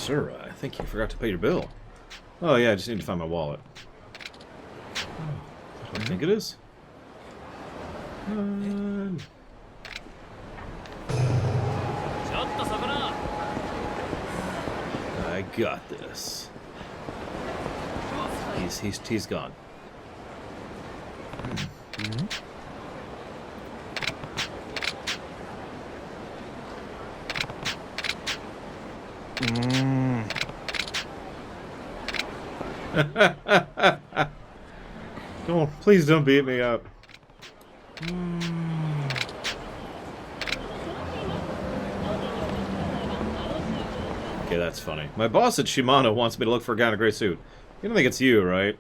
Sir, I think you forgot to pay your bill. Oh yeah, I just need to find my wallet. I think it is. I got this. He's gone. Please don't beat me up. Okay, that's funny. My boss at Shimano wants me to look for a guy in a gray suit. You don't think it's you, right?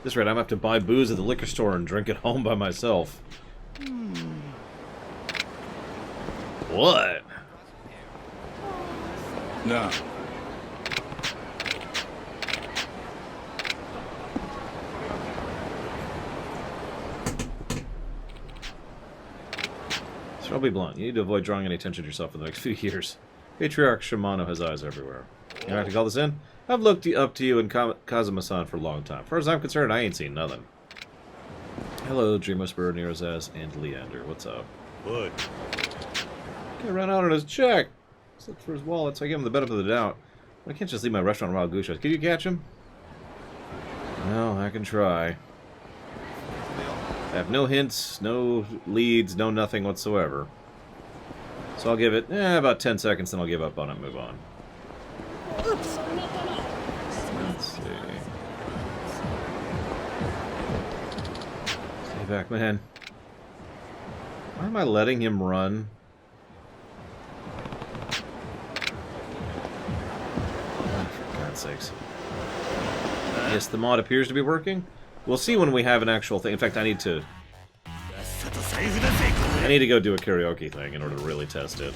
This rate, I'm gonna have to buy booze at the liquor store and drink it home by myself. What? No. So I'll be blunt. You need to avoid drawing any attention to yourself for the next few years. Patriarch Shimano has eyes everywhere. You have to call this in? I've looked up to you and Kazuma-san for a long time. As far as I'm concerned, I ain't seen nothing. Hello, Dream Whisperer, Nerazaz, and Leander. What's up? Good. He ran out on his check. Let's look for his wallet, so I give him the benefit of the doubt. I can't just leave my restaurant wild goose. Can you catch him? Well, I can try. I have no hints, no leads, no nothing whatsoever. So I'll give it about 10 seconds, then I'll give up on it and move on. Oops. Let's see. Stay back, man. Why am I letting him run? Oh, for God's sakes. Yes, the mod appears to be working. We'll see when we have an actual thing. In fact, I need to go do a karaoke thing in order to really test it.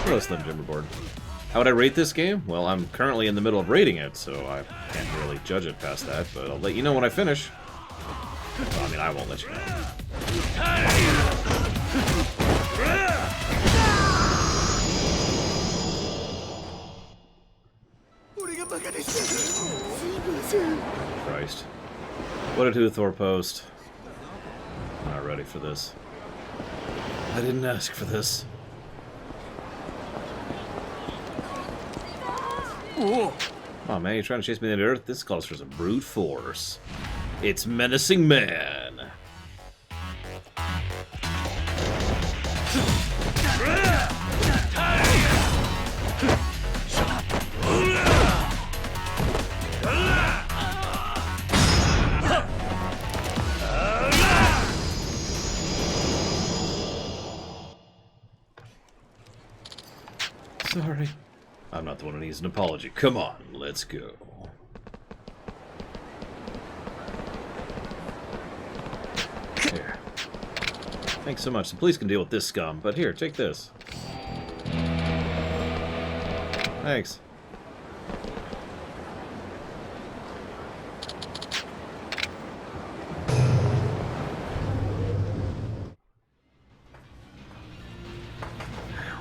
Hello, Slim Jimmerboard. How would I rate this game? Well, I'm currently in the middle of rating it, so I can't really judge it past that, but I'll let you know when I finish. Well, I mean, I won't let you know. Christ. What did Huthor post? I'm not ready for this. I didn't ask for this. Oh man, you're trying to chase me into Earth? This calls for some brute force. It's Menacing Man. Sorry. I'm not the one who needs an apology. Come on, let's go. Here. Thanks so much. The police can deal with this scum, but here, take this. Thanks.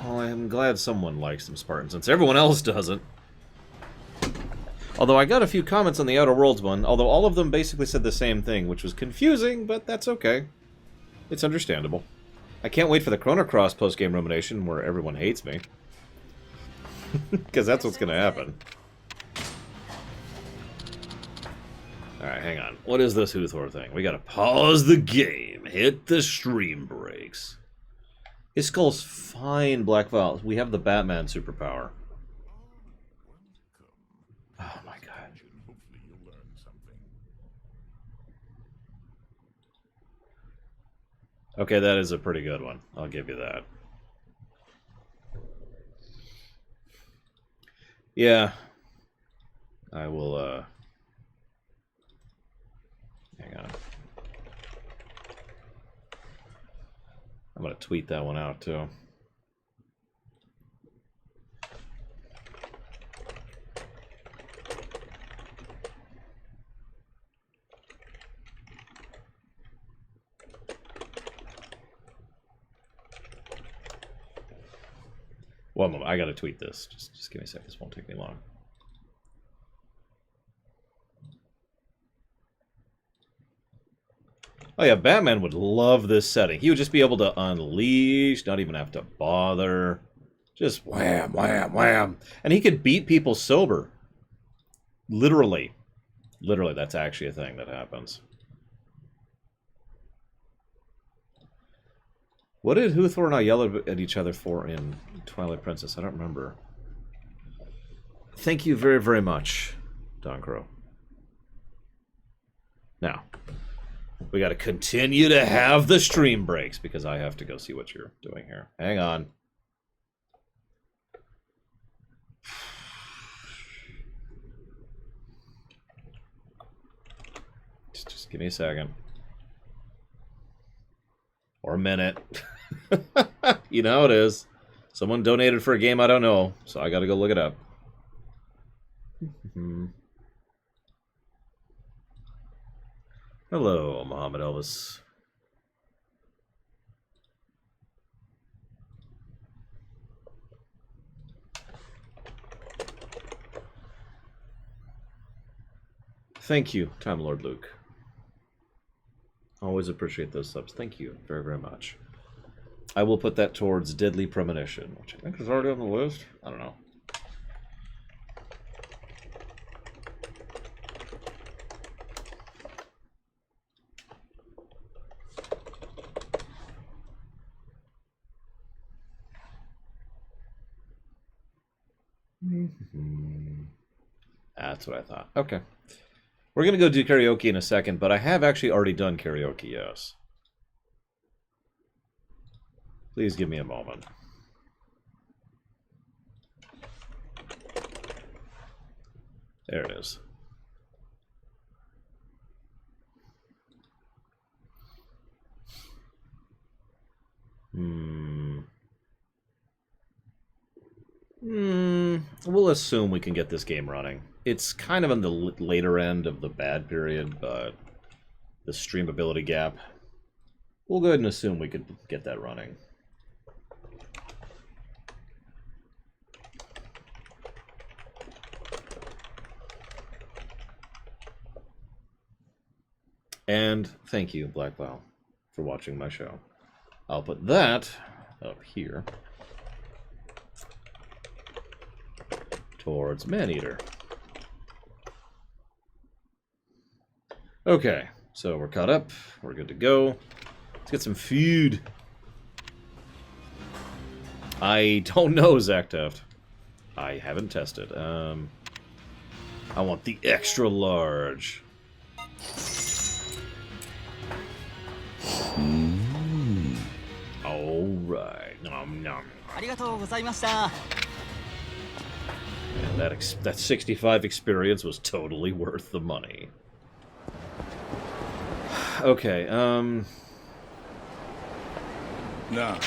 Well, I'm glad someone likes some Spartans, since everyone else doesn't. Although I got a few comments on the Outer Worlds one, although all of them basically said the same thing, which was confusing, but that's okay. It's understandable. I can't wait for the Chrono Cross post-game rumination where everyone hates me. Because that's what's going to happen. Alright, hang on. What is this Huthor thing? We gotta pause the game. Hit the stream brakes. His skull's fine, Black Vial. We have the Batman superpower. Oh my god. Okay, that is a pretty good one. I'll give you that. Yeah. I will, hang on. I'm gonna tweet that one out, too. One moment, I gotta tweet this. Just give me a sec. This won't take me long. Oh yeah, Batman would love this setting. He would just be able to unleash, not even have to bother. Just wham, wham, wham. And he could beat people sober. Literally. Literally, that's actually a thing that happens. What did Huthor and I yell at each other for in Twilight Princess? I don't remember. Thank you very, very much, Don Crow. Now, we got to continue to have the stream breaks because I have to go see what you're doing here. Hang on. Just give me a second. Or a minute. You know how it is. Someone donated for a game I don't know, so I got to go look it up. Hello, Muhammad Elvis. Thank you, Time Lord Luke. Always appreciate those subs. Thank you very, very much. I will put that towards Deadly Premonition, which I think is already on the list. I don't know. That's what I thought. Okay. We're going to go do karaoke in a second, but I have actually already done karaoke, yes. Please give me a moment. There it is. We'll assume we can get this game running. It's kind of on the later end of the bad period, but the streamability gap. We'll go ahead and assume we could get that running. And thank you, Black Val, for watching my show. I'll put that up here towards Maneater. Okay, so we're caught up. We're good to go. Let's get some food. I don't know, Zach Teft. I haven't tested. I want the extra large. All right. Nom nom. And that 65 experience was totally worth the money. Okay, Nah.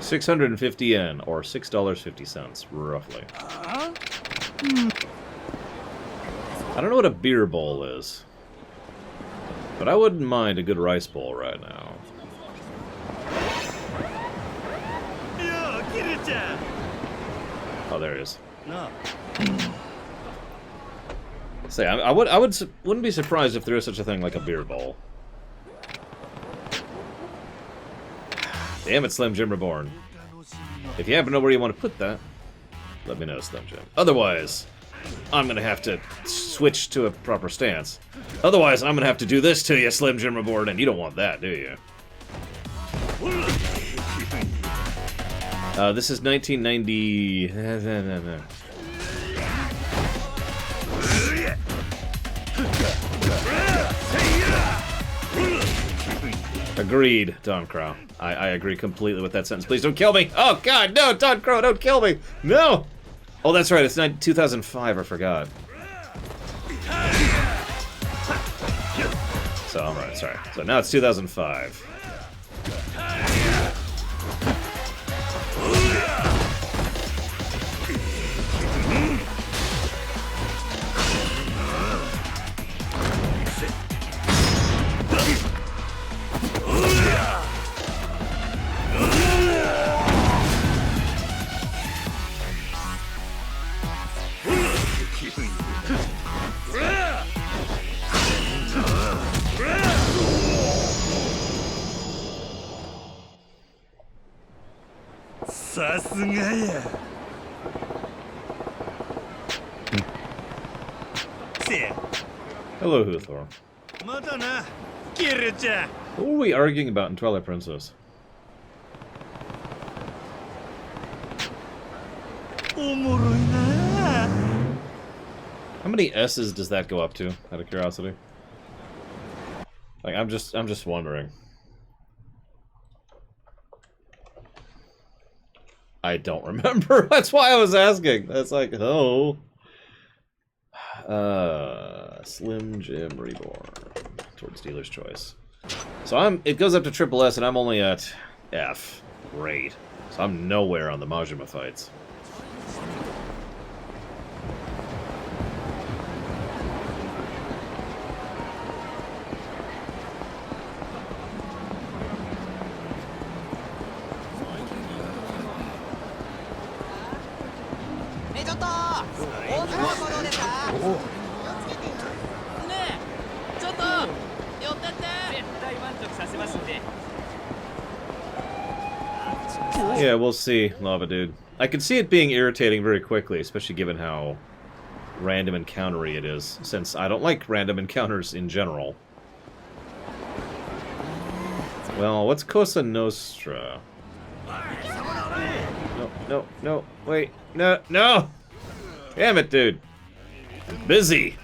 650 yen, or $6.50, roughly. I don't know what a beer bowl is, but I wouldn't mind a good rice bowl right now. Oh, there it is. No. Say, I wouldn't be surprised if there is such a thing like a beer bowl. Damn it, Slim Jim Reborn. If you happen to know where you want to put that, let me know, Slim Jim. Otherwise, I'm gonna have to switch to a proper stance. Otherwise, I'm gonna have to do this to you, Slim Jim Reborn, and you don't want that, do you? This is 1990... Agreed, Don Crow. I agree completely with that sentence. Please don't kill me! Oh, God, no! Don Crow, don't kill me! No! Oh, that's right, it's 2005, I forgot. So, alright, sorry. So now it's 2005. さすがや。せや。 Hello, Huthor. またな、キルちゃん。 What were we arguing about in Twilight Princess? おもろいな。 How many S's does that go up to, out of curiosity? Like, I'm just wondering. I don't remember. That's why I was asking. That's like, oh. Slim Jim Reborn. Towards dealer's choice. So it goes up to triple S and I'm only at F. Great. So I'm nowhere on the Majima fights. Yeah, we'll see, Lava Dude. I can see it being irritating very quickly, especially given how random encountery it is, since I don't like random encounters in general. Well, what's Cosa Nostra? No, wait, no! Damn it, dude! I'm busy!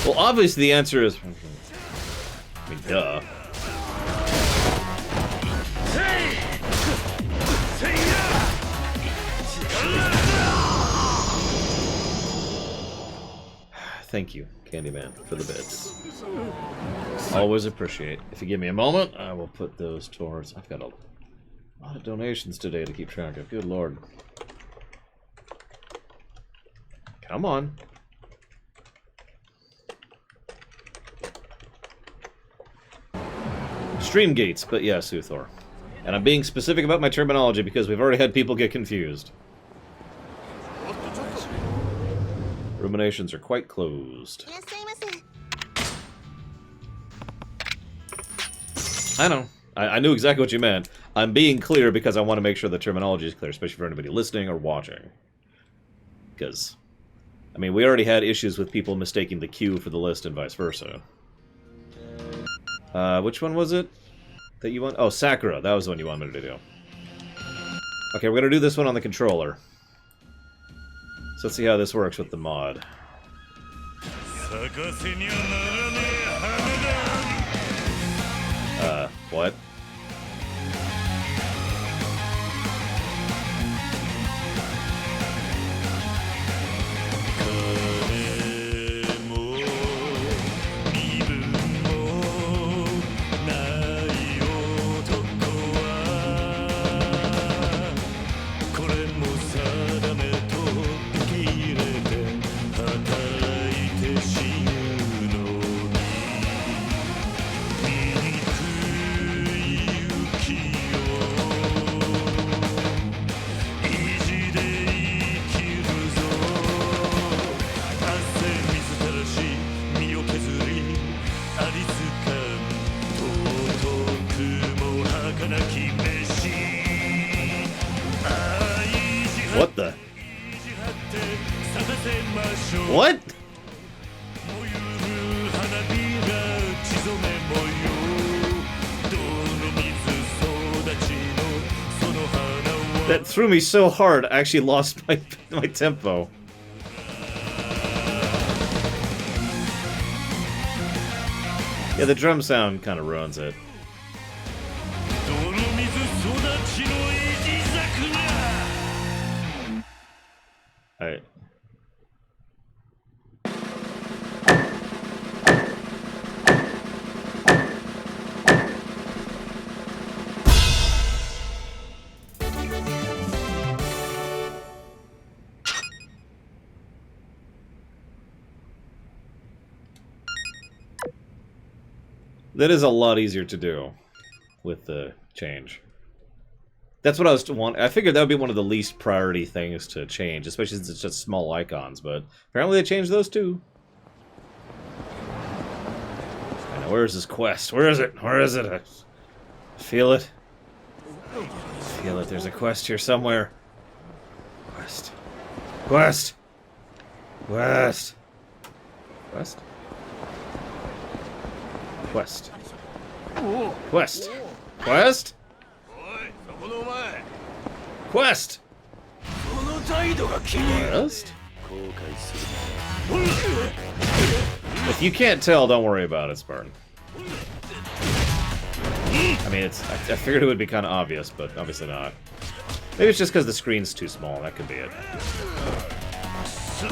Well, obviously the answer is... I mean, duh. Thank you, Candyman, for the bits. Always appreciate. If you give me a moment, I will put those towards... I've got a lot of donations today to keep track of. Good lord. Come on. Stream gates, but yes, Uthor. And I'm being specific about my terminology because we've already had people get confused. Ruminations are quite closed. I know. I knew exactly what you meant. I'm being clear because I want to make sure the terminology is clear, especially for anybody listening or watching. Because, I mean, we already had issues with people mistaking the Q for the list and vice versa. Which one was it that you want? Oh, Sakura. That was the one you wanted me to do. Okay, we're going to do this one on the controller. So let's see how this works with the mod. What? What the? What? That threw me so hard, I actually lost my tempo. Yeah, the drum sound kind of ruins it. Alright. That is a lot easier to do with the change. That's what I was wanting. I figured that would be one of the least priority things to change, especially since it's just small icons, but apparently they changed those too. Now, where is this quest? Where is it? Where is it? I feel it. I feel it. There's a quest here somewhere. Quest. Quest. Quest. Quest. Quest. Quest. Quest. Quest. Quest. If you can't tell, don't worry about it, Spartan. I mean, it's. I figured it would be kind of obvious, but obviously not. Maybe it's just because the screen's too small. That could be it.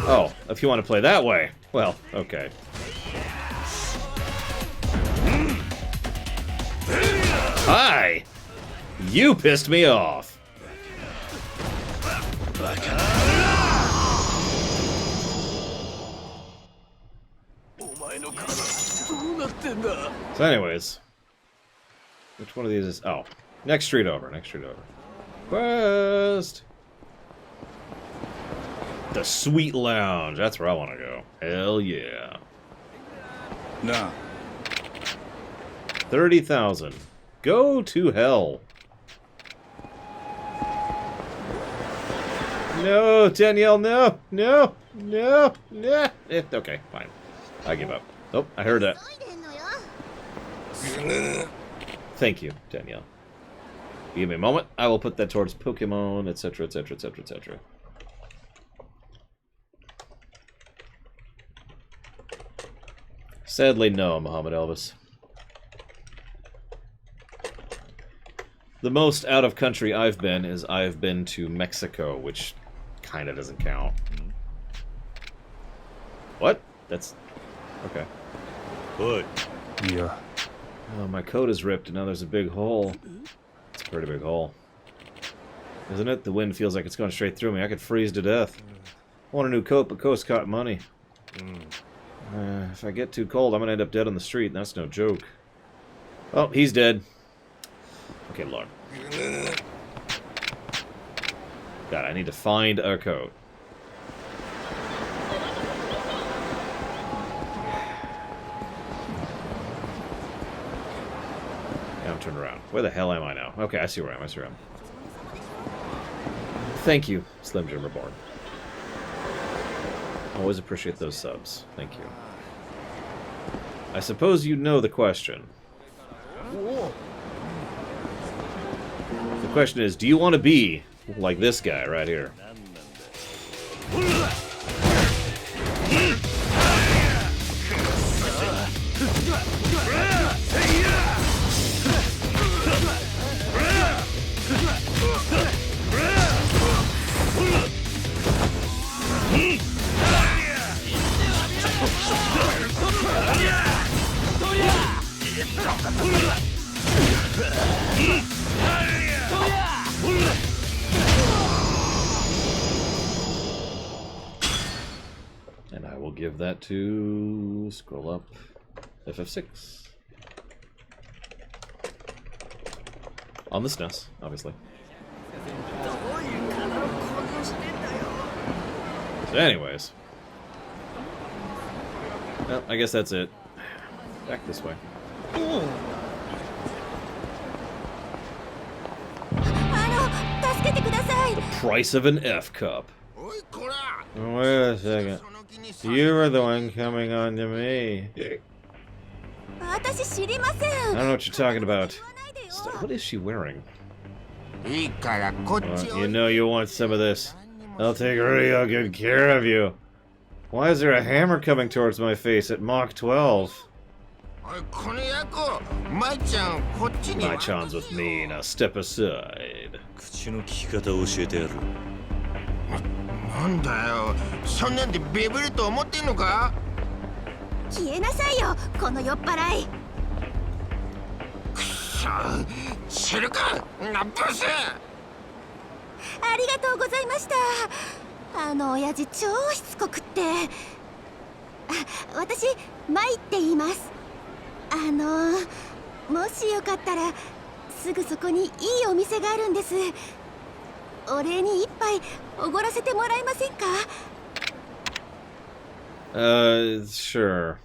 Oh, if you want to play that way, well, okay. Hi! You pissed me off. So anyways, which one of these is... Oh, next street over, next street over. Quest! The Sweet Lounge, that's where I want to go. Hell yeah. Nah. 30,000. Go to hell. No, Danielle, no, no, no, no. Okay, fine. I give up. Oh, I heard that. Thank you, Danielle. Give me a moment. I will put that towards Pokemon, etc., etc., etc., etc. Sadly, no, Muhammad Elvis. The most out of country I've been is I've been to Mexico, which kind of doesn't count. What? That's... okay. What? Yeah. Oh, my coat is ripped and now there's a big hole. It's a pretty big hole. Isn't it? The wind feels like it's going straight through me. I could freeze to death. I want a new coat, but coat's caught money. If I get too cold, I'm going to end up dead on the street, and that's no joke. Oh, he's dead. Okay, Lord. God, I need to find a coat. Yeah, I'm turned around. Where the hell am I now? Okay, I see where I am. I see where I am. Thank you, Slim Jim Reborn. Always appreciate those subs. Thank you. I suppose you know the question. The question is, do you want to be like this guy right here? And I will give that to... scroll up. FF6. On the SNES, obviously. So anyways. Well, I guess that's it. Back this way. The price of an F cup. Wait a second. You were the one coming on to me. I don't know what you're talking about. What is she wearing? You know you want some of this. I'll take real good care of you. Why is there a hammer coming towards my face at Mach 12? My-chan's with me, now step aside. 口の利き方を教えてやる。なんだよ、そんなんでビビると思ってんのか？消えなさいよ、この酔っ払い。くそ、知るか、ナブス。ありがとうございました。あの親父超しつこくって。私、マイって言います。もしよかったらすぐそこにいいお店があるんです。お礼に一杯おごらせてもらえませんか？ Sure.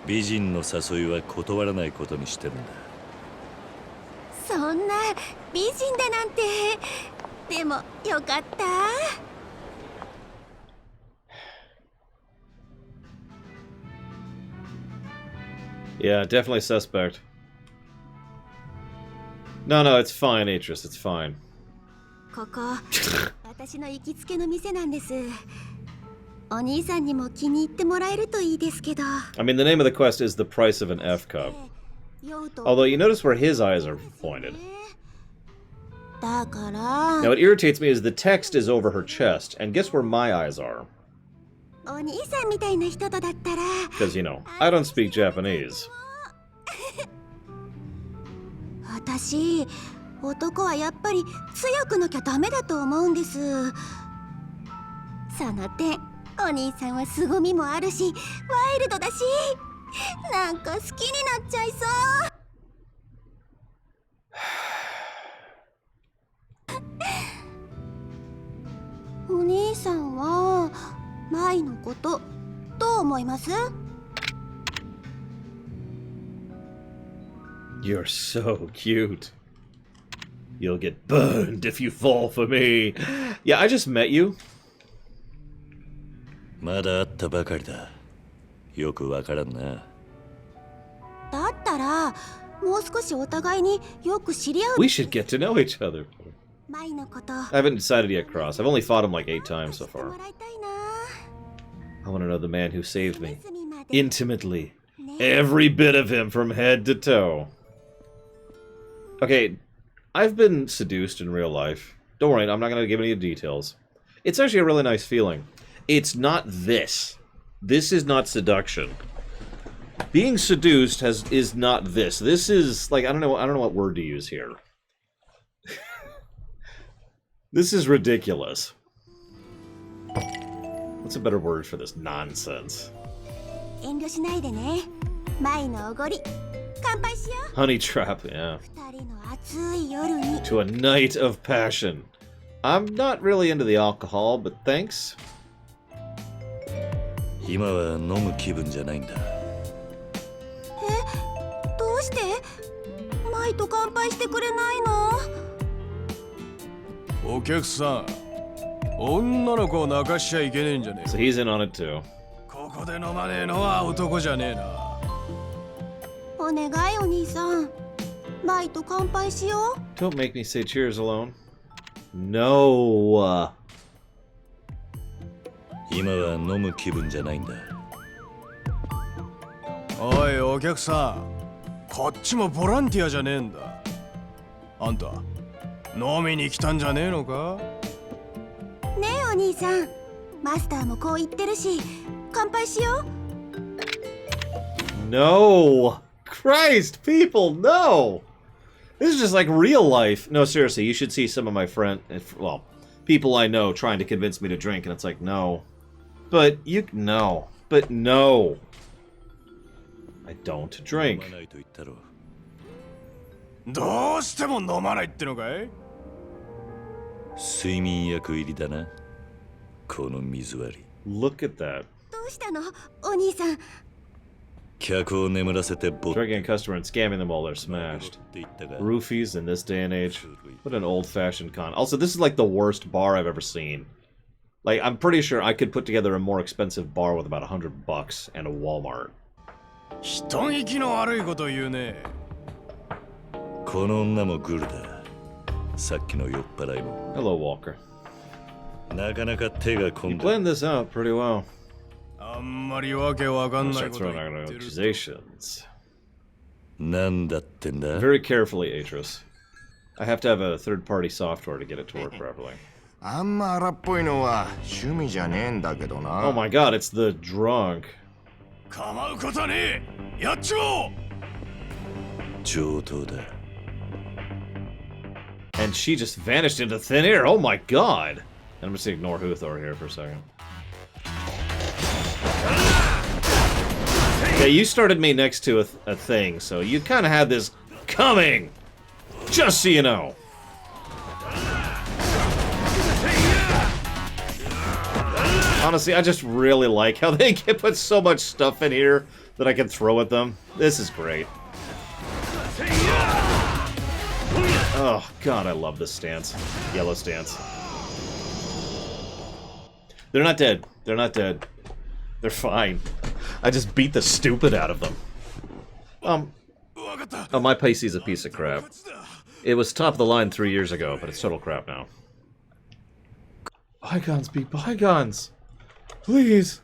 美人の誘いは断らないことにしてるんだ。そんな美人だなんて。でもよかった。 Yeah, definitely suspect. No, no, it's fine, Atris, it's fine. ここ私の行きつけの店なんです。お兄さんにも気に入ってもらえるといいですけど。 I mean, the name of the quest is The Price of an F Cup. Although you notice where his eyes are pointed. だから Now, what irritates me is the text is over her chest, and guess where my eyes are? お兄さんみたいな人とだったら Because, you know, I don't speak Japanese. 私、男はやっぱり強くなきゃダメだと思うんです。その点、お兄さんは凄みもあるし、ワイルドだし、なんか好きになっちゃいそう。お兄さんは舞のことどう思います？ You're so cute. You'll get burned if you fall for me. Yeah, I just met you. まだ会ったばかりだ。よくわからんな。だったらもう少しお互いによく知り合う。 We should get to know each other. 舞のこと。 I haven't decided yet, Cross. I've only fought him like 8 times so far. もらいたいな。 I want to know the man who saved me. 隅まで Intimately. Every bit of him from head to toe. Okay, I've been seduced in real life. Don't worry, I'm not going to give any details. It's actually a really nice feeling. It's not this. This is not seduction. Being seduced is not this. This is like I don't know what word to use here. This is ridiculous. What's a better word for this nonsense? 遠慮しないでね。舞のおごり。乾杯しよう。 Honey trap, yeah. 二人の熱い夜に。 To a night of passion. I'm not really into the alcohol, but thanks. 今は飲む気分じゃないんだ。どうして？舞と乾杯してくれないの？お客さん、女の子を泣かしちゃいけねえんじゃねえ So he's in on it too. ここで飲まねえのは男じゃねえな。お願いお兄さん。舞と乾杯しよう。 Don't make me say cheers alone. No. 今は飲む気分じゃないんだ。おいお客さん、こっちもボランティアじゃねえんだ。あんた、飲みに来たんじゃねえのか？ねえお兄さん。マスターもこう言ってるし、乾杯しよう。 No. Christ, people, no. This is just like real life. No, seriously, you should see some of my friends, well, people I know trying to convince me to drink, and it's like, no. But you, no. But no. I don't drink. 飲まないと言ったろ。どうしても飲まないってのかい？睡眠薬入りだな。この水割り。Look at that. どうしたのお兄さん。客を眠らせてぼっ Drinking a customer and scamming them while they're smashed. て言ったが。 Roofies in this day and age. What an old-fashioned con. Also, this is like the worst bar I've ever seen. Like, I'm pretty sure I could put together a more expensive bar with about $100 and a Walmart. 人聞きの悪いこと言うね。この女もグルだ。さっきの酔っ払いも。 Hello, Walker. なかなか手が込 You んだ。 blend this out pretty well. あんまりわけわかんない Start こと throwing 言 out ってる。 accusations. なんだってんだ？ Very carefully, Atris. I have to have a third-party software to get it to work properly. あんま荒っぽいのは趣味じゃねえんだけどな。 Oh my god, it's the drunk. 構うことはねえ。やっちまおう。上等だ。 And she just vanished into thin air. Oh my god. And I'm just gonna ignore Huthor here for a second. Yeah, you started me next to a thing, so you kind of had this coming. Just so you know. Honestly, I just really like how they can put so much stuff in here that I can throw at them. This is great. Oh, God, I love this stance. Yellow stance. They're not dead. They're not dead. They're fine. I just beat the stupid out of them. Oh, my Pisces a piece of crap. It was top of the line 3 years ago, but it's total crap now. Bygones be bygones. Please.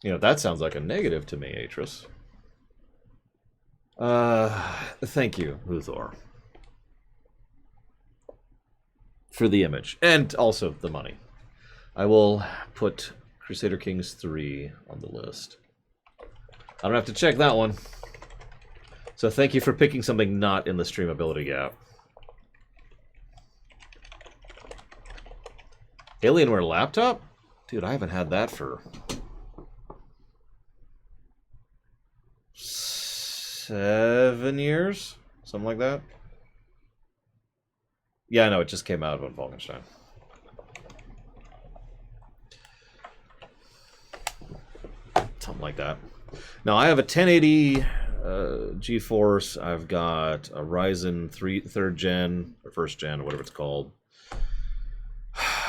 You know, that sounds like a negative to me, Atris. Thank you, Luthor. For the image. And also the money. I will put Crusader Kings 3 on the list. I don't have to check that one. So thank you for picking something not in the streamability gap. Alienware laptop? Dude, I haven't had that for 7 years? Something like that? Yeah, I know, it just came out of Wolfenstein. Something like that. Now, I have a 1080 GeForce. I've got a Ryzen 3rd gen, or 1st gen, or whatever it's called.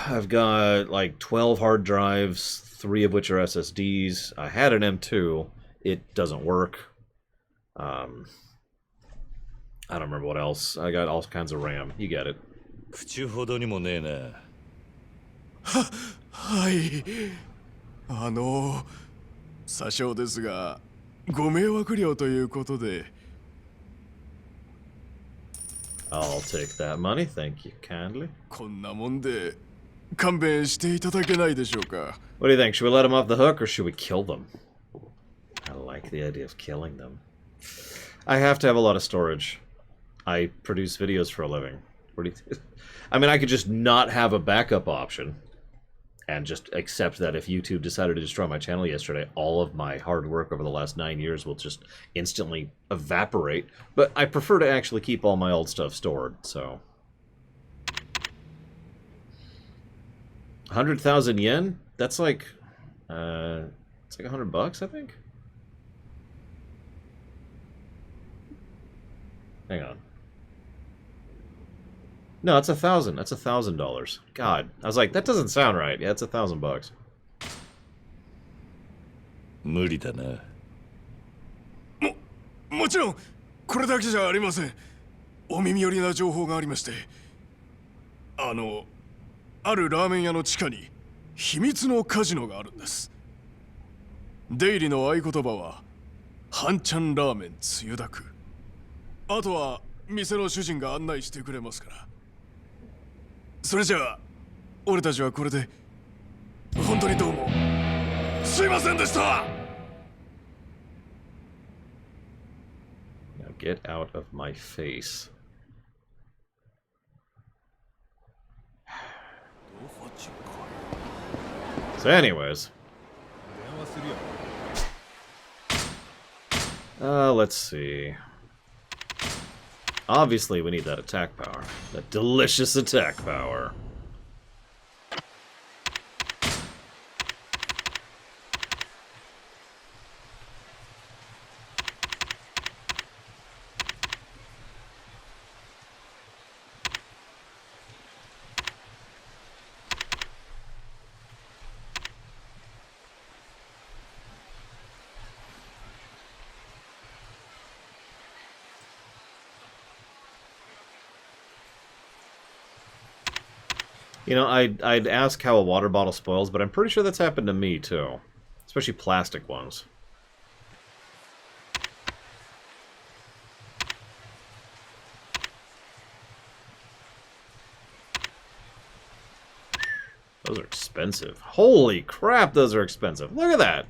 I've got like 12 hard drives, 3 of which are SSDs. I had an M2. It doesn't work. I don't remember what else. I got all kinds of RAM. You get it. 口ほどにもねえな。はい。詐称ですが、ご迷惑料ということで。I'll take that money, thank you kindly. こんなもんで勘弁していただけないでしょうか。What do you think? Should we let them off the hook or should we kill them? I like the idea of killing them. I have to have a lot of storage. I produce videos for a living. What do you I mean, I could just not have a backup option and just accept that if YouTube decided to destroy my channel yesterday, all of my hard work over the last 9 years will just instantly evaporate. But I prefer to actually keep all my old stuff stored, so. 100,000 yen? That's like, it's like $100, I think? Hang on. No, it's 1,000. That's $1,000. God, I was like, that doesn't sound right. Yeah, it's $1,000. 無理だな。もちろんこれだけじゃありません。お耳寄りな情報がありまして、あるラーメン屋の地下に秘密のカジノがあるんです。出入りの合言葉は半ちゃんラーメンつゆだく。あとは店の主人が案内してくれますから。それじゃあ俺たちはこれで本当にどうもすいませんでした。 Now get out of my face. So anyways. Let's see. Obviously, we need that attack power. That delicious attack power. You know, I'd ask how a water bottle spoils, but I'm pretty sure that's happened to me, too. Especially plastic ones. Those are expensive. Holy crap, those are expensive. Look at that!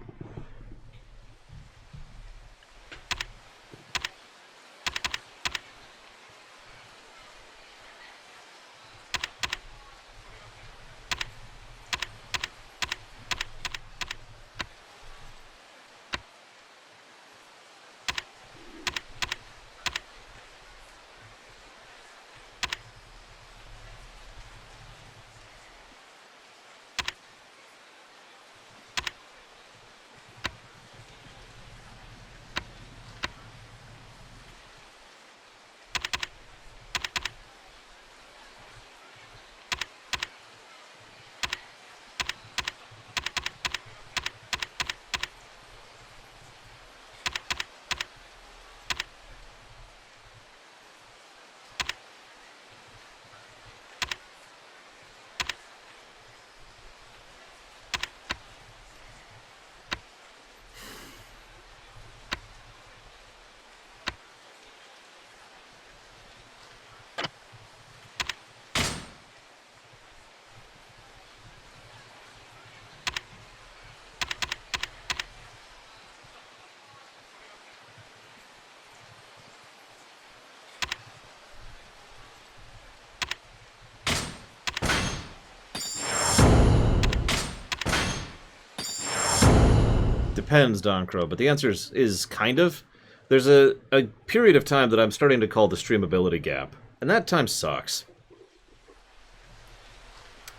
depends, Don Crow, but the answer is kind of. There's a period of time that I'm starting to call the streamability gap, and that time sucks.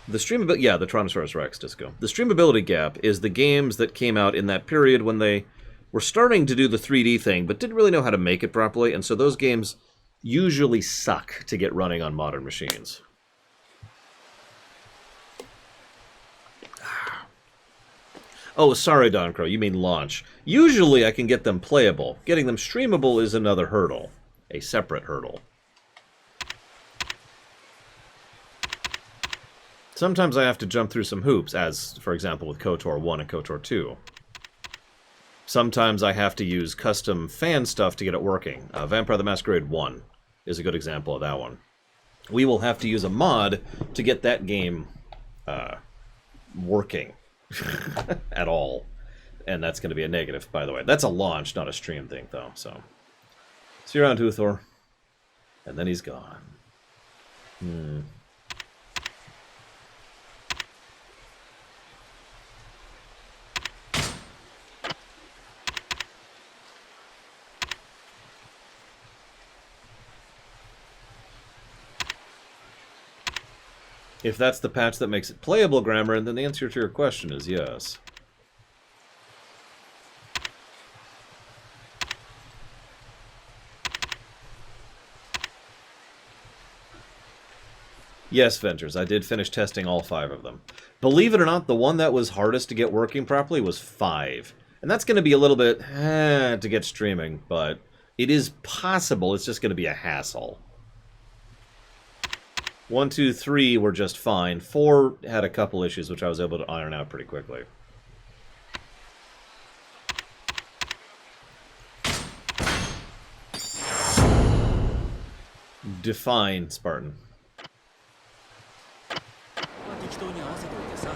The Tyrannosaurus Rex Disco. The streamability gap is the games that came out in that period when they were starting to do the 3D thing, but didn't really know how to make it properly, and so those games usually suck to get running on modern machines. Oh, sorry, Don Crow, you mean launch. Usually I can get them playable. Getting them streamable is another hurdle. A separate hurdle. Sometimes I have to jump through some hoops, as, for example, with KOTOR 1 and KOTOR 2. Sometimes I have to use custom fan stuff to get it working. Vampire the Masquerade 1 is a good example of that one. We will have to use a mod to get that game working at all. And that's going to be a negative, by the way. That's a launch, not a stream thing, though. So, see you around, Huthor. And then he's gone. If that's the patch that makes it playable, Grammar, then the answer to your question is yes. Yes, Ventures, I did finish testing all 5 of them. Believe it or not, the one that was hardest to get working properly was 5. And that's going to be a little bit to get streaming, but it is possible. It's just going to be a hassle. 1, 2, 3 were just fine. 4 had a couple issues, which I was able to iron out pretty quickly. Define, Spartan.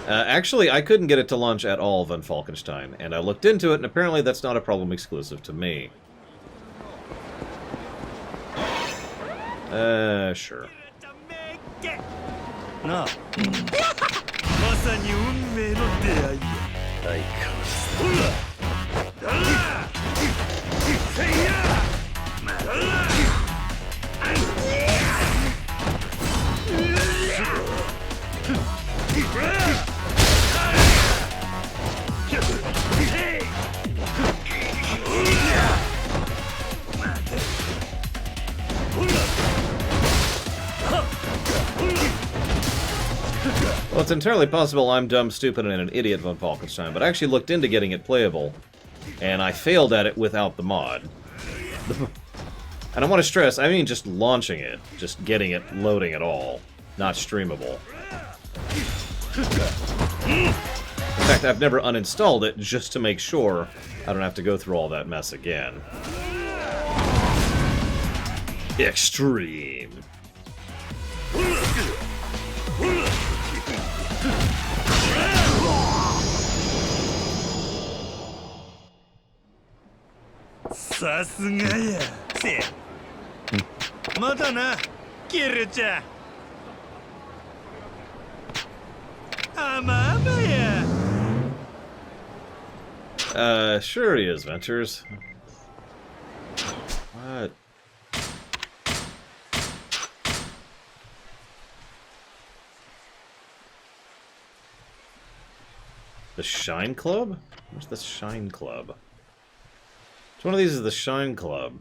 Actually, I couldn't get it to launch at all, Von Falkenstein, and I looked into it, and apparently that's not a problem exclusive to me. Sure. なあまさに運命の出会いや相変わらWell, it's entirely possible I'm dumb, stupid, and an idiot, Von Falkenstein, but I actually looked into getting it playable, and I failed at it without the mod. And I want to stress, I mean just launching it, just getting it loading at all, not streamable. In fact, I've never uninstalled it just to make sure I don't have to go through all that mess again. Extreme.さすがやせやまたなキルちゃんあまあまや Sure he is, Ventures. What? The Shine Club? Where's the Shine Club? Which one of these is the Shine Club?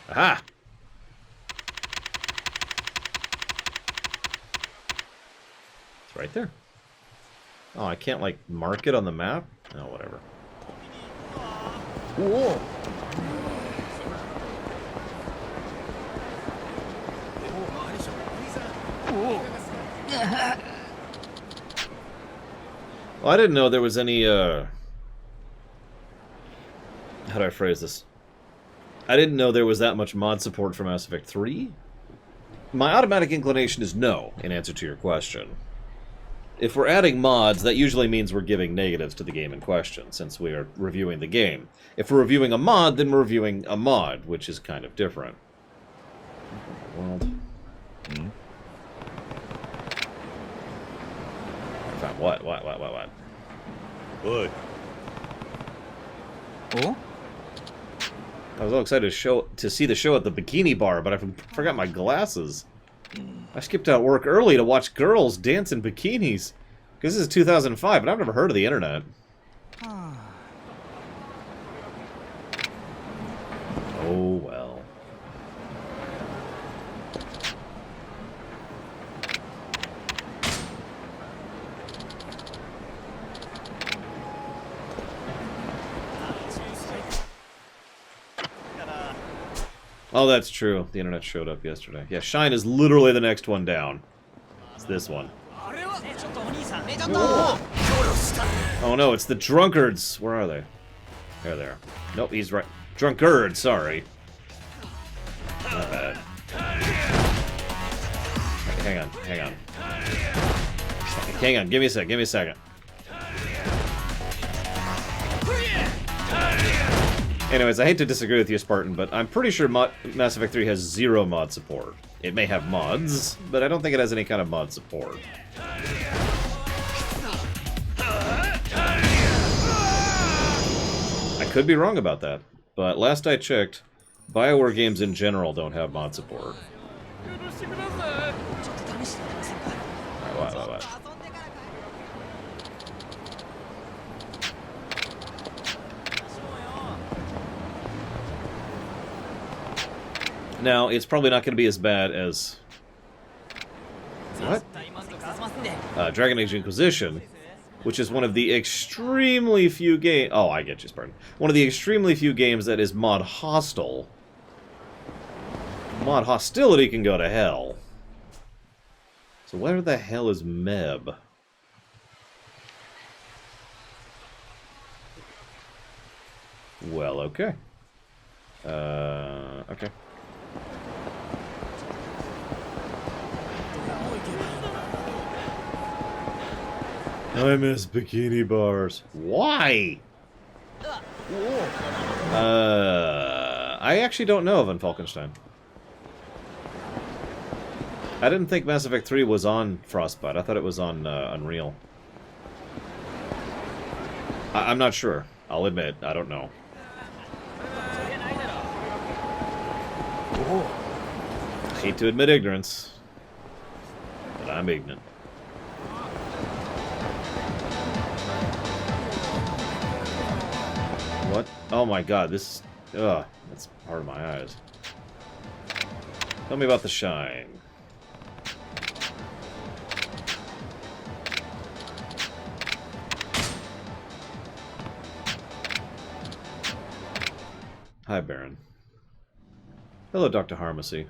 Aha! It's right there. Oh, I can't, like, mark it on the map? Oh, whatever. Whoa! Well, I didn't know there was any, how do I phrase this? I didn't know there was that much mod support for Mass Effect 3. My automatic inclination is no, in answer to your question. If we're adding mods, that usually means we're giving negatives to the game in question, since we are reviewing the game. If we're reviewing a mod, then we're reviewing a mod, which is kind of different. World. I What? Oi. Oh? I was all excited to see the show at the bikini bar, but I forgot my glasses. I skipped out work early to watch girls dance in bikinis. Because this is 2005, but I've never heard of the internet. Oh, well. Oh, that's true. The internet showed up yesterday. Yeah, Shine is literally the next one down. It's this one. Oh no, it's the drunkards. Where are they? There they are. Nope, he's right. Drunkard, sorry. Not bad. Hang on. Hang on, give me a second. Anyways, I hate to disagree with you, Spartan, but I'm pretty sure Mass Effect 3 has 0 mod support. It may have mods, but I don't think it has any kind of mod support. I could be wrong about that, but last I checked, BioWare games in general don't have mod support. What? Now, it's probably not going to be as bad as... What? Dragon Age Inquisition, which is one of the extremely few games... Oh, I get you, Spartan. One of the extremely few games that is mod hostile. Mod hostility can go to hell. So where the hell is Meb? Well, okay. Okay. I miss bikini bars. Why? I actually don't know of Falkenstein. I didn't think Mass Effect 3 was on Frostbite. I thought it was on Unreal. I'm not sure. I'll admit, I don't know. I hate to admit ignorance, but I'm ignorant. What? Oh my god, this... Ugh, that's part of my eyes. Tell me about the Shine. Hi, Baron. Hello, Dr. Harmacy.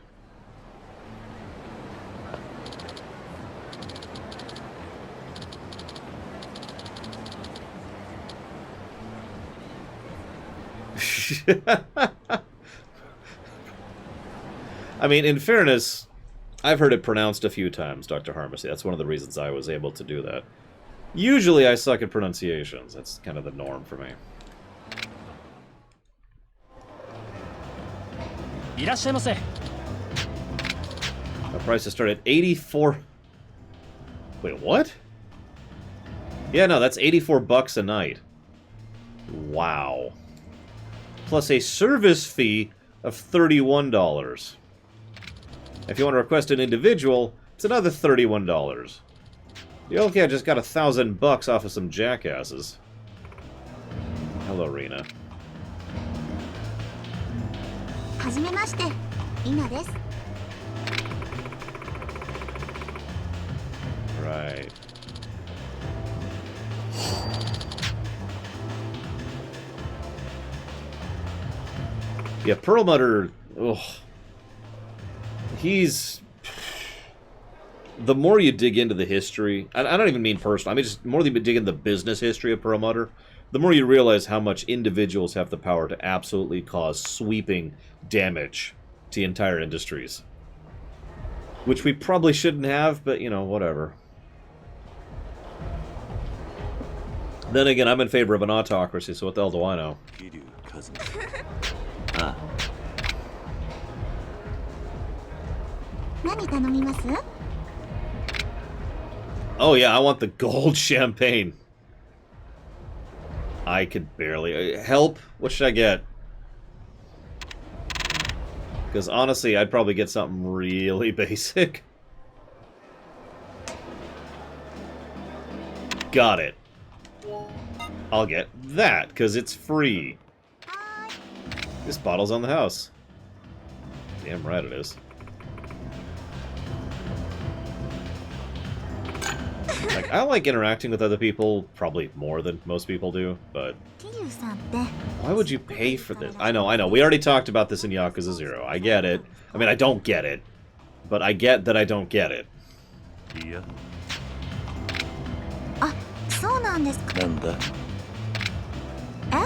I mean, in fairness, I've heard it pronounced a few times, Dr. Harmacy. That's one of the reasons I was able to do that. Usually I suck at pronunciations. That's kind of the norm for me. The prices start at 84... Wait, what? Yeah, no, that's 84 bucks a night. Wow. Plus a service fee of $31. If you want to request an individual, it's another $31. The old cat just got $1,000 off of some jackasses. Hello, Rena. はじめまして、リナです。 Right. Yeah, Perlmutter, ugh. He's... The more you dig into the history... I don't even mean personal, I mean just the more you dig into the business history of Perlmutter, the more you realize how much individuals have the power to absolutely cause sweeping damage to entire industries. Which we probably shouldn't have, but, you know, whatever. Then again, I'm in favor of an autocracy, so what the hell do I know? Ah. 何頼みます? Oh yeah, I want the gold champagne. I could barely... help? What should I get? Because honestly, I'd probably get something really basic. Got it. I'll get that, because it's free. This bottle's on the house. Damn right it is. Like, I like interacting with other people, probably more than most people do, but... why would you pay for this? I know. We already talked about this in Yakuza 0. I get it. I mean, I don't get it. But I get that I don't get it. Yeah. あ、そうなんですか。なんだ。え？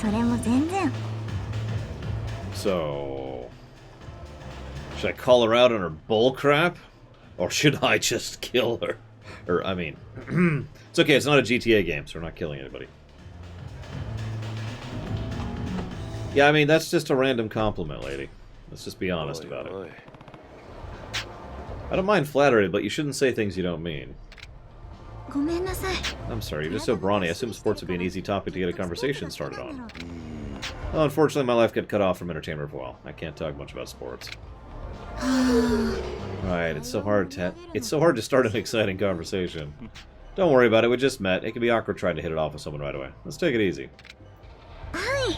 それも全然。 So... should I call her out on her bullcrap? Or should I just kill her? Or, I mean... it's okay, it's not a GTA game, so we're not killing anybody. Yeah, I mean, that's just a random compliment, lady. Let's just be honest about it. I don't mind flattery, but you shouldn't say things you don't mean. ごめんなさい。 I'm sorry, you're just so brawny. I assume sports would be an easy topic to get a conversation started on. Well, unfortunately, my life got cut off from entertainment for a while. I can't talk much about sports. Right, it's so hard to start an exciting conversation. Don't worry about it, we just met. It can be awkward trying to hit it off with someone right away. Let's take it easy. はい。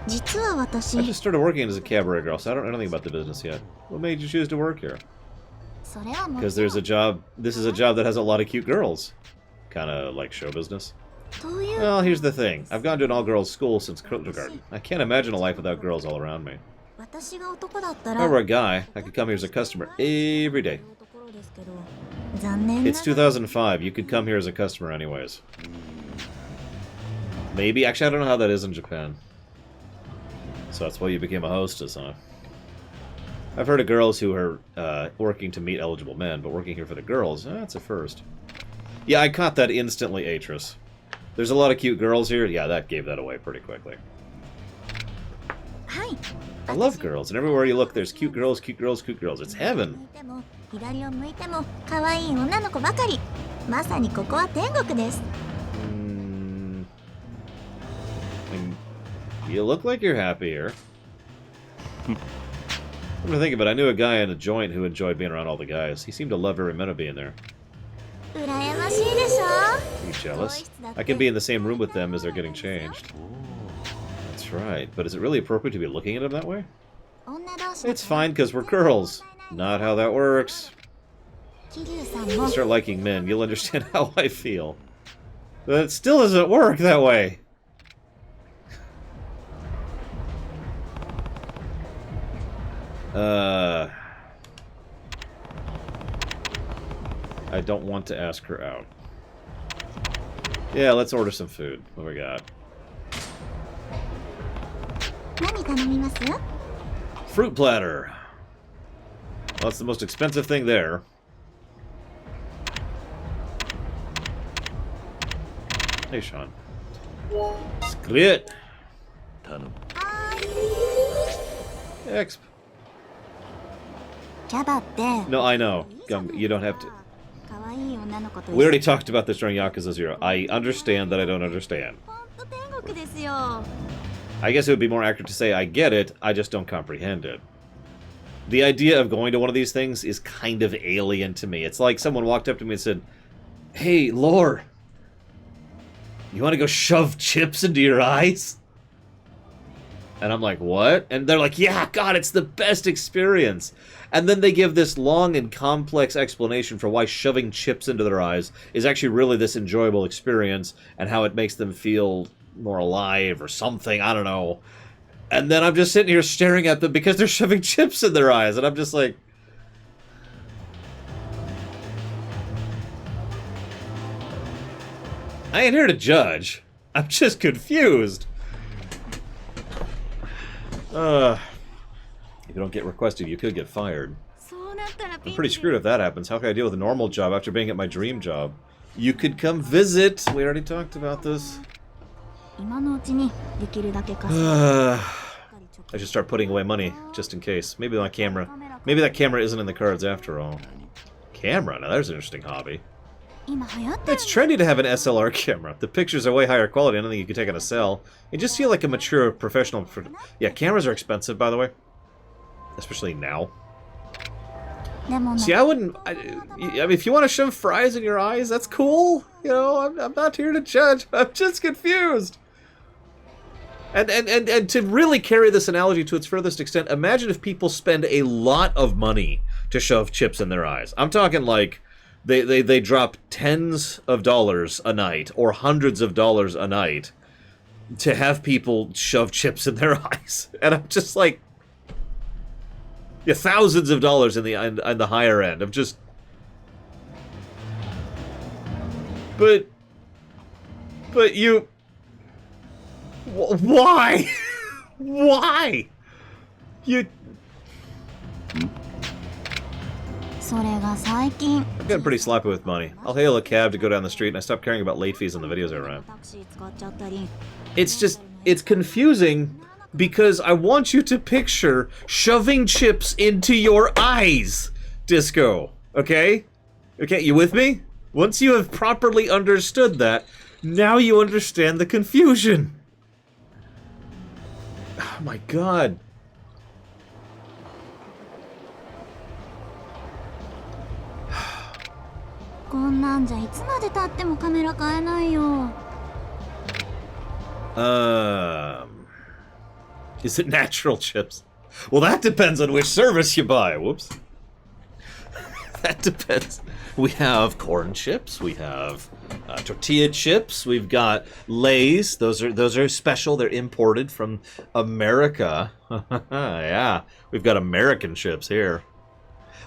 実は私。 I just started working as a cabaret girl, so I don't know anything about the business yet. What made you choose to work here? それはもう。 Because there's a job. This is a job that has a lot of cute girls. Kind of like show business. どういう。 Well, here's the thing. I've gone to an all-girls school since kindergarten. I can't imagine a life without girls all around me. 私が男だったら。 If I were a guy, I could come here as a customer every day. 残念な。 It's 2005. You could come here as a customer anyways. Maybe. Actually, I don't know how that is in Japan. So that's why you became a hostess, huh? I've heard of girls who are working to meet eligible men, but working here for the girls, that's a first. Yeah, I caught that instantly, Atris. There's a lot of cute girls here. Yeah, that gave that away pretty quickly. はい。 I love girls, and everywhere you look, there's cute girls, cute girls, cute girls. It's heaven. 左を向いても可愛い女の子ばかり。まさにここは天国です。 You look like you're happy here. I'm gonna think about it. I knew a guy in a joint who enjoyed being around all the guys. He seemed to love every minute of being there. 羨ましいでしょ。 Are you jealous? I can be in the same room with them as they're getting changed. That's right. But is it really appropriate to be looking at them that way? 女同士。 It's fine because we're girls. Not how that works. 桐生さん When も you。start liking men, you'll understand how I feel. But it still doesn't work that way. I don't want to ask her out. Yeah, let's order some food. What we got? 何頼みます？ Fruit platter. Well, that's the most expensive thing there. Hey, Sean. Skrit. 頼む。 Exp. キャバって。 No, I know. You don't have to. 可愛い女の子と。 We already talked about this during Yakuza 0. I understand that I don't understand. 本当天国ですよ。 I guess it would be more accurate to say I get it, I just don't comprehend it. The idea of going to one of these things is kind of alien to me. It's like someone walked up to me and said, "Hey, Lore, you want to go shove chips into your eyes?" And I'm like, what? And they're like, yeah, God, it's the best experience. And then they give this long and complex explanation for why shoving chips into their eyes is actually really this enjoyable experience and how it makes them feel more alive or something, I don't know. And then I'm just sitting here staring at them because they're shoving chips in their eyes, and I'm just like... I ain't here to judge. I'm just confused. If you don't get requested, you could get fired. そうなったら I'm pretty screwed if that happens. How can I deal with a normal job after being at my dream job? You could come visit. We already talked about this. 今のうちにできるだけ稼いで Uh, 貯 I should start putting away money, just in case. Maybe my camera... Maybe that camera isn't in the cards after all. Camera? Now there's an interesting hobby. It's trendy to have an SLR camera. The pictures are way higher quality. I don't think you can take on a cell. You just feel like a mature professional... Yeah, cameras are expensive, by the way. Especially now. See, I wouldn't... I mean, if you want to shove fries in your eyes, that's cool. You know, I'm not here to judge. I'm just confused. And to really carry this analogy to its furthest extent, imagine if people spend a lot of money to shove chips in their eyes. I'm talking like they drop tens of dollars a night or hundreds of dollars a night to have people shove chips in their eyes. And I'm just like... Yeah, thousands of dollars in the higher end. I'm just... But you... Why? Why? You... I'm getting pretty sloppy with money. I'll hail a cab to go down the street, and I stop caring about late fees on the videos I run. It's just... It's confusing, because I want you to picture shoving chips into your eyes, Disco. Okay? Okay, you with me? Once you have properly understood that, now you understand the confusion. Oh my god. Is it natural chips? Well, that depends on which service you buy. Whoops. That depends. We have corn chips. We have tortilla chips. We've got Lay's. Those are special. They're imported from America. Yeah, we've got American chips here.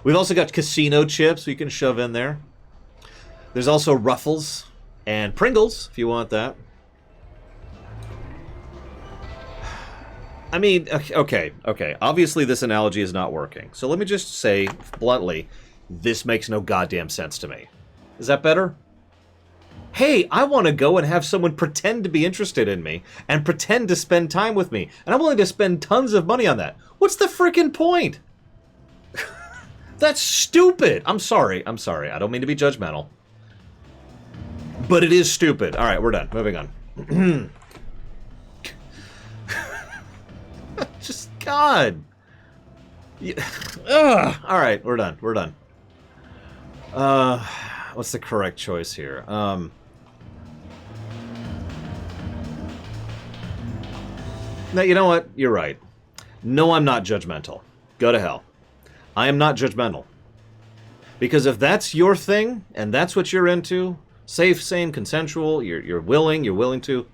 We've also got casino chips we can shove in there. There's also Ruffles and Pringles if you want that. I mean, okay. Obviously, this analogy is not working. So let me just say bluntly, this makes no goddamn sense to me. Is that better? Hey, I want to go and have someone pretend to be interested in me and pretend to spend time with me. And I'm willing to spend tons of money on that. What's the frickin' point? That's stupid. I'm sorry. I don't mean to be judgmental. But it is stupid. All right, we're done. Moving on. Just, God. Yeah. All right, we're done. What's the correct choice here? Now, you know what? You're right. No, I'm not judgmental. Go to hell. I am not judgmental. Because if that's your thing, and that's what you're into, safe, sane, consensual, you're willing to,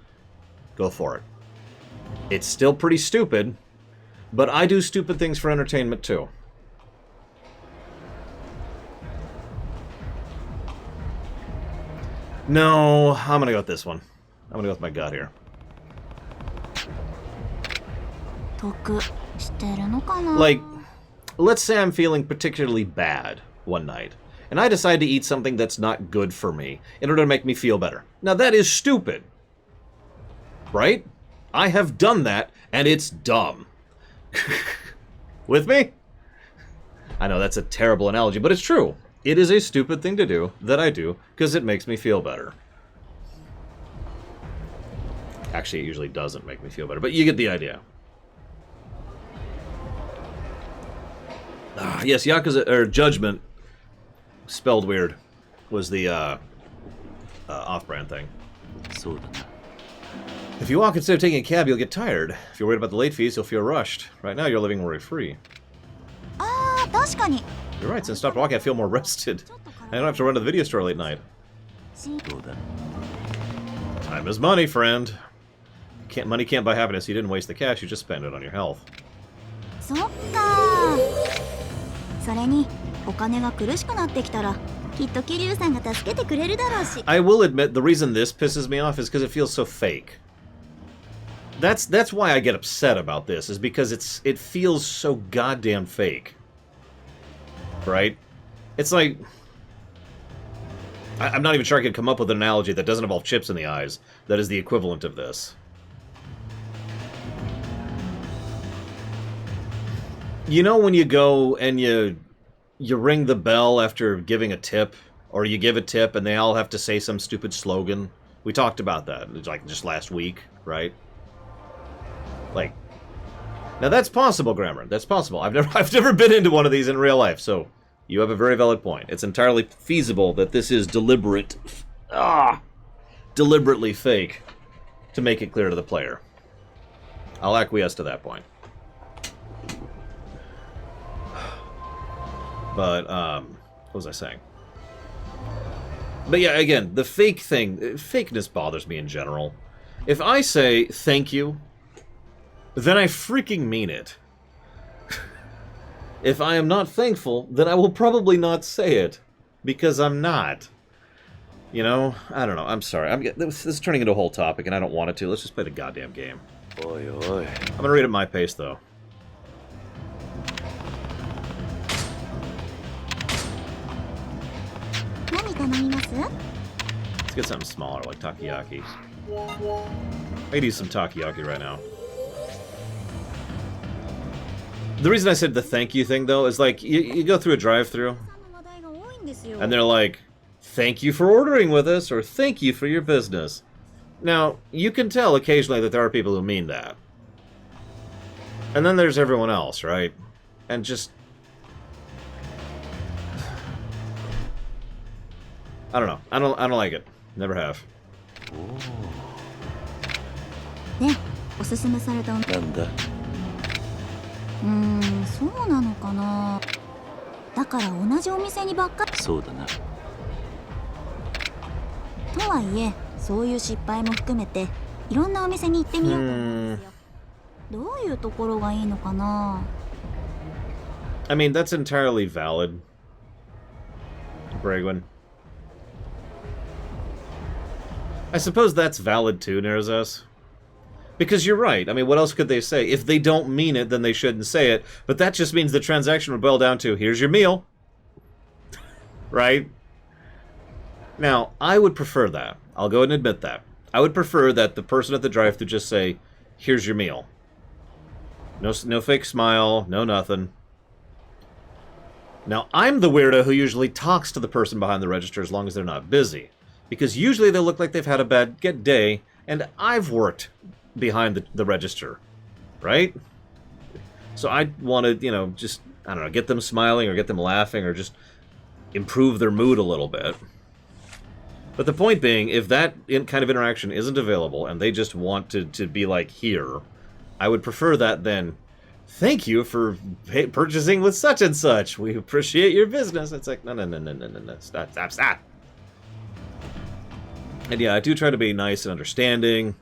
go for it. It's still pretty stupid, but I do stupid things for entertainment too. No, I'm gonna go with this one. I'm gonna go with my gut here. Like, let's say I'm feeling particularly bad one night, and I decide to eat something that's not good for me in order to make me feel better. Now that is stupid. Right? I have done that, and it's dumb. With me? I know that's a terrible analogy, but it's true. It is a stupid thing to do, that I do, because it makes me feel better. Actually, it usually doesn't make me feel better, but you get the idea. Yes, Yakuza, or Judgment, spelled weird, was the off-brand thing. If you walk instead of taking a cab, you'll get tired. If you're worried about the late fees, you'll feel rushed. Right now, you're living worry-free. You're right, since I stopped walking, I feel more rested. I don't have to run to the video store late night. Time is money, friend. Money can't buy happiness. You didn't waste the cash, you just spent it on your health. I will admit, the reason this pisses me off is because it feels so fake. That's why I get upset about this, is because it feels so goddamn fake. Right? It's like... I'm not even sure I could come up with an analogy that doesn't involve chips in the eyes that is the equivalent of this. You know when you go and you ring the bell after giving a tip, or you give a tip and they all have to say some stupid slogan? We talked about that, like, just last week, right? Like, now that's possible, Grammar. That's possible. I've never been into one of these in real life, so you have a very valid point. It's entirely feasible that this is deliberately fake to make it clear to the player. I'll acquiesce to that point. But, what was I saying? But yeah, again, the fake thing, fakeness bothers me in general. If I say thank you, then I freaking mean it. If I am not thankful, then I will probably not say it. Because I'm not. You know? I don't know. I'm sorry. This is turning into a whole topic, and I don't want it to. Let's just play the goddamn game. Oi, oi. I'm gonna read at my pace, though. Let's get something smaller, like takoyaki. I could use some takoyaki right now. The reason I said the thank you thing, though, is like, you go through a drive-thru, and they're like, thank you for ordering with us, or thank you for your business. Now, you can tell occasionally that there are people who mean that. And then there's everyone else, right? And just... I don't know. I don't like it. Never have. ね、おすすめされた。なんだ。そうなのかな。だから同じお店にばっかり。そうだな。とはいえ、そういう失敗も含めていろんなお店に行ってみようと思うんですよ。どういうところがいいのかな。I mean, that's entirely valid, Bragwin. I suppose that's valid too, Nerazes. Because you're right. I mean, what else could they say? If they don't mean it, then they shouldn't say it. But that just means the transaction would boil down to, here's your meal. Right? Now, I would prefer that. I'll go ahead and admit that. I would prefer that the person at the drive-thru just say, here's your meal. No fake smile, no nothing. Now, I'm the weirdo who usually talks to the person behind the register as long as they're not busy. Because usually they look like they've had a bad day, and I've worked behind the register, right? So I want to, you know, just, I don't know, get them smiling or get them laughing or just improve their mood a little bit. But the point being, if that kind of interaction isn't available and they just want to be like, here, I would prefer that than, thank you for purchasing with such and such. We appreciate your business. It's like, no, stop. And yeah, I do try to be nice and understanding,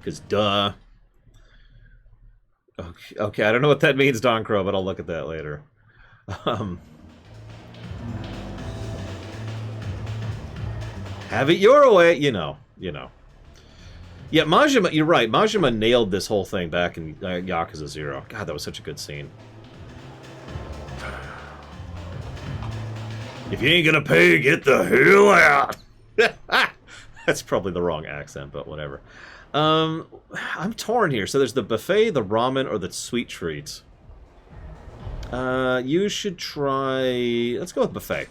because duh. Okay, I don't know what that means, Don Crow, but I'll look at that later. Have it your way, you know. Yeah, Majima, you're right. Majima nailed this whole thing back in Yakuza 0. God, that was such a good scene. If you ain't gonna pay, get the hell out! That's probably the wrong accent, but whatever. I'm torn here. So there's the buffet, the ramen, or the sweet treats. You should try... Let's go with buffet.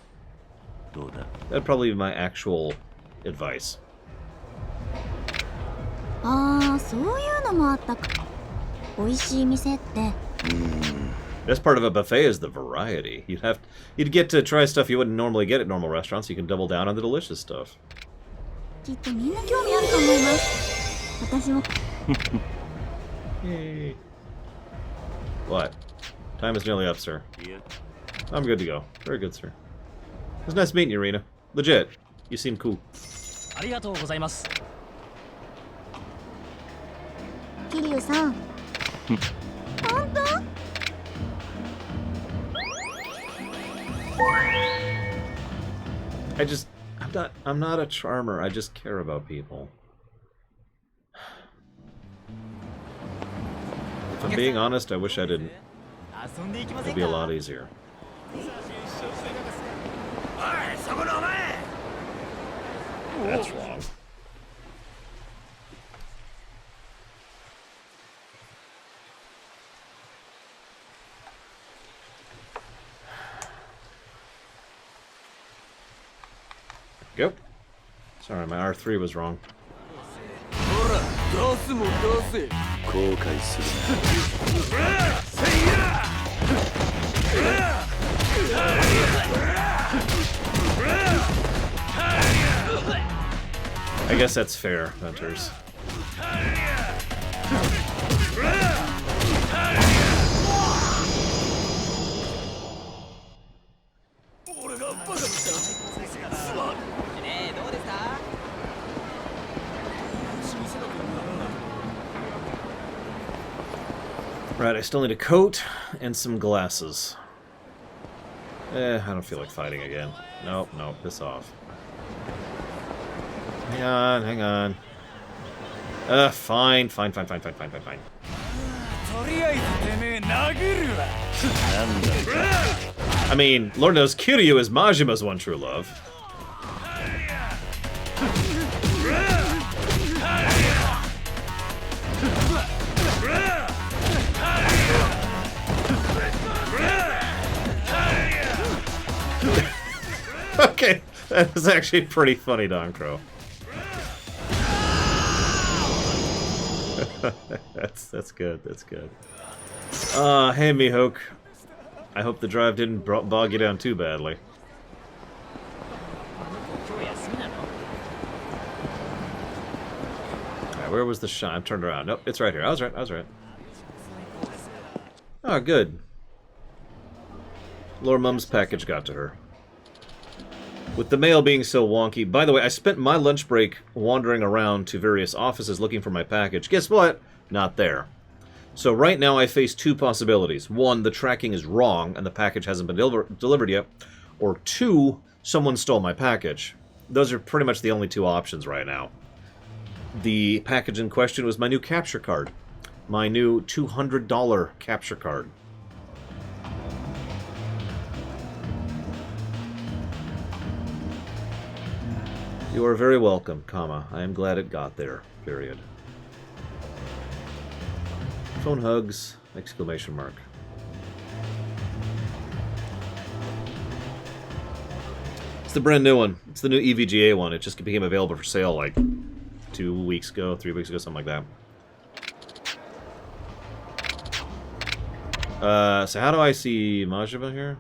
That'd probably be my actual advice. Best part of a buffet is the variety. You'd get to try stuff you wouldn't normally get at normal restaurants. You can double down on the delicious stuff. Yay. What? Time is nearly up, sir. Yeah. I'm good to go. Very good, sir. It was nice meeting you, Rena. Legit. You seem cool. Kiryu-san. I'm not a charmer. I just care about people. If I'm being honest, I wish I didn't. It'd be a lot easier. That's wrong. Go. Sorry, my R3 was wrong. I guess that's fair, Hunters. Right, I still need a coat and some glasses. I don't feel like fighting again. Nope, nope, piss off. Hang on, hang on. Fine. I mean, Lord knows Kiryu is Majima's one true love. Okay, that was actually pretty funny, Don Crow. That's good. That's good. Hey, Mihawk. I hope the drive didn't bog you down too badly. Alright, where was the shot? I'm turned around. Nope, it's right here. I was right. Oh, good. Lord Mum's package got to her. With the mail being so wonky... By the way, I spent my lunch break wandering around to various offices looking for my package. Guess what? Not there. So right now I face two possibilities. One, the tracking is wrong and the package hasn't been delivered yet. Or two, someone stole my package. Those are pretty much the only two options right now. The package in question was my new capture card. My new $200 capture card. You are very welcome, comma. I am glad it got there, period. Phone hugs, exclamation mark. It's the brand new one. It's the new EVGA one. It just became available for sale like 2 weeks ago, 3 weeks ago, something like that. So how do I see Majima here?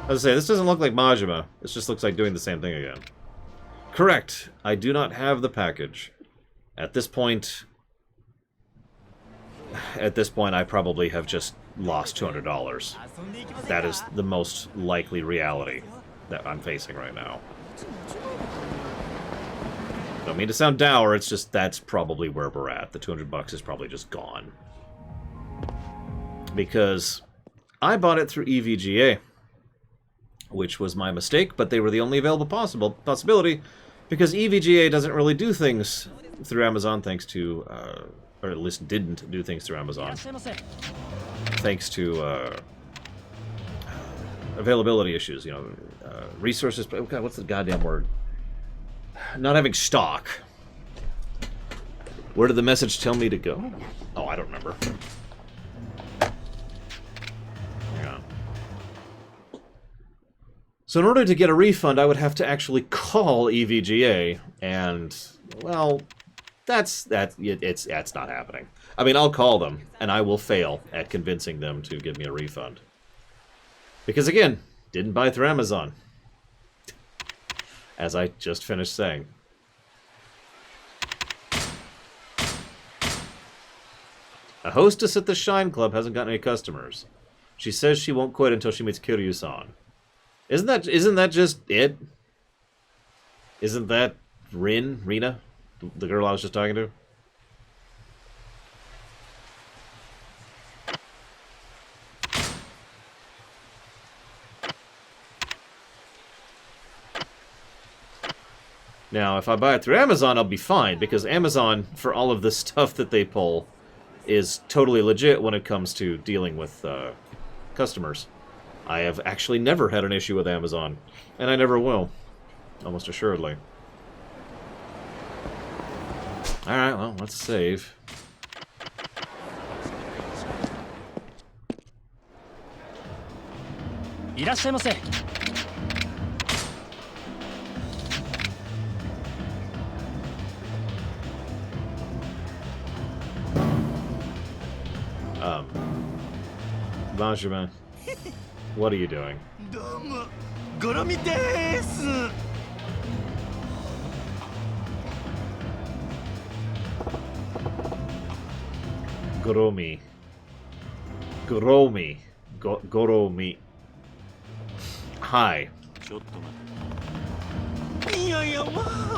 I was gonna say, this doesn't look like Majima. This just looks like doing the same thing again. Correct. I do not have the package. At this point, I probably have just lost $200. That is the most likely reality that I'm facing right now. Don't mean to sound dour, it's just that's probably where we're at. The $200 is probably just gone. Because I bought it through EVGA, which was my mistake, but they were the only available possibility, because EVGA doesn't really do things through Amazon, thanks to, or at least didn't do things through Amazon, thanks to availability issues, you know, resources. Oh God, what's the goddamn word? Not having stock. Where did the message tell me to go? Oh, I don't remember. Hang on. So in order to get a refund, I would have to actually call EVGA, and, well, that's not happening. I mean, I'll call them, and I will fail at convincing them to give me a refund. Because, again, didn't buy through Amazon. As I just finished saying. A hostess at the Shine Club hasn't gotten any customers. She says she won't quit until she meets Kiryu-san. Isn't that just it? Isn't that Rina? The girl I was just talking to? Now, if I buy it through Amazon, I'll be fine, because Amazon, for all of the stuff that they pull, is totally legit when it comes to dealing with customers. I have actually never had an issue with Amazon, and I never will, almost assuredly. Alright, well, let's save. いらっしゃいませ。Bonjour, man. What are you doing? どうもゴロミです。Goromi. Goromi. Goromi. Hi. ちょっと待って。いやいや、まあ。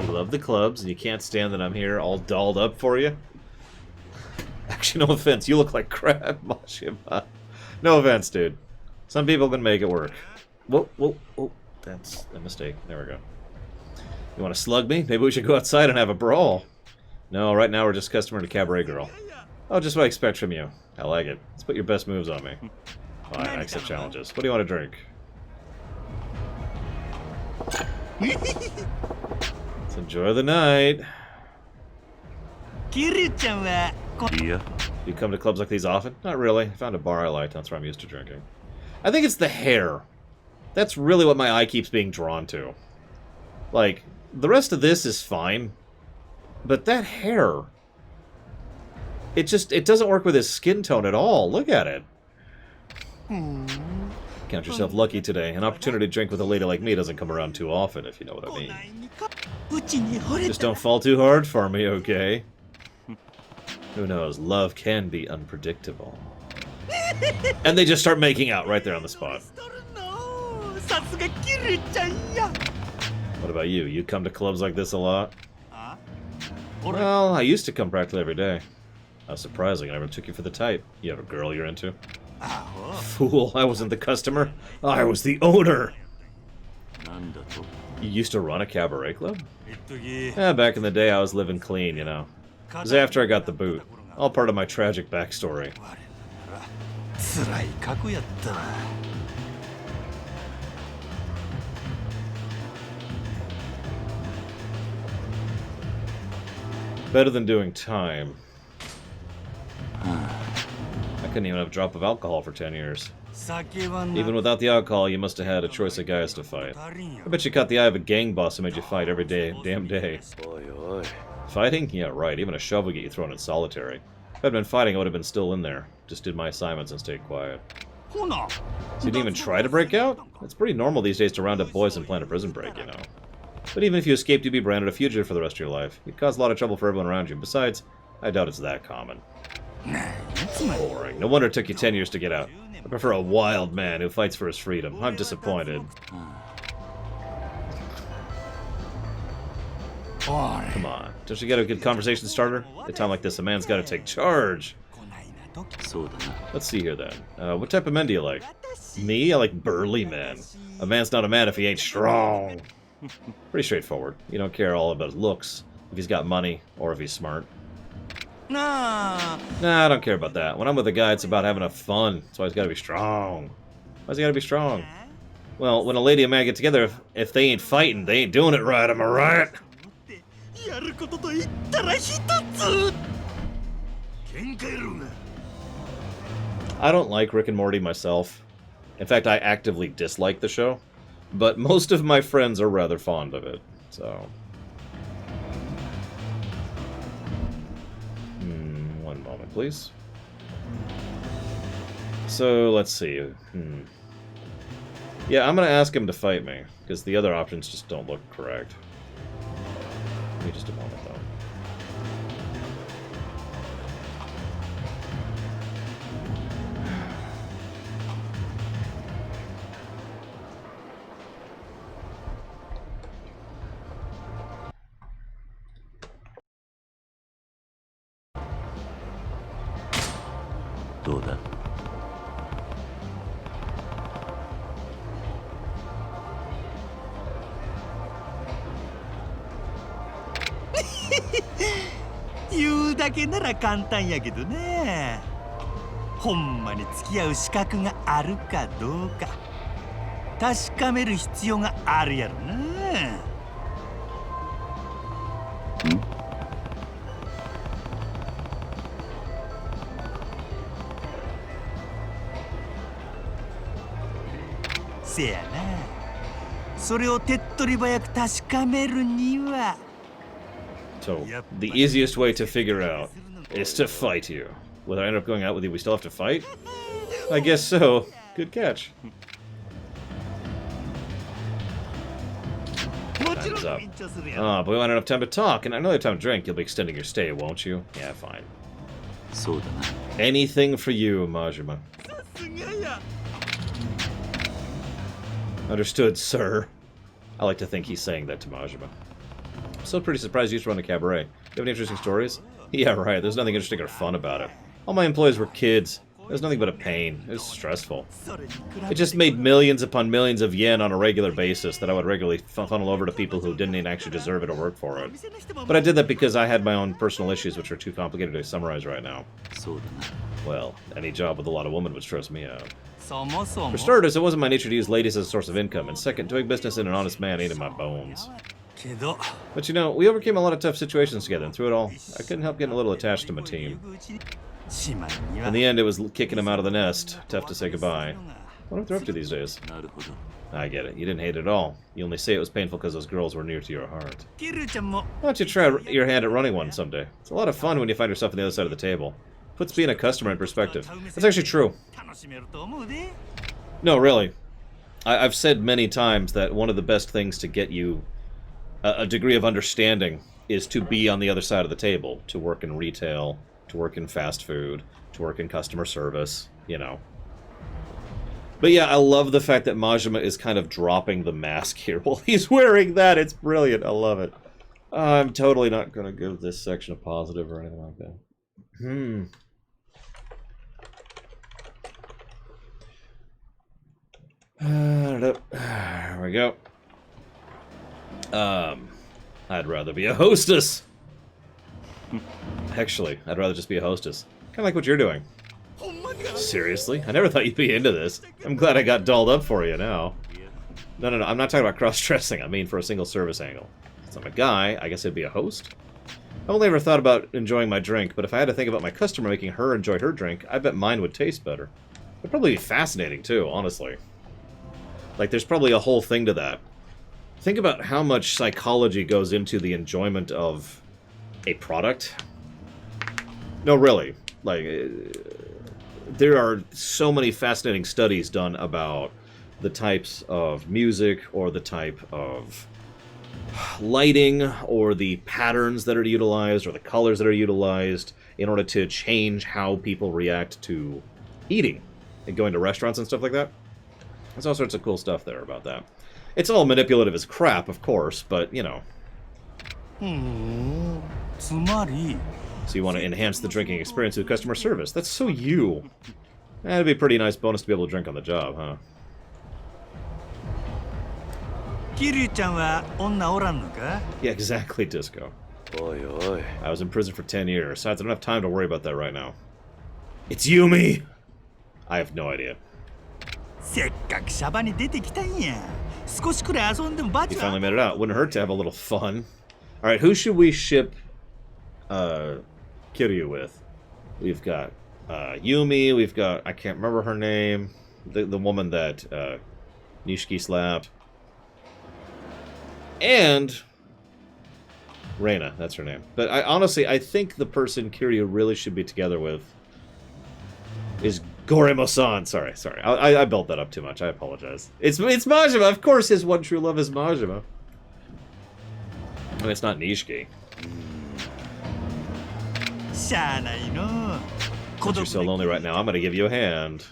You love the clubs, and you can't stand that I'm here all dolled up for you? Actually, no offense, you look like crap, Mashima. No offense, dude. Some people can make it work. Whoa, whoa, whoa. That's a mistake. There we go. You want to slug me? Maybe we should go outside and have a brawl. No, right now we're just customer to Cabaret Girl. Oh, just what I expect from you. I like it. Let's put your best moves on me. Fine, I accept challenges. What do you want to drink? Let's enjoy the night. キルちゃんは。いや。You come to clubs like these often? Not really. I found a bar I liked. That's where I'm used to drinking. I think it's the hair. That's really what my eye keeps being drawn to. Like, the rest of this is fine. But that hair... It doesn't work with his skin tone at all. Look at it. Count yourself lucky today. An opportunity to drink with a lady like me doesn't come around too often, if you know what I mean. Just don't fall too hard for me, okay? Who knows? Love can be unpredictable. And they just start making out right there on the spot. What about you? You come to clubs like this a lot? Well, I used to come practically every day. How surprising, I never took you for the type. You have a girl you're into? Fool, I wasn't the customer. I was the owner! You used to run a cabaret club? Yeah, back in the day I was living clean, you know. It was after I got the boot. All part of my tragic backstory. Better than doing time. I couldn't even have a drop of alcohol for 10 years. Even without the alcohol, you must have had a choice of guys to fight. I bet you caught the eye of a gang boss who made you fight every damn day. Fighting? Yeah, right. Even a shovel would get you thrown in solitary. If I'd been fighting, I would have been still in there. Just did my assignments and stayed quiet. So you didn't even try to break out? It's pretty normal these days to round up boys and plan a prison break, you know. But even if you escaped, you'd be branded a fugitive for the rest of your life. You'd cause a lot of trouble for everyone around you. Besides, I doubt it's that common. Boring. No wonder it took you 10 years to get out. I prefer a wild man who fights for his freedom. I'm disappointed. Come on. Don't you get a good conversation starter? At a time like this, a man's got to take charge. Let's see here, then. What type of men do you like? Me? I like burly men. A man's not a man if he ain't strong. Pretty straightforward. You don't care all about his looks, if he's got money, or if he's smart. Nah, I don't care about that. When I'm with a guy, it's about having a fun. So he's got to be strong. Why's he got to be strong? Well, when a lady and man get together, if they ain't fighting, they ain't doing it right, am I right? I don't like Rick and Morty myself. In fact, I actively dislike the show. But most of my friends are rather fond of it, so... one moment, please. So, let's see. Yeah, I'm gonna ask him to fight me, because the other options just don't look correct. Give me just a moment, though.言うだけなら簡単やけどね。ほんまに付き合う資格があるかどうか確かめる必要があるやろな。せやな。それを手っ取り早く確かめるには。 So, the easiest way to figure out is to fight you. Whether I end up going out with you, we still have to fight? I guess so. Good catch. Time's up. Ah, but we won't have enough time to talk, and another time to drink. You'll be extending your stay, won't you? Yeah, fine. Anything for you, Majima. Understood, sir. I like to think he's saying that to Majima. I'm still pretty surprised you used to run a cabaret. You have any interesting stories? Yeah, right. There's nothing interesting or fun about it. All my employees were kids. It was nothing but a pain. It was stressful. It just made millions upon millions of yen on a regular basis that I would regularly funnel over to people who didn't even actually deserve it or work for it. But I did that because I had my own personal issues, which are too complicated to summarize right now. Well, any job with a lot of women would stress me out. For starters, it wasn't my nature to use ladies as a source of income, and second, doing business in an honest man ate in my bones. But you know, we overcame a lot of tough situations together, and through it all, I couldn't help getting a little attached to my team. In the end, it was kicking him out of the nest. Tough to say goodbye. What are they up to these days? I get it. You didn't hate it at all. You only say it was painful because those girls were near to your heart. Why don't you try your hand at running one someday? It's a lot of fun when you find yourself on the other side of the table. Puts being a customer in perspective. That's actually true. No, really. I've said many times that one of the best things to get you a degree of understanding is to be on the other side of the table, to work in retail, to work in fast food, to work in customer service, you know. But yeah, I love the fact that Majima is kind of dropping the mask here while he's wearing that. It's brilliant. I love it. I'm totally not going to give this section a positive or anything like that. There we go. I'd rather be a hostess. Actually, I'd rather just be a hostess. Kind of like what you're doing. Seriously? I never thought you'd be into this. I'm glad I got dolled up for you now. No, I'm not talking about cross-dressing. I mean for a single service angle. Since I'm a guy, I guess I'd be a host. I've only ever thought about enjoying my drink, but if I had to think about my customer making her enjoy her drink, I bet mine would taste better. It'd probably be fascinating, too, honestly. Like, there's probably a whole thing to that. Think about how much psychology goes into the enjoyment of a product. No, really. Like, there are so many fascinating studies done about the types of music or the type of lighting or the patterns that are utilized or the colors that are utilized in order to change how people react to eating and going to restaurants and stuff like that. There's all sorts of cool stuff there about that. It's all manipulative as crap, of course, but, you know. So you want to enhance the drinking experience with customer service. That's so you. That'd be a pretty nice bonus to be able to drink on the job, huh? Yeah, exactly, Disco. I was in prison for 10 years, so I don't have time to worry about that right now. It's Yumi! I have no idea. He finally made it out. Wouldn't hurt to have a little fun. Alright, who should we ship Kiryu with? We've got Yumi, we've got, I can't remember her name, the woman that Nishiki slapped. And Reina, that's her name. But honestly, I think the person Kiryu really should be together with is Goremo-san. Sorry. I built that up too much. I apologize. It's Majima. Of course his one true love is Majima. I mean, it's not Nishiki. Since you're so lonely right now, I'm gonna give you a hand.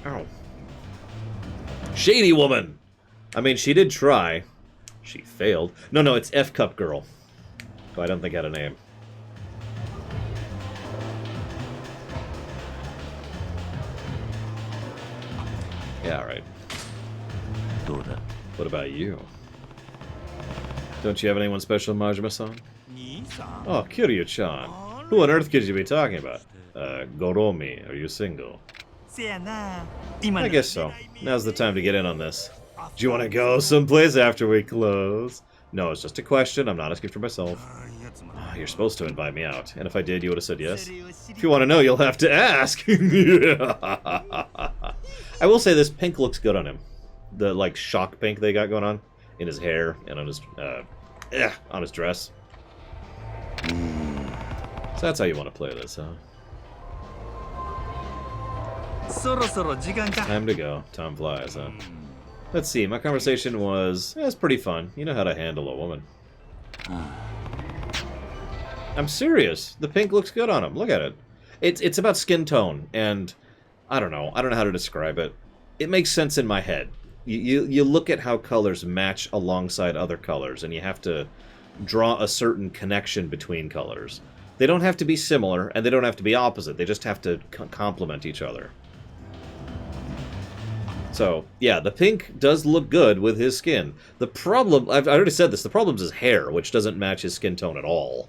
Ow. Shady woman! I mean, she did try. She failed. No, it's F-Cup Girl. Oh, I don't think I had a name. Yeah, alright. What about you? Don't you have anyone special, Majima-san? Oh, Kiryu-chan. Who on earth could you be talking about? Goromi, are you single? I guess so. Now's the time to get in on this. Do you want to go someplace after we close? No, it's just a question. I'm not asking for myself. You're supposed to invite me out. And if I did, you would have said yes. If you want to know, you'll have to ask. I will say this pink looks good on him. The, like, shock pink they got going on in his hair and on his dress. So that's how you want to play this, huh? Time to go. Time flies, huh? Let's see, my conversation was... it's pretty fun. You know how to handle a woman. I'm serious. The pink looks good on him. Look at it. It's about skin tone, and... I don't know how to describe it. It makes sense in my head. You look at how colors match alongside other colors, and you have to draw a certain connection between colors. They don't have to be similar, and they don't have to be opposite. They just have to complement each other. So, yeah, the pink does look good with his skin. The problem, I already said this, the problem's his hair, which doesn't match his skin tone at all.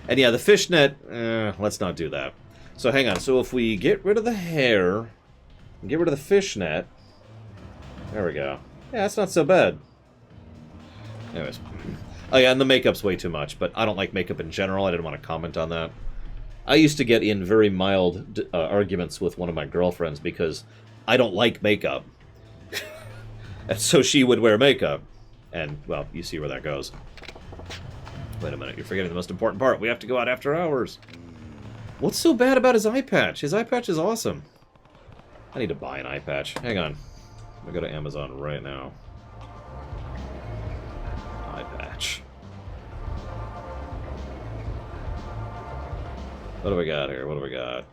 And yeah, the fishnet, let's not do that. So hang on, so if we get rid of the hair, and get rid of the fishnet, there we go. Yeah, that's not so bad. Anyways. Oh yeah, and the makeup's way too much, but I don't like makeup in general. I didn't want to comment on that. I used to get in very mild arguments with one of my girlfriends because I don't like makeup. And so she would wear makeup. And, well, you see where that goes. Wait a minute, you're forgetting the most important part. We have to go out after hours. What's so bad about his eye patch? His eye patch is awesome. I need to buy an eye patch. Hang on. I'm gonna go to Amazon right now. Eye patch. What do we got here? What do we got?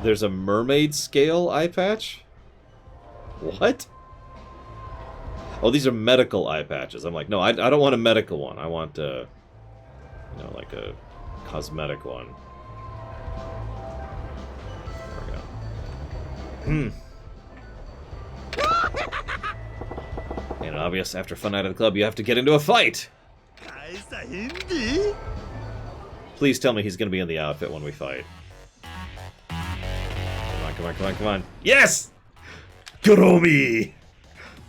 There's a mermaid scale eye patch? What? Oh, these are medical eye patches. I'm like, no, I don't want a medical one. I want, you know, like a cosmetic one. There we go. And obvious, after a fun night at the club, you have to get into a fight! Please tell me he's gonna be in the outfit when we fight. Come on, come on, come on, come on. Yes! Kiwami!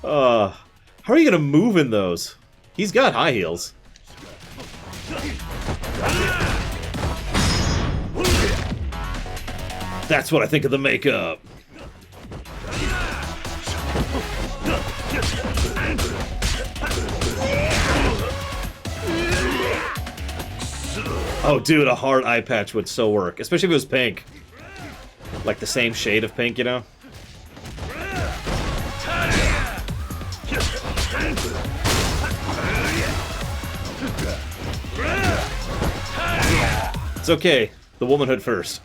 How are you gonna move in those? He's got high heels. That's what I think of the makeup. Oh, dude, a hard eye patch would so work. Especially if it was pink. Like the same shade of pink, you know? It's okay. The womanhood first.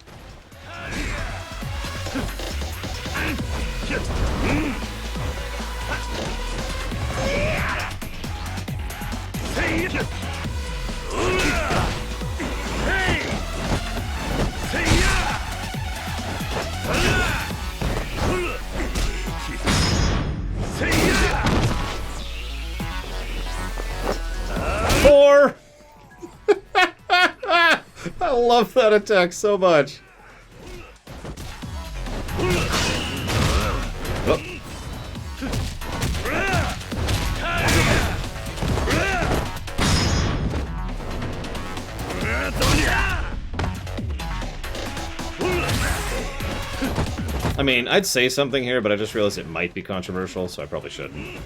Four! I love that attack so much. Oh. I mean, I'd say something here, but I just realized it might be controversial, so I probably shouldn't.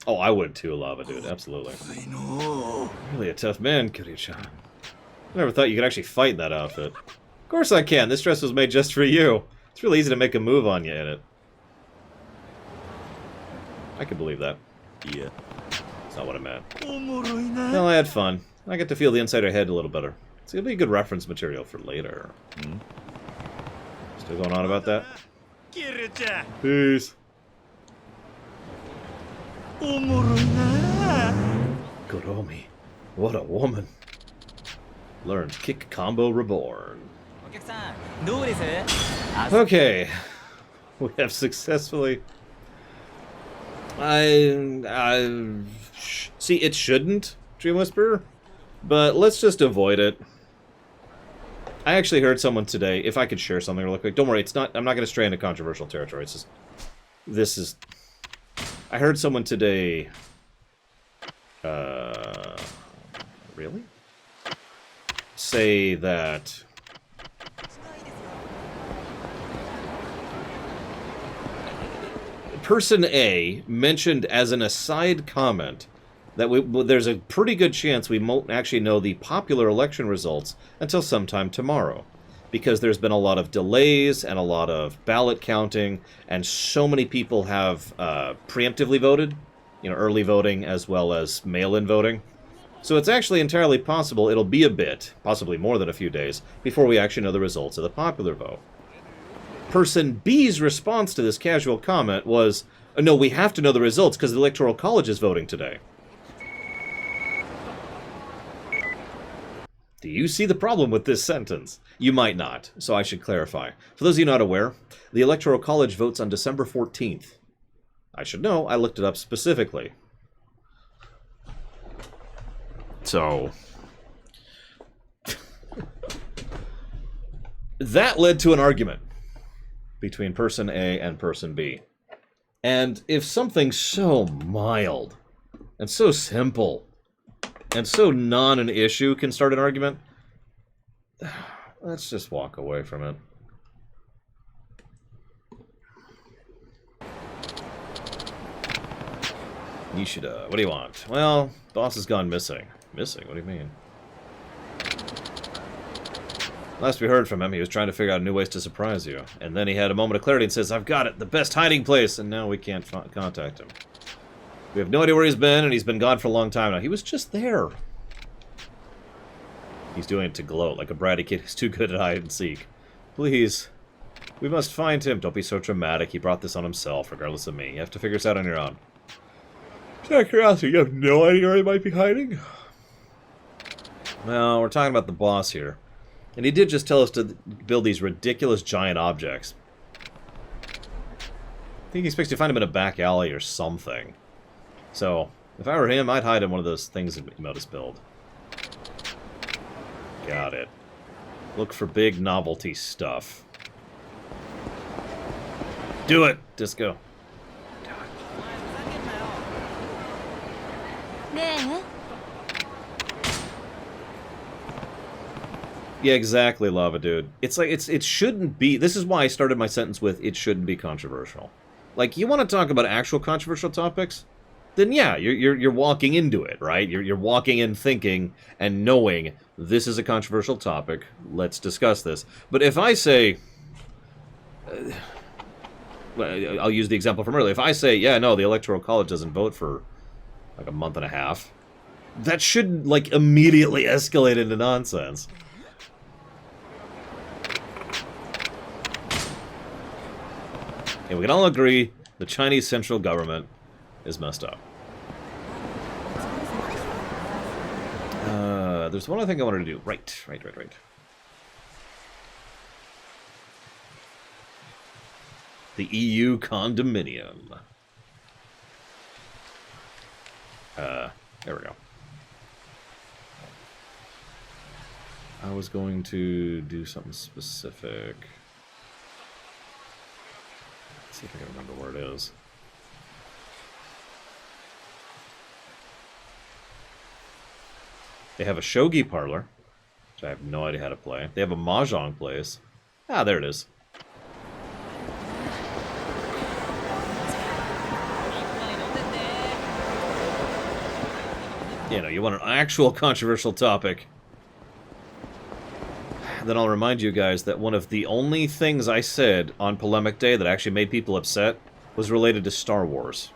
Oh, I would too, Lava Dude, absolutely. Really a tough man, Kuri-chan. I never thought you could actually fight in that outfit. Of course I can, this dress was made just for you. It's really easy to make a move on you in it. I can believe that. Yeah. That's not what I meant. Well, I had fun. I get to feel the inside of your head a little better. It's gonna be good reference material for later. Still going on about that? Peace. Kiwami. What a woman. Learned Kick Combo Reborn. Okay. We have successfully... See, it shouldn't, Dream Whisperer, but let's just avoid it. I actually heard someone today, if I could share something real quick. Don't worry, it's not. I'm not going to stray into controversial territory. It's just... This is... I heard someone today... Really? Say that... Person A mentioned as an aside comment that there's a pretty good chance we won't actually know the popular election results until sometime tomorrow, because there's been a lot of delays and a lot of ballot counting, and so many people have preemptively voted, you know, early voting as well as mail-in voting. So it's actually entirely possible it'll be a bit, possibly more than a few days, before we actually know the results of the popular vote. Person B's response to this casual comment was, no, we have to know the results because the Electoral College is voting today. Do you see the problem with this sentence? You might not, so I should clarify. For those of you not aware, the Electoral College votes on December 14th. I should know, I looked it up specifically. So... that led to an argument between person A and person B. And if something so mild and so simple and so non an issue can start an argument, let's just walk away from it. You should, what do you want? Well, boss has gone missing. Missing? What do you mean? Last we heard from him, he was trying to figure out new ways to surprise you. And then he had a moment of clarity and says, I've got it, the best hiding place, and now we can't contact him. We have no idea where he's been, and he's been gone for a long time now. He was just there. He's doing it to gloat, like a bratty kid who's too good at hide and seek. Please, we must find him. Don't be so dramatic. He brought this on himself, regardless of me. You have to figure this out on your own. Just out of curiosity, you have no idea where he might be hiding? Well, we're talking about the boss here. And he did just tell us to build these ridiculous giant objects. I think he expects to find him in a back alley or something. So, if I were him, I'd hide in one of those things that Modus build. Got it. Look for big novelty stuff. Do it, Disco. Yeah, exactly, Lava Dude. It's like, it shouldn't be... This is why I started my sentence with, it shouldn't be controversial. Like, you want to talk about actual controversial topics? Then yeah, you're walking into it, right? You're walking in thinking and knowing this is a controversial topic, let's discuss this. But if I say... I'll use the example from earlier. If I say, yeah, no, the Electoral College doesn't vote for, like, a month and a half, that should, like, immediately escalate into nonsense. And we can all agree the Chinese central government is messed up. There's one other thing I wanted to do. Right. The EU condominium. There we go. I was going to do something specific. See if I can remember where it is. They have a shogi parlor, which I have no idea how to play. They have a mahjong place. Ah, there it is. You know, you want an actual controversial topic. Then I'll remind you guys that one of the only things I said on Polemic Day that actually made people upset was related to Star Wars.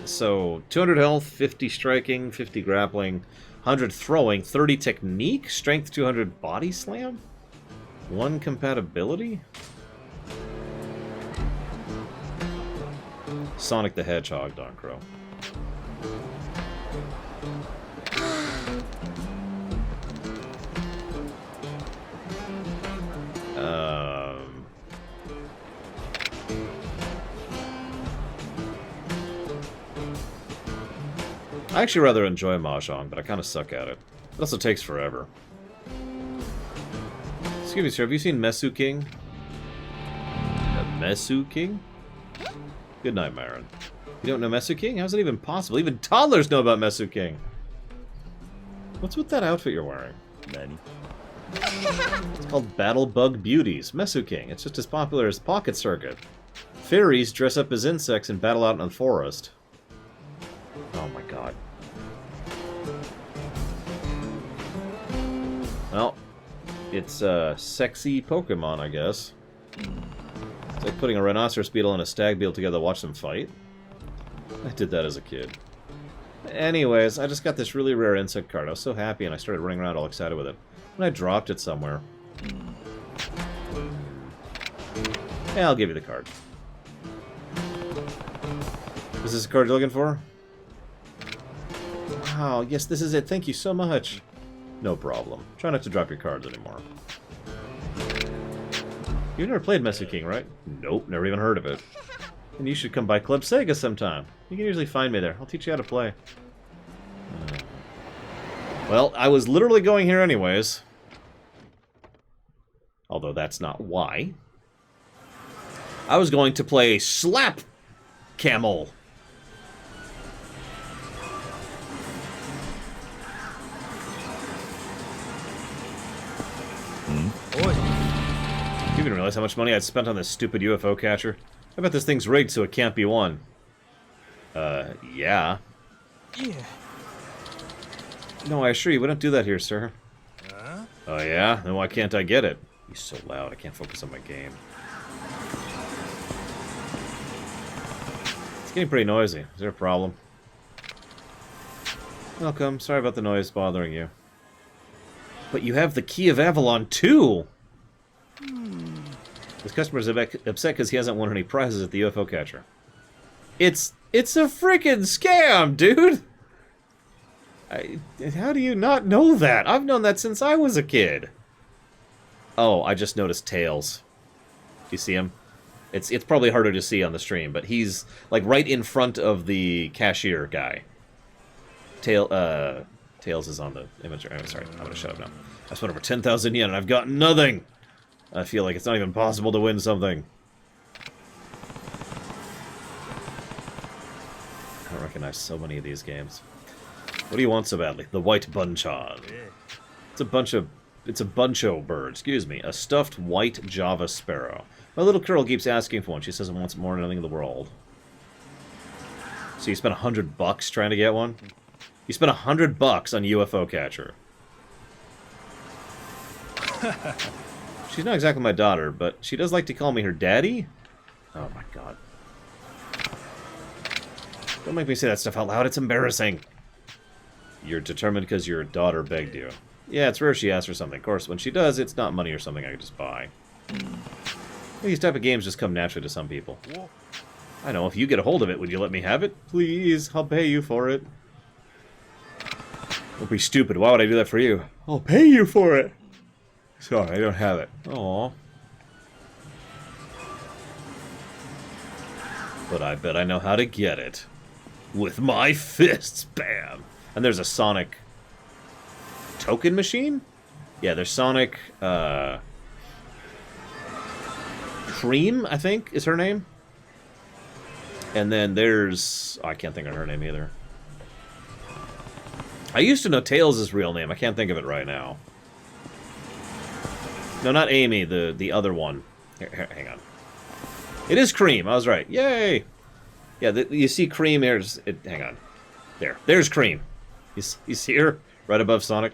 So, 200 health, 50 striking, 50 grappling, 100 throwing, 30 technique, strength 200 body slam? 1 compatibility? Sonic the Hedgehog, Don Crow. I actually rather enjoy Mahjong, but I kind of suck at it. It also takes forever. Excuse me, sir, have you seen Mesu King? Mesu King? Good night, Myron. You don't know Mesu King? How's it even possible? Even toddlers know about Mesu King. What's with that outfit you're wearing? Nani? It's called Battle Bug Beauties. Mesu King. It's just as popular as Pocket Circuit. Fairies dress up as insects and battle out in the forest. Oh my god. Well, it's a sexy Pokemon, I guess. It's like putting a rhinoceros beetle and a stag beetle together to watch them fight. I did that as a kid. Anyways, I just got this really rare insect card. I was so happy and I started running around all excited with it. And I dropped it somewhere. Yeah, I'll give you the card. Is this the card you're looking for? Wow, yes, this is it. Thank you so much. No problem. Try not to drop your cards anymore. You've never played Mesu King, right? Nope, never even heard of it. And you should come by Club Sega sometime. You can usually find me there. I'll teach you how to play. Well, I was literally going here anyways. Although that's not why. I was going to play Slap Camel. You didn't realize how much money I'd spent on this stupid UFO catcher? I bet this thing's rigged so it can't be won. Yeah. Yeah. No, I assure you, we don't do that here, sir. Oh, yeah? Then why can't I get it? He's so loud, I can't focus on my game. It's getting pretty noisy. Is there a problem? Welcome. Sorry about the noise bothering you. But you have the Key of Avalon, too! This customer's upset because he hasn't won any prizes at the UFO catcher. It's a freaking scam, dude! How do you not know that? I've known that since I was a kid. Oh, I just noticed Tails. You see him? It's probably harder to see on the stream, but he's like right in front of the cashier guy. Tails is on the image. I'm sorry, I'm gonna shut up now. I spent over 10,000 yen and I've got nothing. I feel like it's not even possible to win something. I don't recognize so many of these games. What do you want so badly? The white bunchan. It's a buncho bird, excuse me. A stuffed white Java sparrow. My little girl keeps asking for one. She says it wants more than anything in the world. So you spent $100 trying to get one? You spent $100 on UFO catcher. She's not exactly my daughter, but she does like to call me her daddy. Oh my god. Don't make me say that stuff out loud, it's embarrassing. You're determined because your daughter begged you. Yeah, it's rare she asks for something. Of course, when she does, it's not money or something I can just buy. These type of games just come naturally to some people. I know, if you get a hold of it, would you let me have it? Please, I'll pay you for it. Don't be stupid, why would I do that for you? I'll pay you for it! Sorry, I don't have it. Aww. But I bet I know how to get it. With my fists, bam! And there's a Sonic token machine? Yeah, there's Sonic, Cream, I think, is her name. And then there's... oh, I can't think of her name either. I used to know Tails' real name. I can't think of it right now. No, not Amy, the other one. Here, hang on. It is Cream, I was right. Yay! Yeah, you see Cream here. Hang on. There's Cream. You see her? Right above Sonic.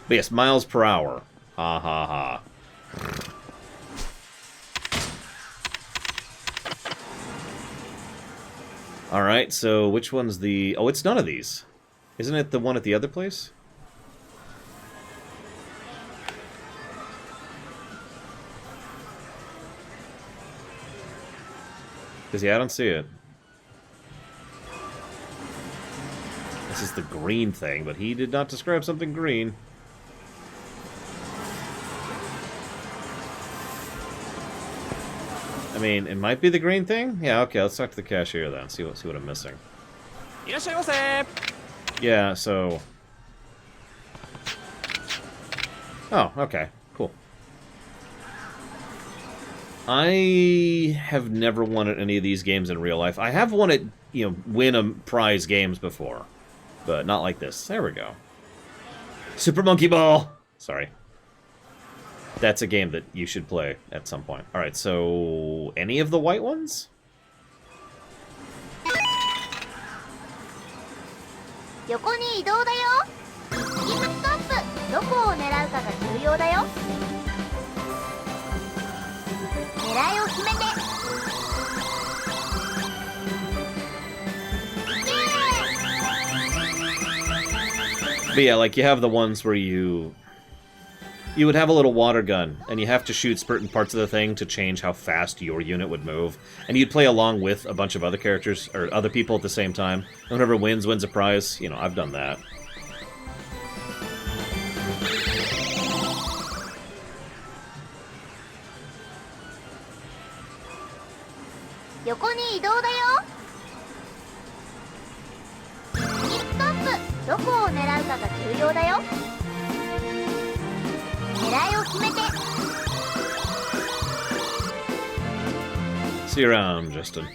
But yes, miles per hour. Ha ha ha. Alright, so which one's the... oh, it's none of these. Isn't it the one at the other place? Because, yeah, I don't see it. This is the green thing, but he did not describe something green. I mean, it might be the green thing? Yeah, okay, let's talk to the cashier then, see what I'm missing. Yeah, so... Oh, okay. Cool. I have never won at any of these games in real life. I have won at, win a prize games before. But not like this. There we go. Super Monkey Ball! Sorry. That's a game that you should play at some point. Alright, so... any of the white ones? 横に移動だよ。今ストップ。どこを狙うかが重要だよ。狙いを決めて。But yeah, like, you have the ones where you would have a little water gun, and you have to shoot certain parts of the thing to change how fast your unit would move. And you'd play along with a bunch of other characters, or other people at the same time. And whoever wins a prize. You know, I've done that. See you around, Justin.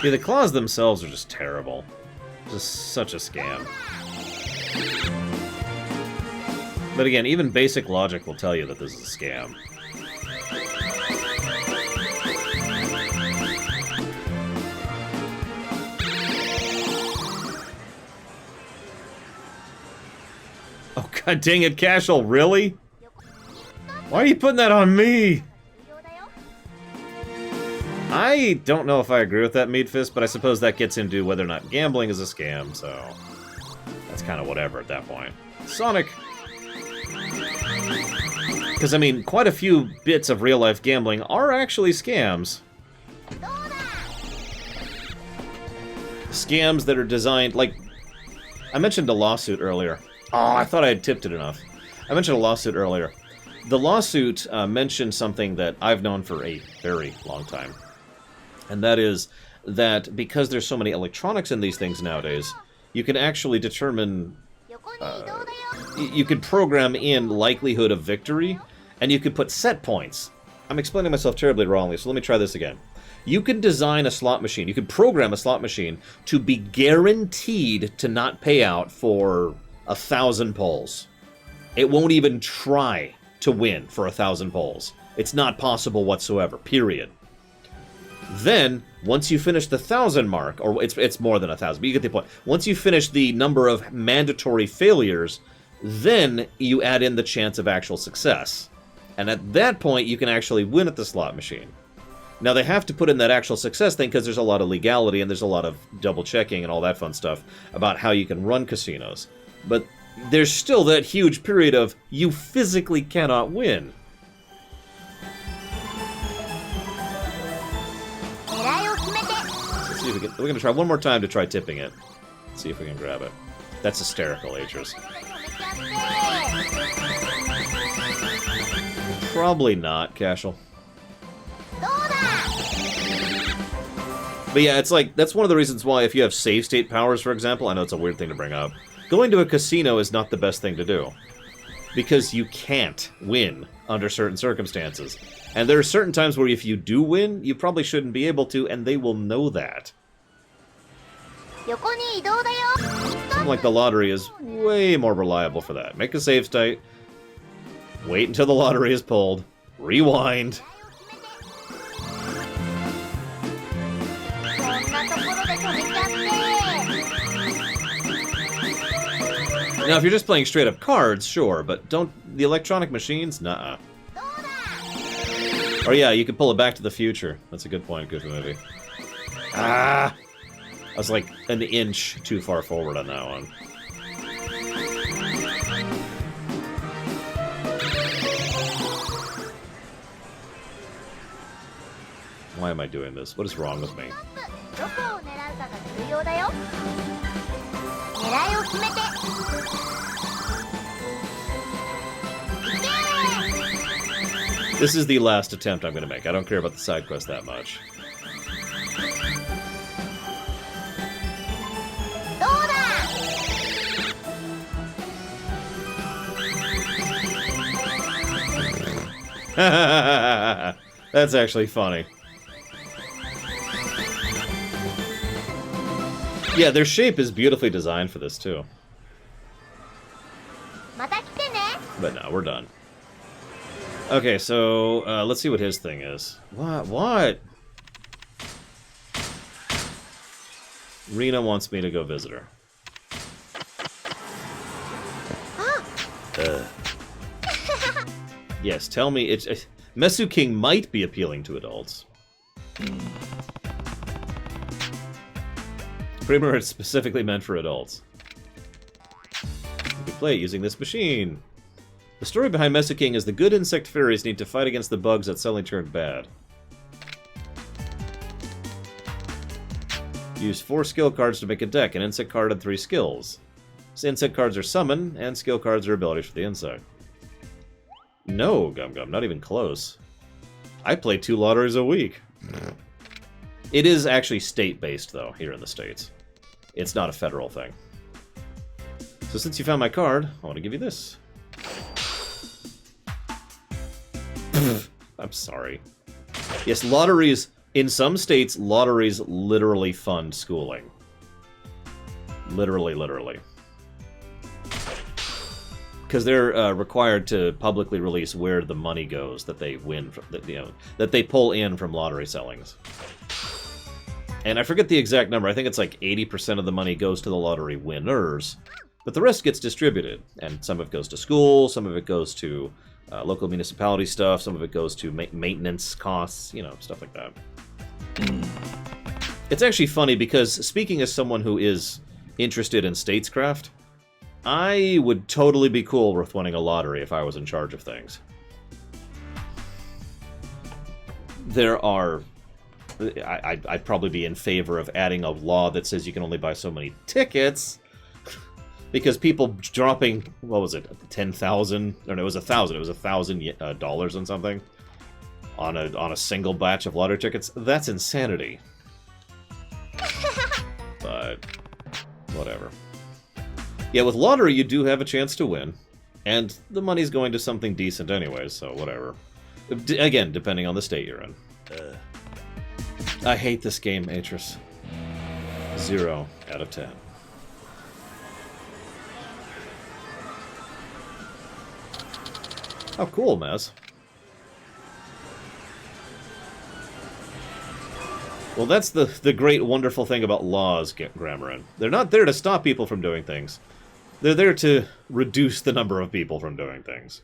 Yeah, the claws themselves are just terrible. Just such a scam. But again, even basic logic will tell you that this is a scam. Oh, god dang it, Cashel, really? Why are you putting that on me? I don't know if I agree with that, Meat Fist, but I suppose that gets into whether or not gambling is a scam, so... that's kind of whatever at that point. Sonic! Because, I mean, quite a few bits of real-life gambling are actually scams. Scams that are designed, like... I mentioned a lawsuit earlier. Oh, I thought I had tipped it enough. I mentioned a lawsuit earlier. The lawsuit mentioned something that I've known for a very long time. And that is that because there's so many electronics in these things nowadays, you can actually determine... you could program in likelihood of victory, and you could put set points. I'm explaining myself terribly wrongly, so let me try this again. You could design a slot machine, you could program a slot machine to be guaranteed to not pay out for 1,000 pulls. It won't even try to win for 1,000 pulls. It's not possible whatsoever, period. Then, once you finish the 1,000 mark, or it's more than 1,000, but you get the point. Once you finish the number of mandatory failures, then you add in the chance of actual success. And at that point, you can actually win at the slot machine. Now, they have to put in that actual success thing because there's a lot of legality and there's a lot of double-checking and all that fun stuff about how you can run casinos. But there's still that huge period of you physically cannot win. Let's see if we're going to try one more time to try tipping it. Let's see if we can grab it. That's hysterical, Atris. Probably not, Cashel. But yeah, it's like, that's one of the reasons why if you have save state powers, for example, I know it's a weird thing to bring up, going to a casino is not the best thing to do. Because you can't win under certain circumstances. And there are certain times where if you do win, you probably shouldn't be able to, and they will know that. Something like the lottery is way more reliable for that. Make a save state, wait until the lottery is pulled, rewind. Now, if you're just playing straight-up cards, sure, but don't... the electronic machines? Nuh-uh. Or yeah, you could pull it Back to the Future. That's a good point, Goofy Movie. Ah! I was like an inch too far forward on that one. Why am I doing this? What is wrong with me? This is the last attempt I'm going to make. I don't care about the side quest that much. That's actually funny. Yeah, their shape is beautifully designed for this, too. But no, we're done. Okay, so, let's see what his thing is. What? Rena wants me to go visit her. Yes, tell me, Mesu King might be appealing to adults. Pretty much specifically meant for adults. You can play it using this machine. The story behind Mesu King is the good insect fairies need to fight against the bugs that suddenly turned bad. Use 4 skill cards to make a deck. An insect card and 3 skills. So insect cards are summon, and skill cards are abilities for the insect. No, Gum Gum, not even close. I play 2 lotteries a week. It is actually state-based, though, here in the States. It's not a federal thing. So since you found my card, I want to give you this. I'm sorry. Yes, lotteries... In some states, lotteries literally fund schooling. Literally. Because they're required to publicly release where the money goes that they win from, that they pull in from lottery sellings. And I forget the exact number. I think it's like 80% of the money goes to the lottery winners, but the rest gets distributed. And some of it goes to school, some of it goes to local municipality stuff, some of it goes to maintenance costs, stuff like that. It's actually funny because, speaking as someone who is interested in statescraft, I would totally be cool with winning a lottery if I was in charge of things. There are... I'd probably be in favor of adding a law that says you can only buy so many tickets, because people dropping, what was it, 10,000? Or no, it was 1,000. It was $1,000 on something. On a single batch of lottery tickets, that's insanity. But whatever. Yeah, with lottery you do have a chance to win, and the money's going to something decent anyways, so whatever. Again, depending on the state you're in. I hate this game, Atris. 0 out of 10. Oh, cool, Mez. Well, that's the great, wonderful thing about laws, Gramarin. They're not there to stop people from doing things. They're there to reduce the number of people from doing things.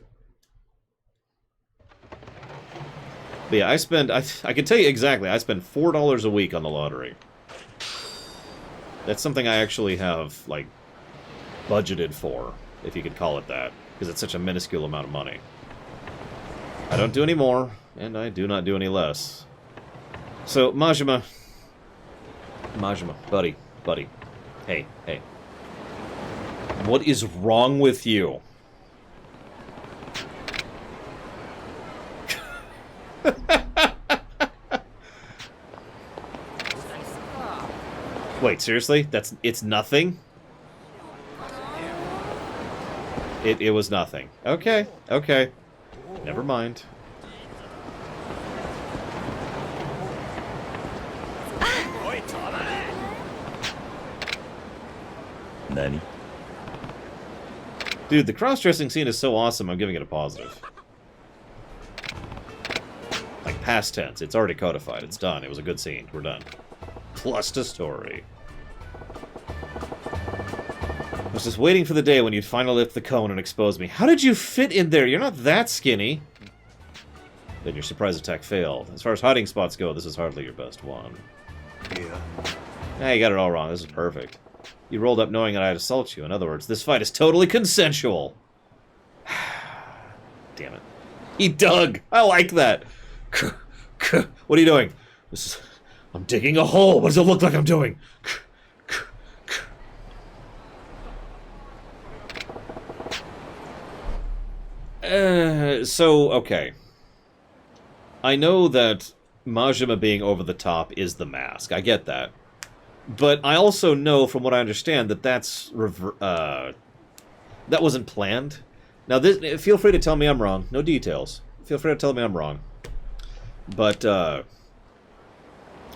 But yeah, I can tell you exactly, I spend $4 a week on the lottery. That's something I actually have, like, budgeted for, if you could call it that, because it's such a minuscule amount of money. I don't do any more, and I do not do any less. So, Majima, buddy, hey. What is wrong with you? Wait, seriously? It's nothing? It was nothing. Okay. Never mind. Nani? Dude, the cross-dressing scene is so awesome, I'm giving it a positive. Like, past tense. It's already codified. It's done. It was a good scene. We're done. Plus the story. I was just waiting for the day when you'd finally lift the cone and expose me. How did you fit in there? You're not that skinny. Then your surprise attack failed. As far as hiding spots go, this is hardly your best one. Yeah, you got it all wrong. This is perfect. You rolled up knowing that I'd assault you. In other words, this fight is totally consensual. Damn it. He dug! I like that! What are you doing? I'm digging a hole! What does it look like I'm doing? So, okay. I know that Majima being over the top is the mask. I get that. But I also know, from what I understand, that that wasn't planned. Now, feel free to tell me I'm wrong. No details. Feel free to tell me I'm wrong. But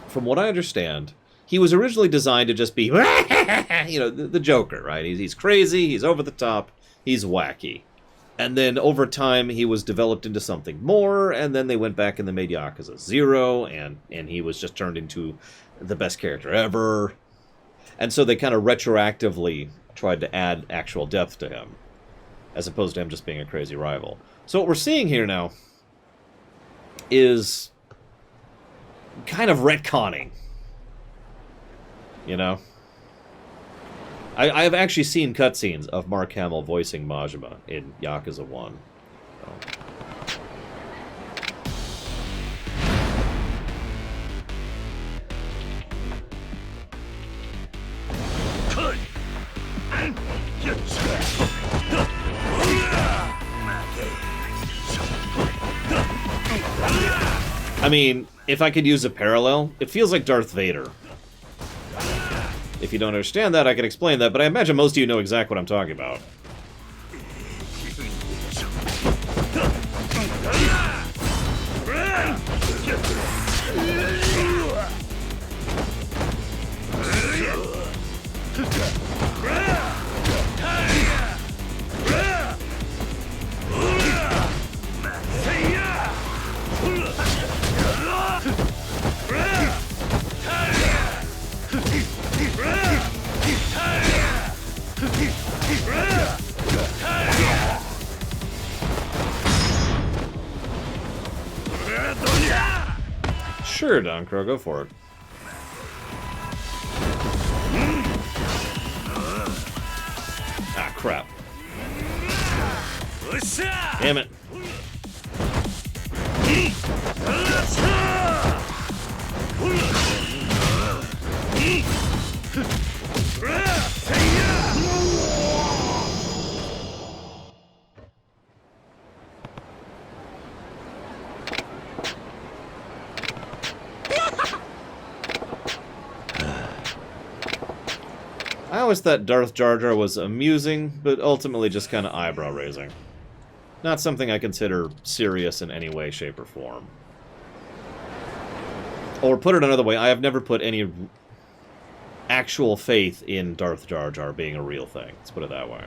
from what I understand, he was originally designed to just be, the Joker, right? He's crazy, he's over the top, he's wacky. And then over time, he was developed into something more, and then they went back and they made Yakuza 0, and he was just turned into the best character ever. And so they kind of retroactively tried to add actual depth to him, as opposed to him just being a crazy rival. So what we're seeing here now is kind of retconning. You know? I've actually seen cutscenes of Mark Hamill voicing Majima in Yakuza 1. I mean, if I could use a parallel, it feels like Darth Vader. If you don't understand that, I can explain that, but I imagine most of you know exactly what I'm talking about. Sure, Don Crow, go for it. Ah, crap. Damn it. I always thought Darth Jar Jar was amusing, but ultimately just kind of eyebrow-raising. Not something I consider serious in any way, shape, or form. Or put it another way, I have never put any actual faith in Darth Jar Jar being a real thing. Let's put it that way.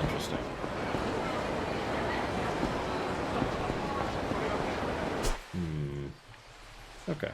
Interesting. Okay.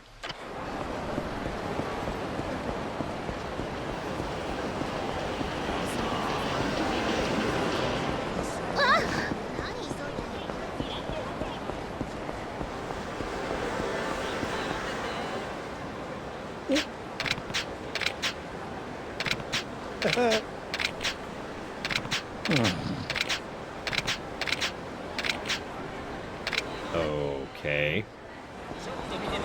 Okay.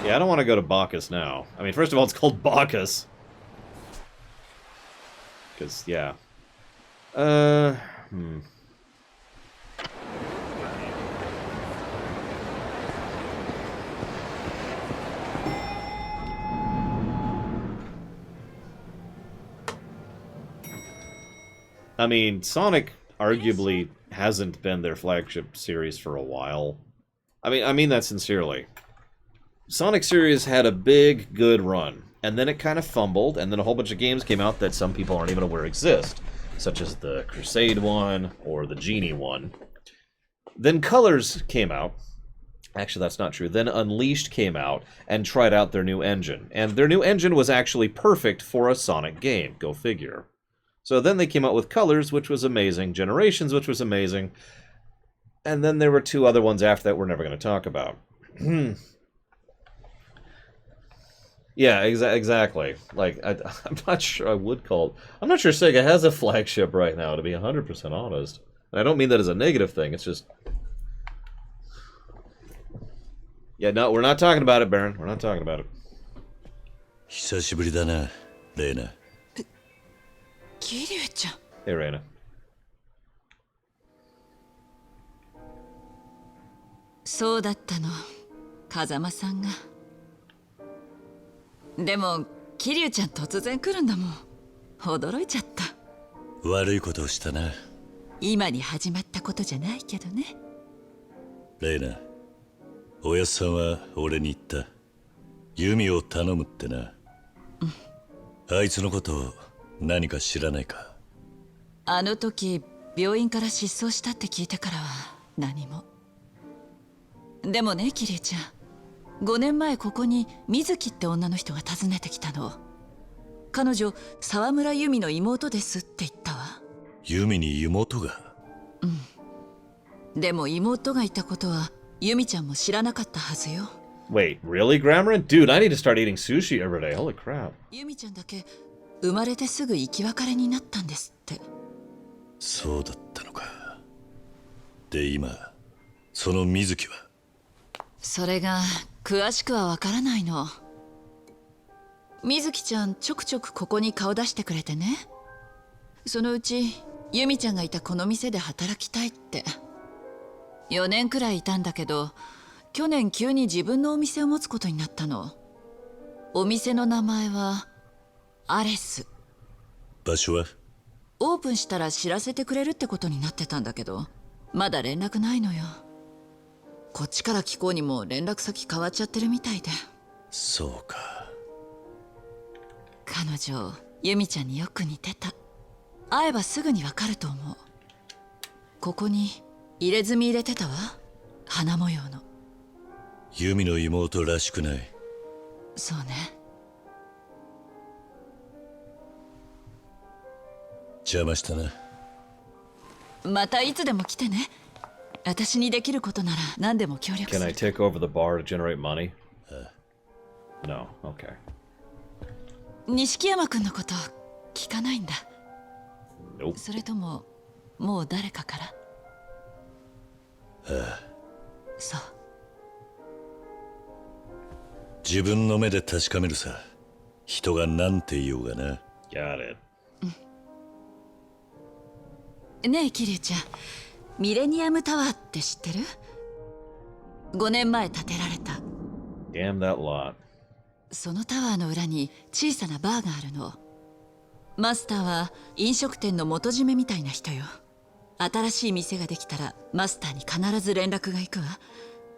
Yeah, I don't want to go to Bacchus now. I mean, first of all, it's called Bacchus. Because, yeah. I mean, Sonic arguably hasn't been their flagship series for a while. I mean that sincerely. Sonic series had a big, good run, and then it kind of fumbled, and then a whole bunch of games came out that some people aren't even aware exist, such as the Crusade one, or the Genie one. Then Colors came out. Actually, that's not true. Then Unleashed came out and tried out their new engine, and their new engine was actually perfect for a Sonic game, go figure. So then they came out with Colors, which was amazing, Generations, which was amazing, and then there were two other ones after that we're never going to talk about. Yeah, exactly. Like, I'm not sure I would call... I'm not sure Sega has a flagship right now, to be 100% honest. And I don't mean that as a negative thing, it's just... Yeah, no, we're not talking about it, Baron. We're not talking about it. 久しぶりだな、レイナ。桐生ちゃん。Hey, Reina. そうだったの、風間さんが。でも桐生ちゃん突然来るんだもん。驚いちゃった。悪いことをしたな。今に始まったことじゃないけどね。レイナ、おやっさんは俺に言った。ユミを頼むってな。あいつのこと何か知らないか？あの時病院から失踪したって聞いてからは何も。でもね、桐生ちゃん、5年前ここに水木って女の人が訪ねてきたの。彼女沢村由美の妹ですって言ったわ。ユミに妹が？でも妹がいたことは由美ちゃんも知らなかったはずよ。Wait, really, Gramarin? Dude, I need to start eating sushi every day. Holy crap. 由美ちゃんだけ生まれてすぐ生き別れになったんですって。そうだったのか。で、今その水木は？それが詳しくはわからないの。水木ちゃんちょくちょくここに顔出してくれてね。そのうち由美ちゃんがいたこの店で働きたいって。4年くらいいたんだけど、去年急に自分のお店を持つことになったの。お店の名前はアレス。場所は？オープンしたら知らせてくれるってことになってたんだけど、まだ連絡ないのよ。こっちから聞こうにも連絡先変わっちゃってるみたいで。そうか。彼女由美ちゃんによく似てた。会えばすぐにわかると思う。ここに入れ墨入れてたわ、花模様の。ユミの妹らしくない。そうね。邪魔したな。またいつでも来てね。私にできることなら何でも協力す Can I る。 take over the bar to generate money? No, okay. 錦山君のこと聞かないんだ。 Nope. それとももう誰かから？そう。自分の目で確かめるさ。人が何て言おうがな。Got it. ねえ桐生ちゃん、ミレニアムタワーって知ってる？5年前建てられた。 Damn that lot. そのタワーの裏に小さなバーがあるの。マスターは飲食店の元締めみたいな人よ。新しい店ができたらマスターに必ず連絡が行くわ。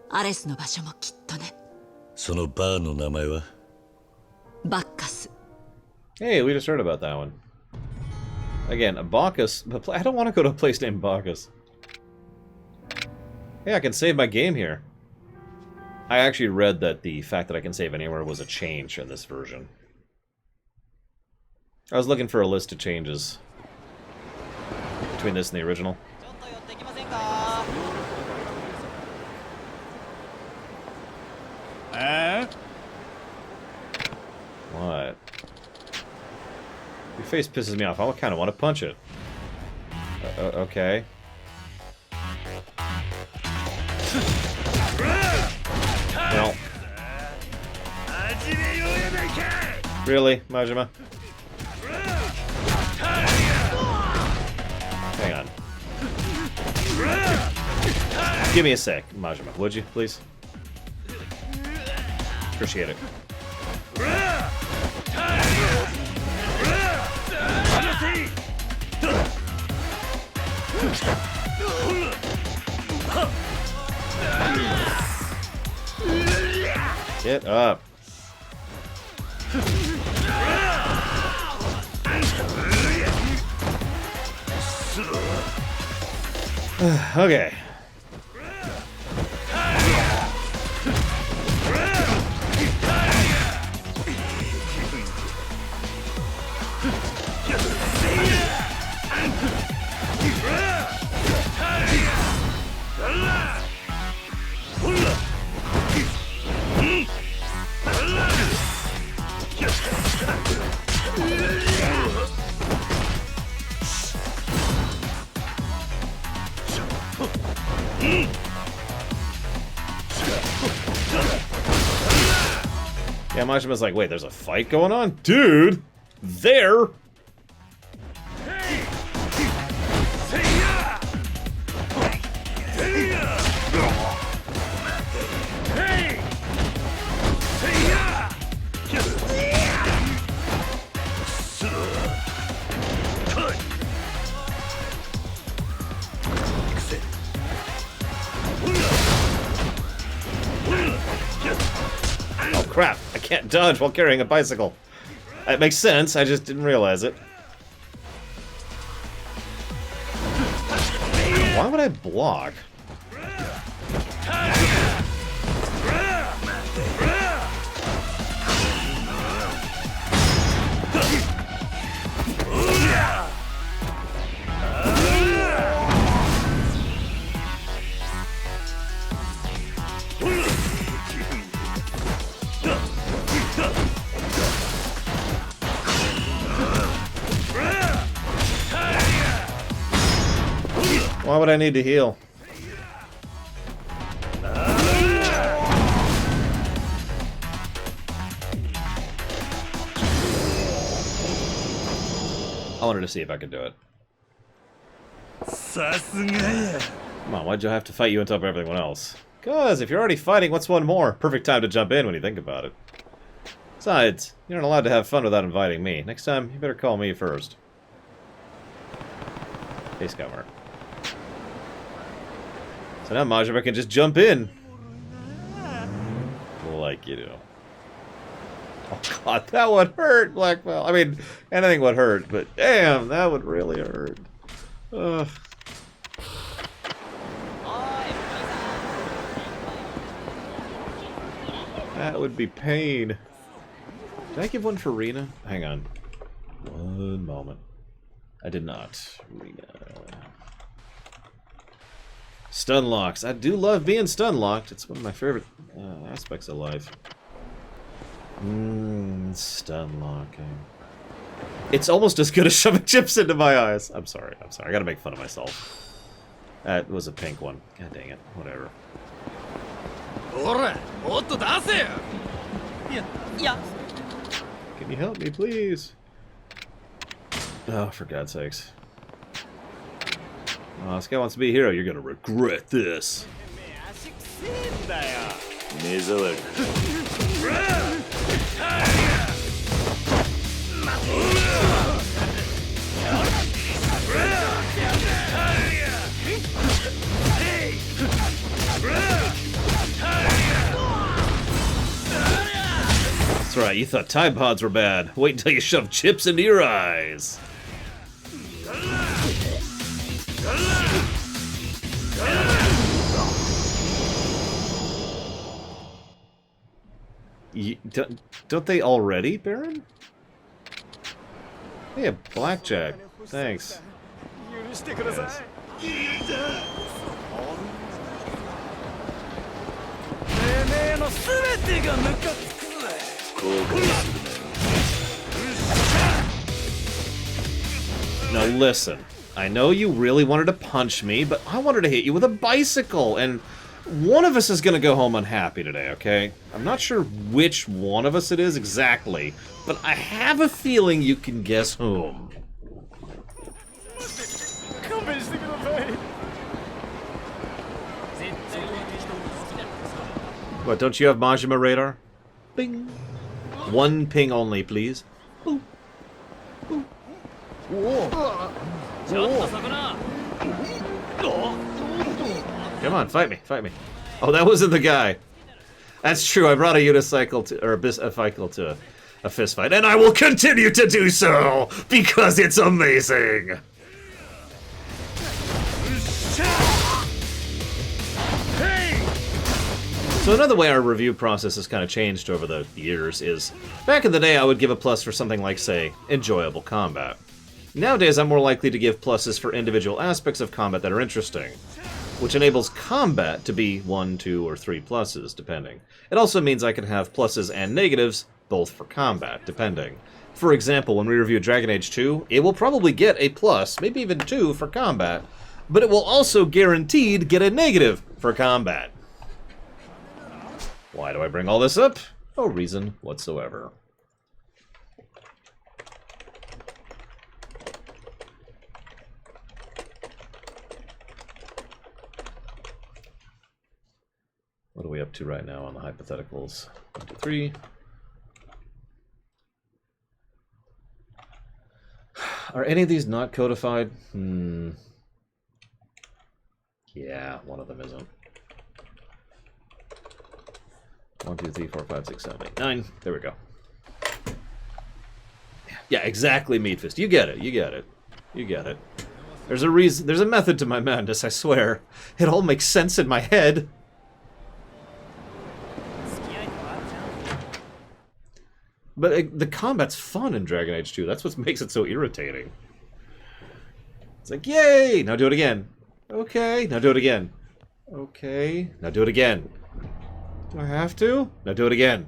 アレスの場所もきっとね。そのバーの名前は？バッカス。 Hey, we just heard about that one. Again, a Bacchus. But I don't want to go to a place named Bacchus. Hey, I can save my game here. I actually read that the fact that I can save anywhere was a change in this version. I was looking for a list of changes between this and the original. What? Your face pisses me off. I kind of want to punch it. Okay. No. Really, Majima? Hang on. Give me a sec, Majima, would you, please? Appreciate it. Get up. Okay. Yeah, Majima's like, wait, there's a fight going on? Dude! There! crap! I can't dodge while carrying a bicycle. It makes sense, I just didn't realize it. Why would I block? Why would I need to heal? I wanted to see if I could do it. Come on, why'd you have to fight you on top of everyone else? Cause if you're already fighting, what's one more? Perfect time to jump in when you think about it. Besides, you're not allowed to have fun without inviting me. Next time, you better call me first. Hey, Scummer. So now Majima can just jump in. Like you do. Oh god, that would hurt, Black Belt. I mean, anything would hurt, but damn, that would really hurt. Ugh. That would be pain. Did I give one for Rena? Hang on. One moment. I did not. Rena. Stun locks. I do love being stun locked. It's one of my favorite aspects of life. Stun locking. It's almost as good as shoving chips into my eyes. I'm sorry. I'm sorry. I gotta make fun of myself. That was a pink one. God dang it. Whatever. Can you help me, please? Oh, for God's sakes. Oh, this guy wants to be a hero. You're gonna regret this. That's right, you thought Tide Pods were bad. Wait until you shove chips into your eyes. Don't they already, Baron? Hey, a blackjack. Thanks. Yes. Now listen, I know you really wanted to punch me, but I wanted to hit you with a bicycle, and one of us is gonna go home unhappy today, okay? I'm not sure which one of us it is exactly, but I have a feeling you can guess whom. What, don't you have Majima radar? Bing. One ping only, please. Boop. Boop. Come on, fight me, fight me. Oh, that wasn't the guy. That's true, I brought a unicycle to, or a bicycle to a fist fight, and I will continue to do so, because it's amazing! So another way our review process has kind of changed over the years is, back in the day I would give a plus for something like, say, enjoyable combat. Nowadays I'm more likely to give pluses for individual aspects of combat that are interesting, which enables combat to be 1, 2, or 3 pluses, depending. It also means I can have pluses and negatives, both for combat, depending. For example, when we review Dragon Age 2, it will probably get a plus, maybe even 2 for combat, but it will also guaranteed get a negative for combat. Why do I bring all this up? No reason whatsoever. What are we up to right now on the hypotheticals? 1, 2, 3. Are any of these not codified? Yeah, one of them isn't. 1, 2, 3, 4, 5, 6, 7, 8, 9. There we go. Yeah, exactly, Meat Fist. You get it. You get it. You get it. There's a reason. There's a method to my madness, I swear. It all makes sense in my head. But the combat's fun in Dragon Age 2. That's what makes it so irritating. It's like, yay! Now do it again. Okay, now do it again. Okay, now do it again. Do I have to? Now do it again.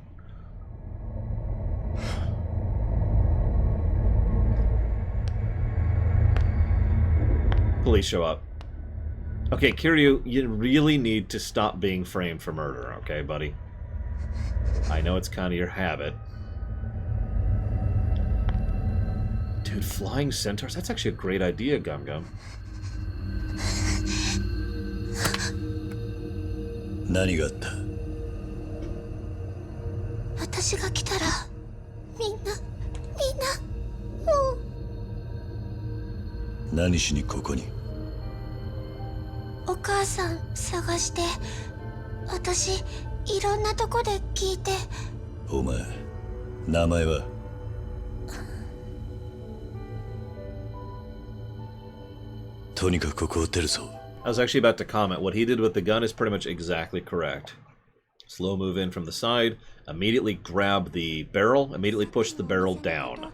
Police show up. Okay, Kiryu, you really need to stop being framed for murder, okay, buddy? I know it's kind of your habit. Dude, flying centaurs? That's actually a great idea, Gum Gum. 何があった？私が来たらみんなもう何しにここに？お母さん探して私いろんなとこで聞いて。お前名前は？とにかくここを出るぞ。 I was actually about to comment. What he did with the gun is pretty much exactly correct. Slow move in from the side, immediately grab the barrel, immediately push the barrel down.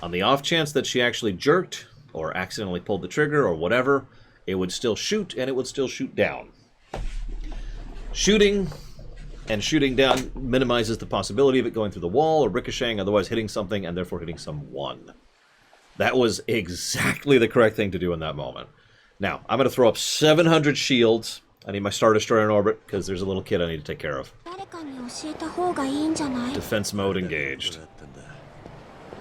On the off chance that she actually jerked, or accidentally pulled the trigger, or whatever, it would still shoot, and it would still shoot down. Shooting and shooting down minimizes the possibility of it going through the wall, or ricocheting, otherwise hitting something, and therefore hitting someone. That was exactly the correct thing to do in that moment. Now, I'm going to throw up 700 shields. I need my Star Destroyer in orbit, because there's a little kid I need to take care of. Defense mode engaged.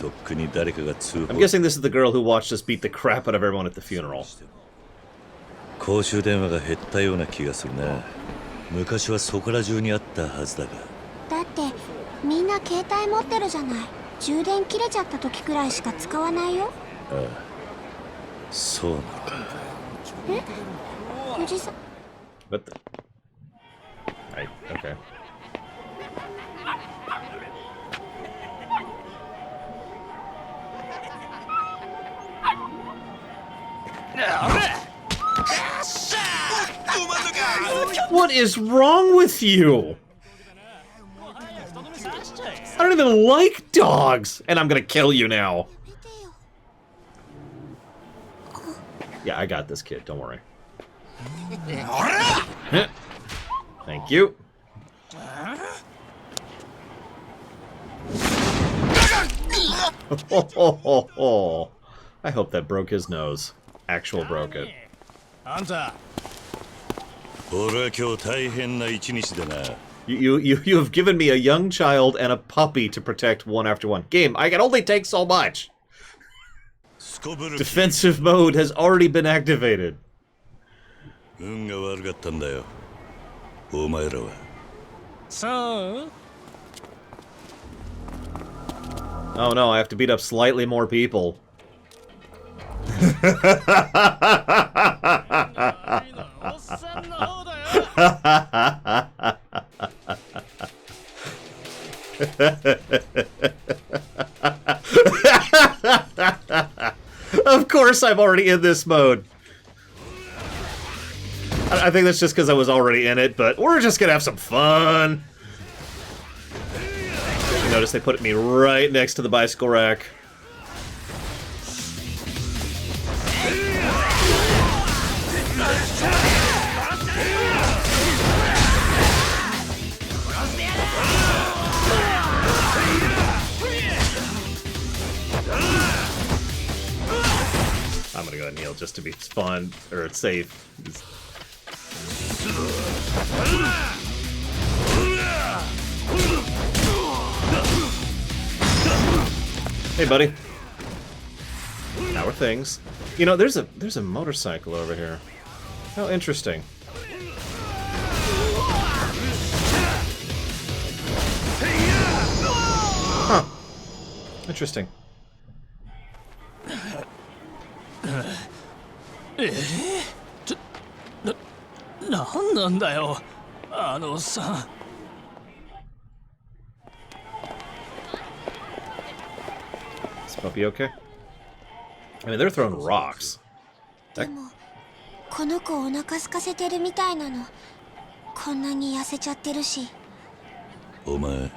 I'm guessing this is the girl who watched us beat the crap out of everyone at the funeral. 公衆電話が減ったような気がするな。昔はそこら中にあったはずだが。だってみんな携帯持ってるじゃない。充電切れちゃった時くらいしか使わないよ。ああ、そうなのか。え？おじさん。What the? Right, okay. What is wrong with you? I don't even like dogs, and I'm gonna kill you now. Yeah, I got this, kid. Don't worry. Thank you. I hope that broke his nose. Actual broke it. You have given me a young child and a puppy to protect one after one. Game, I can only take so much. Defensive mode has already been activated. Oh no, I have to beat up slightly more people. Of course I'm already in this mode. I think that's just because I was already in it, but we're just gonna have some fun. You notice they put me right next to the bicycle rack. I'm gonna go ahead and heal just to be fun, or safe. Hey, buddy. Now we're things. You know, there's a motorcycle over here. How interesting. Huh. Interesting. なんなんだよあのおっさん Is puppy okay? I mean, they're throwing rocks. でもこの子お腹空かせてるみたいなの。こんなに痩せちゃってるし。お前、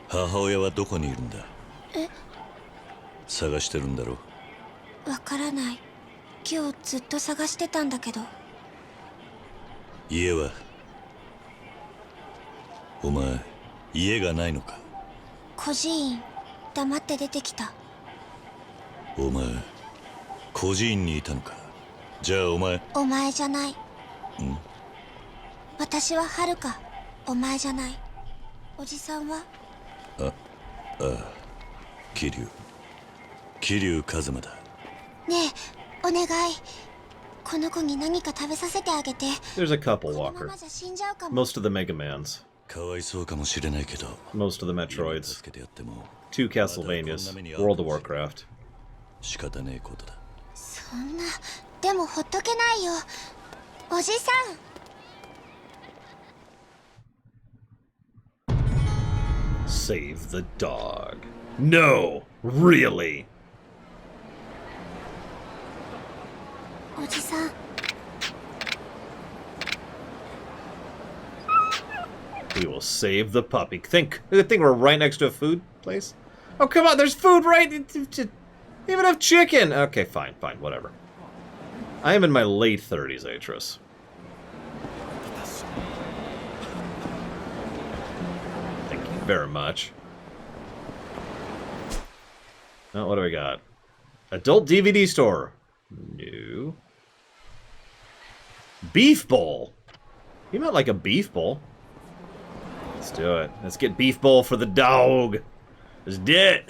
母親はどこにいるんだ？え？探してるんだろ？わからない。今日ずっと探してたんだけど。家は？お前、家がないのか？孤児院、黙って出てきた。お前、孤児院にいたのか？じゃあお前。お前じゃない。ん？私ははるか。お前じゃない。おじさんは？ああ、桐生一馬だ。ねえ、お願い。この子に何か食べさせてあげて。 There's a couple このま walker. まじゃ死んじゃうかも。 Most of the Mega Mans. かわいそうかもしれないけど、 Most of the Metroids. 助けてやっても Two Castlevanias. World of Warcraft. 仕方ねえことだ。そんな、でもほっとけないよ。おじさん。Save the dog. No! Really? おじさん。 We will save the puppy. Good thing we're right next to a food place. Oh, come on, there's food right... Even have chicken! Okay, fine, whatever. I am in my late 30s, Atris. Thank you very much. Oh, what do we got? Adult DVD store. No. Beef bowl. You meant like a beef bowl. Let's do it. Let's get beef bowl for the dog. Let's do it.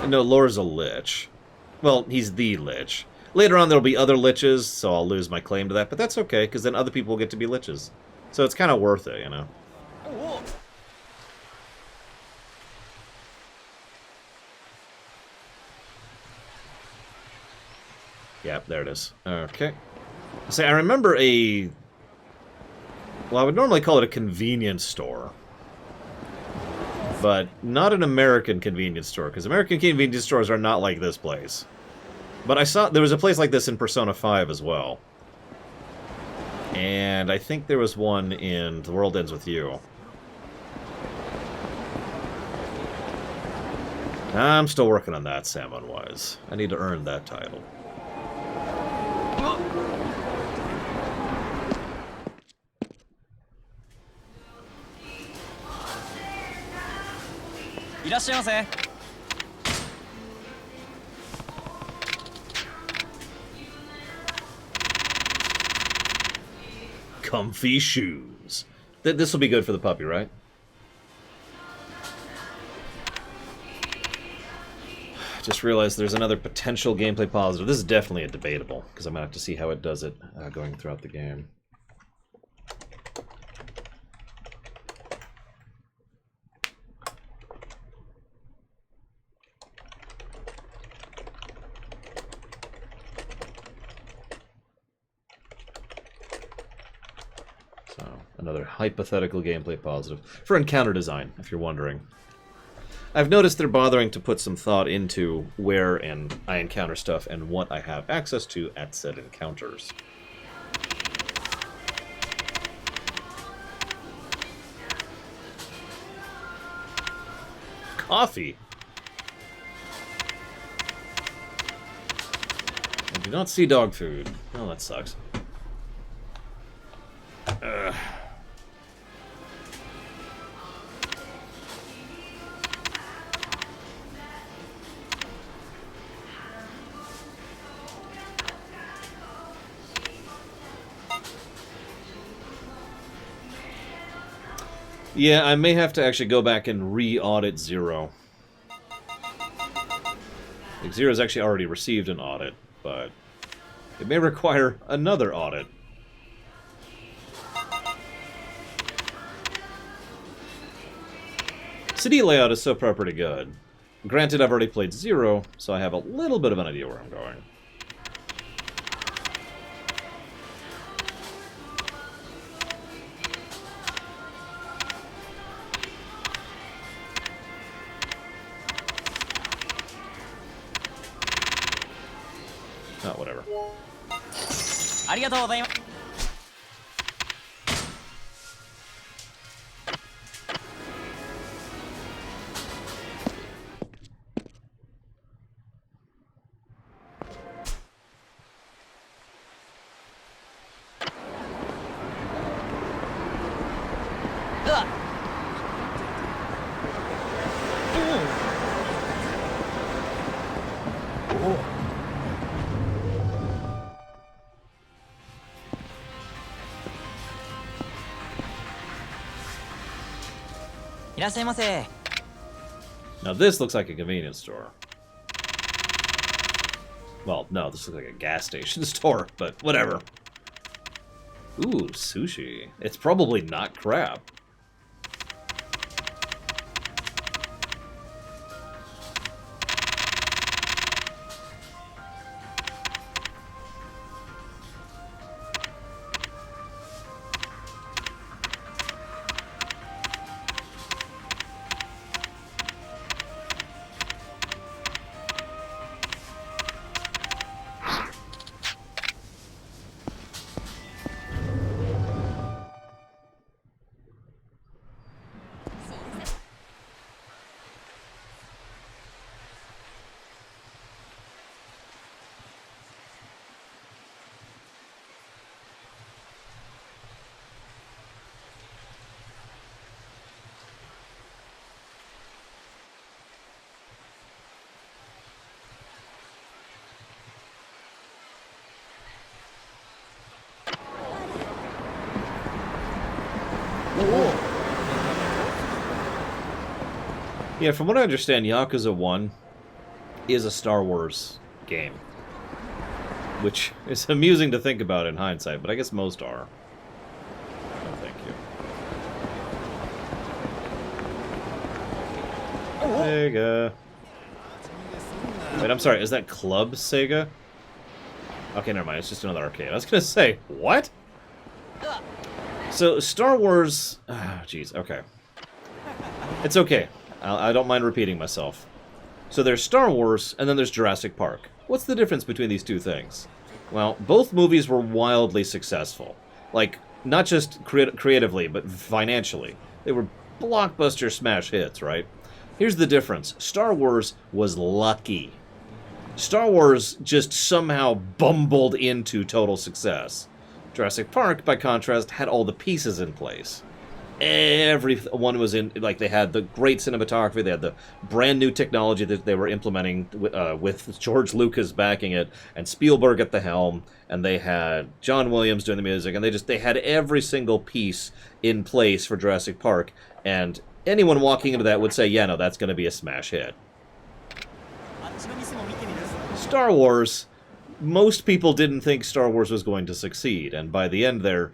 No, Lore's a lich. Well, he's the lich. Later on, there'll be other liches, so I'll lose my claim to that. But that's okay, because then other people will get to be liches. So it's kind of worth it, you know? Yep, there it is. Okay. See, I remember a... Well, I would normally call it a convenience store. But not an American convenience store, because American convenience stores are not like this place. But I saw... There was a place like this in Persona 5 as well. And I think there was one in The World Ends With You. I'm still working on that, Salmon-wise. I need to earn that title. Comfy shoes. This will be good for the puppy, right? Just realized there's another potential gameplay positive. This is definitely a debatable, because I'm going to have to see how it does it going throughout the game. So, another hypothetical gameplay positive. For encounter design, if you're wondering. I've noticed they're bothering to put some thought into where and I encounter stuff and what I have access to at said encounters. Coffee. I do not see dog food. Oh, that sucks. Ugh. Yeah, I may have to actually go back and re-audit Zero. Like, Zero's actually already received an audit, but it may require another audit. City layout is so far pretty good. Granted, I've already played Zero, so I have a little bit of an idea where I'm going. りがとうございます。いらっしゃいませ。 Now this looks like a convenience store. Well, no, this looks like a gas station store, but whatever. Ooh, sushi. It's probably not crab. Yeah, from what I understand, Yakuza 1 is a Star Wars game. Which is amusing to think about in hindsight, but I guess most are. Oh, thank you. Sega. Wait, I'm sorry, is that Club Sega? Okay, never mind, it's just another arcade. I was gonna say, what? So, Star Wars... jeez, okay. It's okay. I don't mind repeating myself. So there's Star Wars, and then there's Jurassic Park. What's the difference between these two things? Well, both movies were wildly successful. Like, not just creatively, but financially. They were blockbuster smash hits, right? Here's the difference. Star Wars was lucky. Star Wars just somehow bumbled into total success. Jurassic Park, by contrast, had all the pieces in place. Everyone was in, like, they had the great cinematography, they had the brand new technology that they were implementing with George Lucas backing it, and Spielberg at the helm, and they had John Williams doing the music, and they had every single piece in place for Jurassic Park, and anyone walking into that would say, yeah, no, that's going to be a smash hit. Star Wars, most people didn't think Star Wars was going to succeed, and by the end there,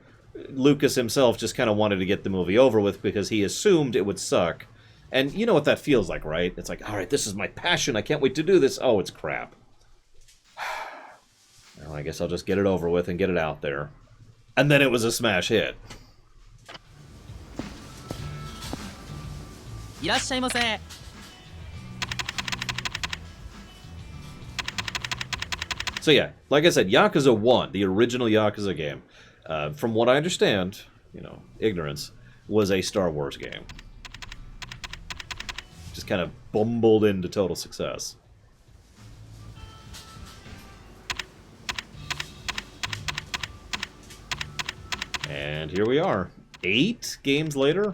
Lucas himself just kind of wanted to get the movie over with because he assumed it would suck. And you know what that feels like, right? It's like, all right, this is my passion. I can't wait to do this. Oh, it's crap. Well, I guess I'll just get it over with and get it out there. And then it was a smash hit. いらっしゃいませ。 So yeah, like I said, Yakuza 1, the original Yakuza game, from what I understand, you know, ignorance, was a Star Wars game. Just kind of bumbled into total success. And here we are, 8 games later?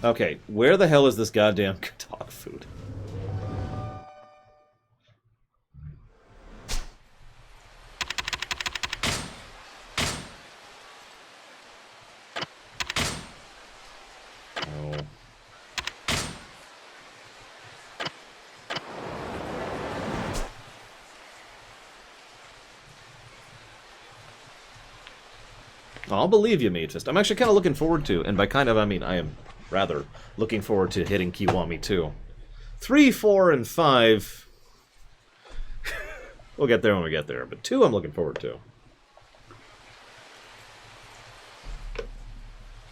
Okay, where the hell is this goddamn dog food? I'll believe you, Metist. I'm actually kind of looking forward to, and by kind of, I mean I am rather looking forward to hitting Kiwami 2. 3, 4, and 5... we'll get there when we get there, but 2 I'm looking forward to.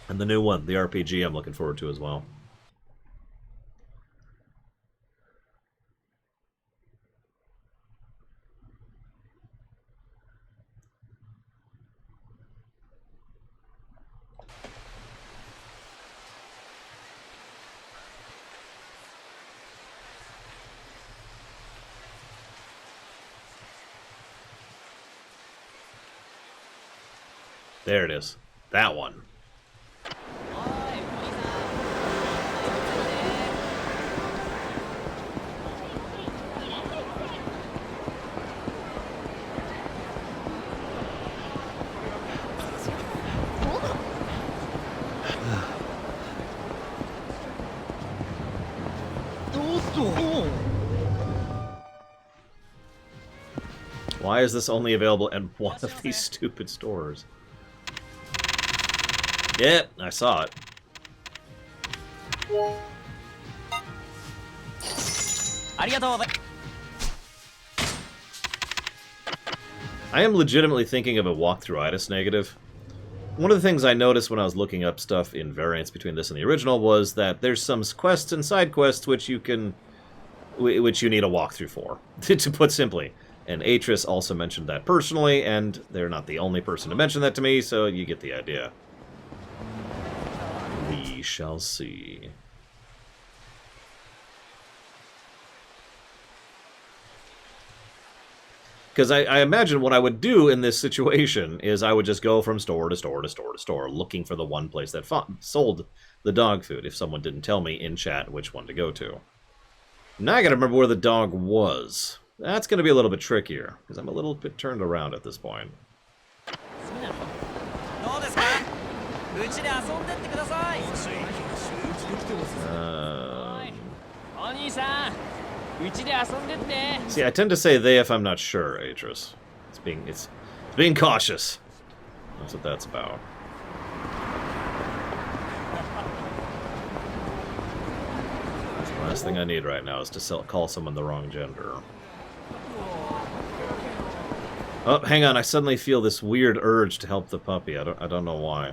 And the new one, the RPG, I'm looking forward to as well. There it is. That one. Why is this only available in one of these stupid stores? Yep, I saw it. I am legitimately thinking of a walkthrough-itis negative. One of the things I noticed when I was looking up stuff in variants between this and the original was that there's some quests and side quests which you need a walkthrough for, to put simply. And Atris also mentioned that personally, and they're not the only person to mention that to me, so you get the idea. We shall see. Because I imagine what I would do in this situation is I would just go from store to store to store to store, looking for the one place that sold the dog food, if someone didn't tell me in chat which one to go to. Now I gotta remember where the dog was. That's going to be a little bit trickier, because I'm a little bit turned around at this point. See, I tend to say they if I'm not sure, Atris. It's being cautious. That's what that's about. The last thing I need right now is to call someone the wrong gender. Oh, hang on, I suddenly feel this weird urge to help the puppy. I don't know why.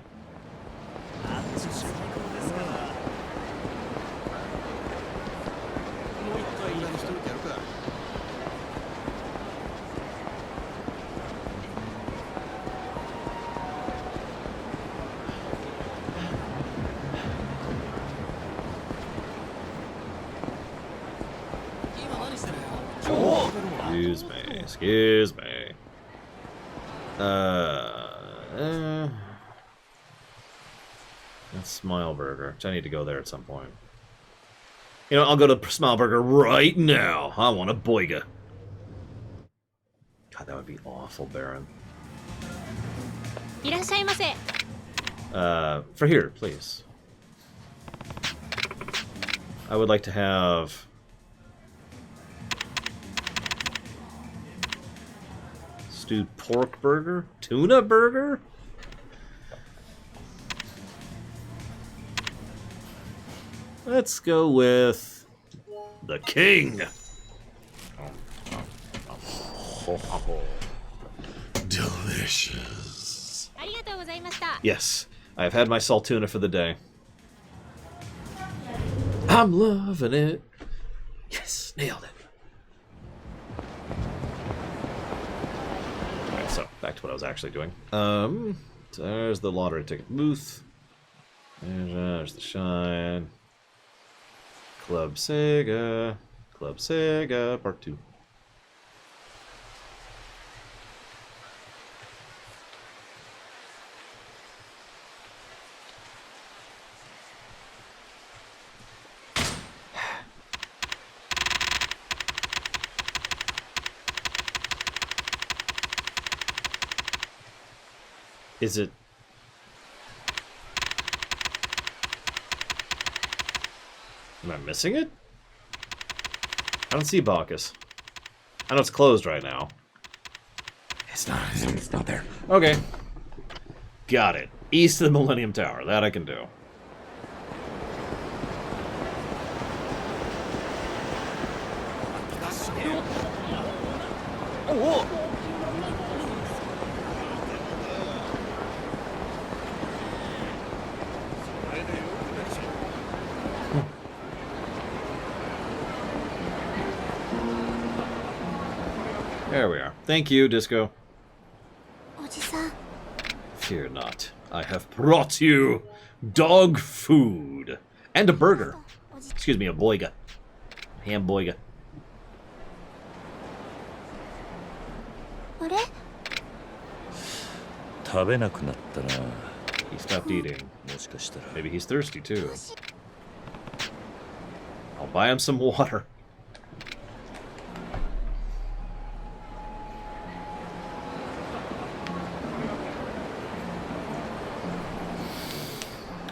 Excuse me. That's Smile Burger. I need to go there at some point. You know, I'll go to Smile Burger right now. I want a boiga. God, that would be awful, Baron. For here, please. I would like to have... stewed pork burger? Tuna burger? Let's go with the king. Delicious. Yes, I have had my salt tuna for the day. I'm loving it. Yes, nailed it. Alright, so back to what I was actually doing. There's the lottery ticket booth. There's the shine. Club Sega, Part 2. Is it... Am I missing it? I don't see Bacchus. I know it's closed right now. It's not there. Okay. Got it. East of the Millennium Tower. That I can do. There we are. Thank you, Disco. Fear not. I have brought you dog food. And a burger. Excuse me, a boiga. Ham boiga. 食べなくなったな。 He stopped eating. もしかしたら Maybe he's thirsty too. I'll buy him some water.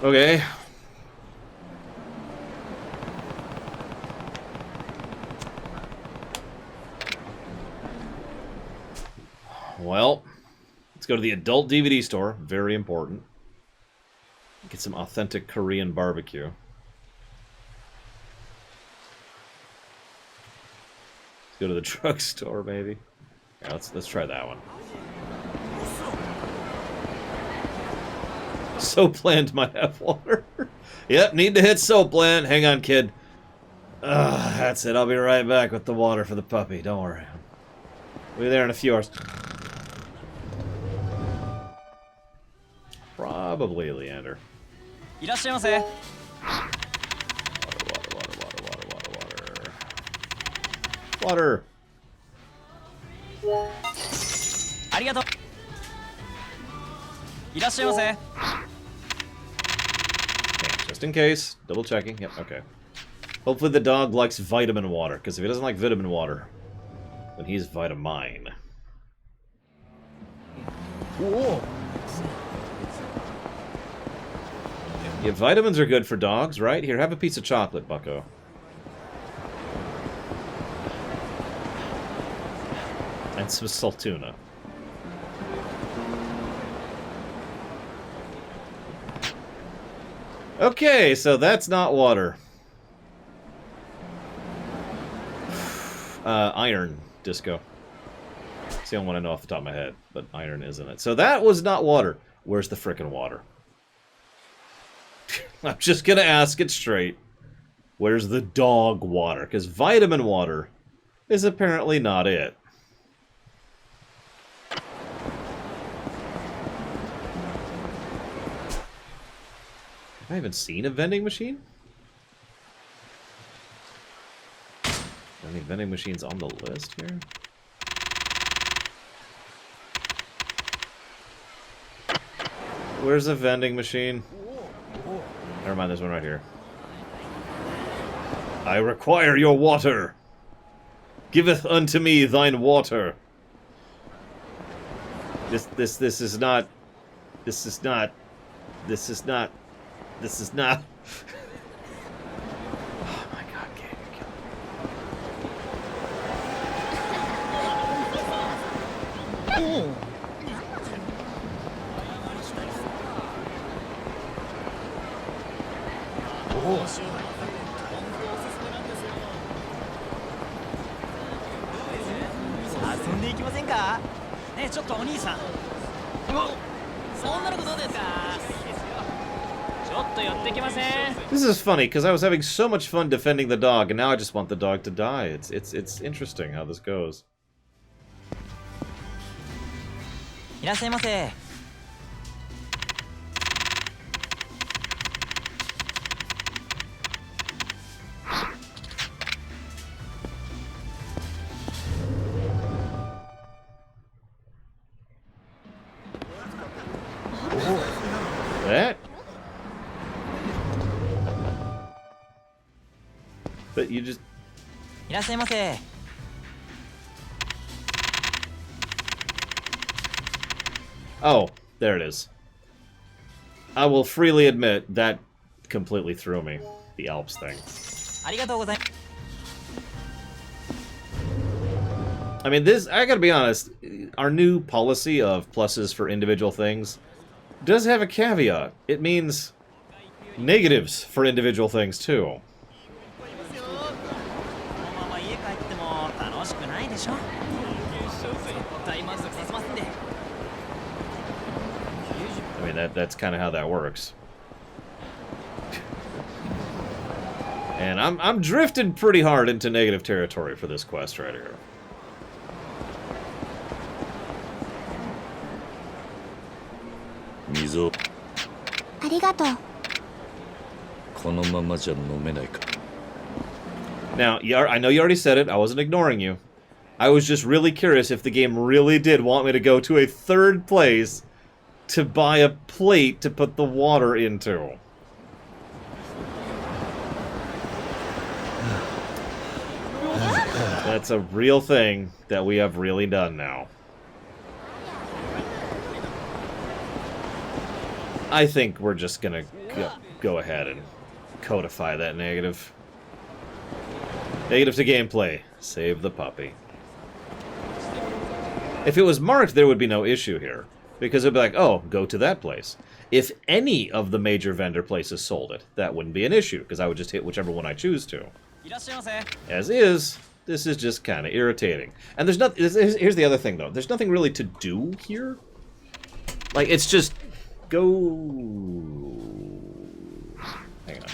Okay. Well, let's go to the adult DVD store. Very important. Get some authentic Korean barbecue. Let's go to the drugstore, maybe. Yeah, let's try that one. Soapland might have water. Yep, need to hit Soapland. Hang on, kid. That's it. I'll be right back with the water for the puppy. Don't worry. We'll be there in a few hours. Probably Leander. いらっしゃいませ。 Water, water. ありがとう。いらっしゃいませ。 Okay, just in case. Double checking. Yep, okay. Hopefully the dog likes vitamin water, because if he doesn't like vitamin water, then he's vitamine. Whoa. Yeah, vitamins are good for dogs, right? Here, have a piece of chocolate, bucko. And some saltuna. Okay, so that's not water. Iron disco. It's the only one I know off the top of my head, but iron isn't it. So that was not water. Where's the frickin' water? I'm just gonna ask it straight. Where's the dog water? Because vitamin water is apparently not it. Have I even seen a vending machine? Any vending machines on the list here? Where's the vending machine? Never mind, there's one right here. I require your water. Giveth unto me thine water. This is not. Oh my god, Gabe, you're killing me. 遊んでいきませんか。ねえちょっとお兄さん。そんなのどうですか。ちょっと寄ってきません。 This is funny because I was having so much fun defending the dog, and now I just want the dog to die. It's interesting how this goes. いらっしゃいませ。 That? But you just... いらっしゃいませ。 Oh, there it is. I will freely admit that completely threw me. The Alps thing. ありがとうございます。 I mean, this, I gotta be honest, our new policy of pluses for individual things does have a caveat. It means negatives for individual things, too. このまま家帰っても楽しくないでしょ。大満足させますんで。 I mean, that's kind of how that works. And I'm drifting pretty hard into negative territory for this quest right here. Mizo. ありがとう。このままじゃ飲めないか。 Now, I know you already said it. I wasn't ignoring you. I was just really curious if the game really did want me to go to a third place to buy a plate to put the water into. That's a real thing that we have really done now. I think we're just gonna go ahead and codify that negative. Negative to gameplay. Save the puppy. If it was marked, there would be no issue here. Because it would be like, oh, go to that place. If any of the major vendor places sold it, that wouldn't be an issue, because I would just hit whichever one I choose to. As is, this is just kind of irritating. And there's nothing. Here's the other thing, though. There's nothing really to do here. Like, it's just go. Hang on.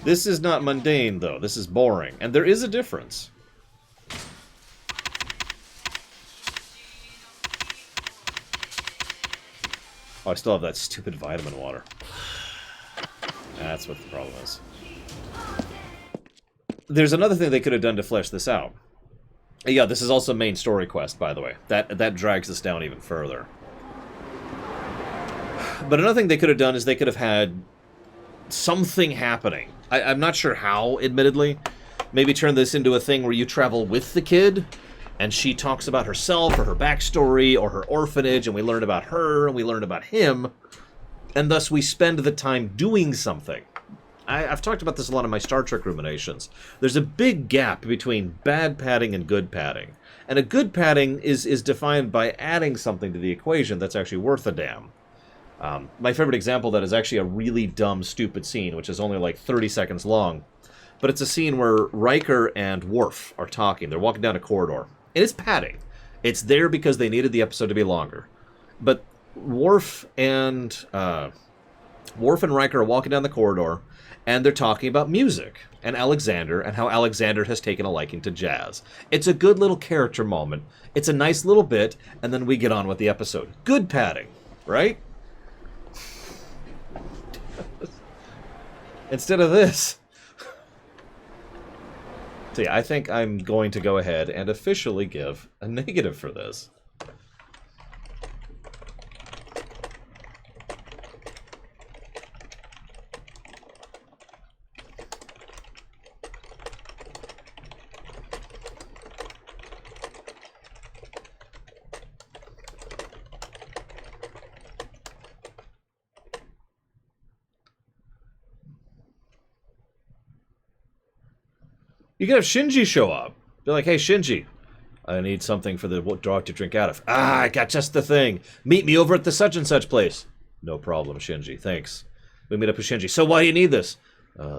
This is not mundane, though. This is boring, and there is a difference. Oh, I still have that stupid vitamin water. That's what the problem is. There's another thing they could have done to flesh this out. Yeah, this is also main story quest, by the way. That drags this down even further. But another thing they could have done is they could have had something happening. I'm not sure how, admittedly. Maybe turn this into a thing where you travel with the kid, and she talks about herself, or her backstory, or her orphanage, and we learn about her, and we learn about him, and thus we spend the time doing something. I've talked about this a lot in my Star Trek ruminations. There's a big gap between bad padding and good padding. And a good padding is defined by adding something to the equation that's actually worth a damn. My favorite example of that is actually a really dumb, stupid scene, which is only like 30 seconds long. But it's a scene where Riker and Worf are talking. They're walking down a corridor. It is padding. It's there because they needed the episode to be longer. But Worf and Riker are walking down the corridor, and they're talking about music and Alexander and how Alexander has taken a liking to jazz. It's a good little character moment. It's a nice little bit, and then we get on with the episode. Good padding, right? Instead of this. So yeah, I think I'm going to go ahead and officially give a negative for this. You could have Shinji show up. Be like, hey, Shinji, I need something for the dog to drink out of. Ah, I got just the thing. Meet me over at the such-and-such place. No problem, Shinji. Thanks. We meet up with Shinji. So why do you need this?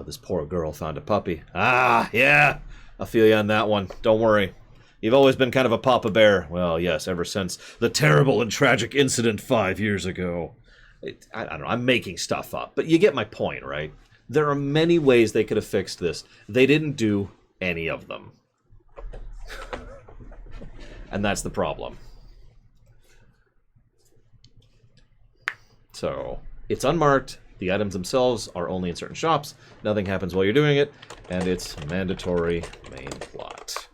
This poor girl found a puppy. Ah, yeah. I'll feel you on that one. Don't worry. You've always been kind of a papa bear. Well, yes, ever since the terrible and tragic incident 5 years ago. I don't know. I'm making stuff up. But you get my point, right? There are many ways they could have fixed this. They didn't do any of them. And that's the problem. So, it's unmarked, the items themselves are only in certain shops, nothing happens while you're doing it, and it's mandatory main plot.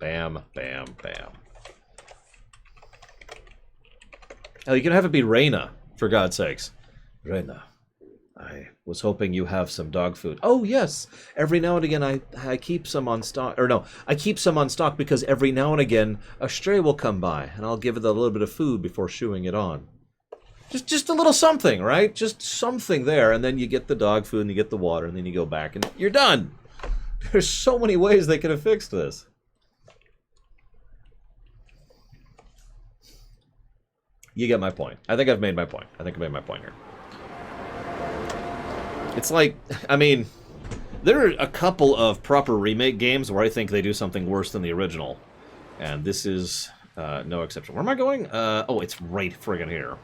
Bam, bam, bam. Oh, you can have it be Reyna, for God's sakes. Reyna, I was hoping you have some dog food. Oh, yes. Every now and again, I keep some on stock. Or no, I keep some on stock because every now and again, a stray will come by, and I'll give it a little bit of food before shooing it on. Just a little something, right? Just something there, and then you get the dog food, and you get the water, and then you go back, and you're done. There's so many ways they could have fixed this. You get my point. I think I've made my point. I think I made my point here. It's like, I mean, there are a couple of proper remake games where I think they do something worse than the original. And this is no exception. Where am I going? Oh, it's right friggin' here.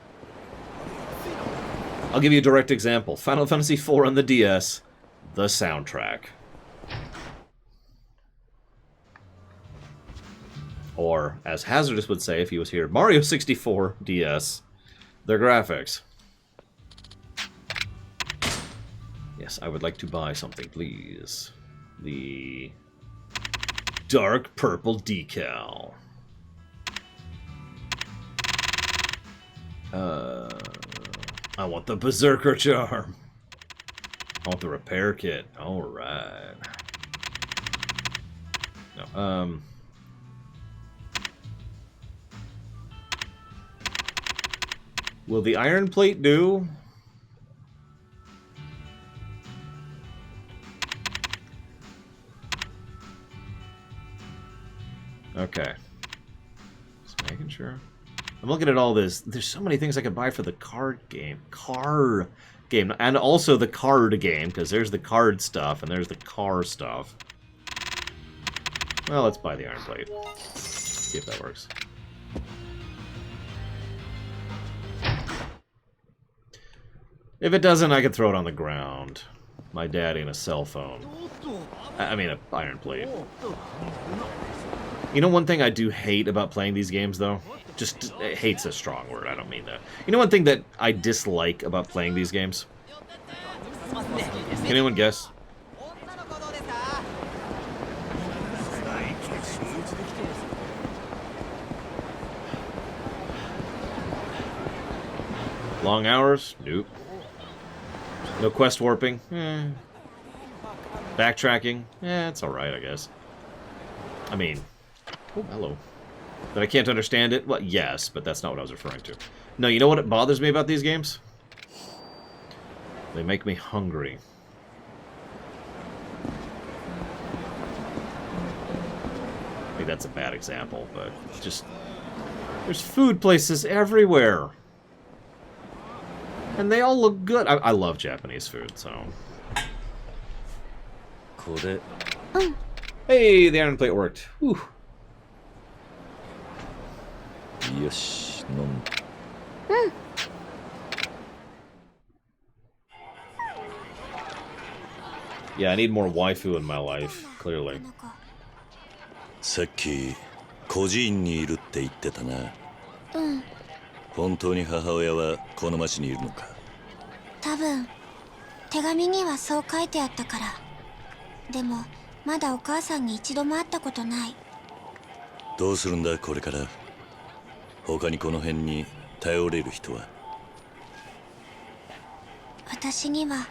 I'll give you a direct example. Final Fantasy IV on the DS, the soundtrack. Or, as Hazardous would say if he was here, Mario 64 DS, the graphics. Yes, I would like to buy something, please. The dark purple decal. I want the Berserker charm. I want the repair kit. Alright. No, will the iron plate do? Okay. Just making sure. I'm looking at all this. There's so many things I could buy for the card game. And also the card game, because there's the card stuff and there's the car stuff. Well, let's buy the iron plate. See if that works. If it doesn't, I could throw it on the ground. My daddy and a cell phone. I mean, an iron plate. You know one thing I do hate about playing these games, though? Just, hate's a strong word, I don't mean that. You know one thing that I dislike about playing these games? Can anyone guess? Long hours? Nope. No quest warping? Backtracking? It's alright, I guess. I mean... Oh, hello. That I can't understand it? Well, yes, but that's not what I was referring to. No, you know what bothers me about these games? They make me hungry. I think that's a bad example, but just... There's food places everywhere. And they all look good. I love Japanese food, so... Hey, the iron plate worked. Whew. Yeah, I need more waifu in my life, clearly. さっき孤児院にいるって言ってたな。本当に母親はこの町にいるのか？多分手紙にはそう書いてあったから。でもまだお母さんに一度も会ったことない。どうするんだこれから？他にこの辺に頼れる人は？私には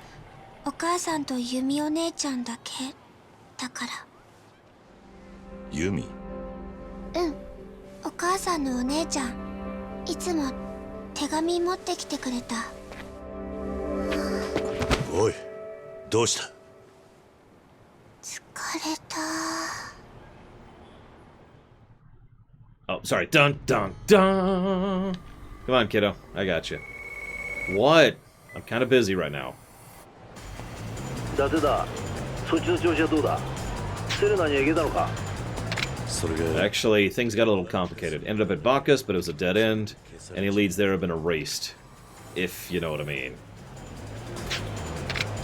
お母さんとユミお姉ちゃんだけだから。ユミ？お母さんのお姉ちゃん、いつも手紙持ってきてくれた。おい、どうした？疲れた。Oh, sorry. Dun, dun, dun. Come on, kiddo. I got you. What? I'm kind of busy right now. Actually, things got a little complicated. Ended up at Bacchus, but it was a dead end. Any leads there have been erased. If you know what I mean.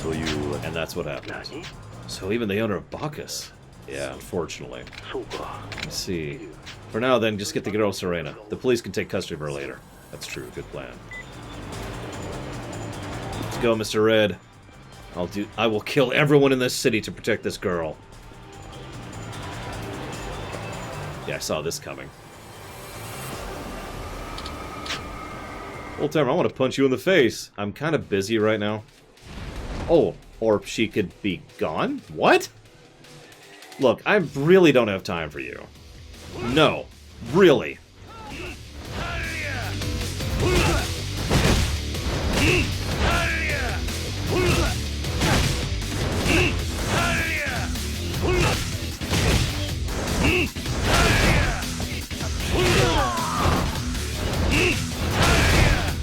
And that's what happened. So even the owner of Bacchus. Yeah, unfortunately. Let's see. For now, then, just get the girl Serena. The police can take custody of her later. That's true. Good plan. Let's go, Mr. Red. I will kill everyone in this city to protect this girl. Yeah, I saw this coming. Old timer, I want to punch you in the face. I'm kind of busy right now. Oh, or she could be gone? What? Look, I really don't have time for you. No. Really.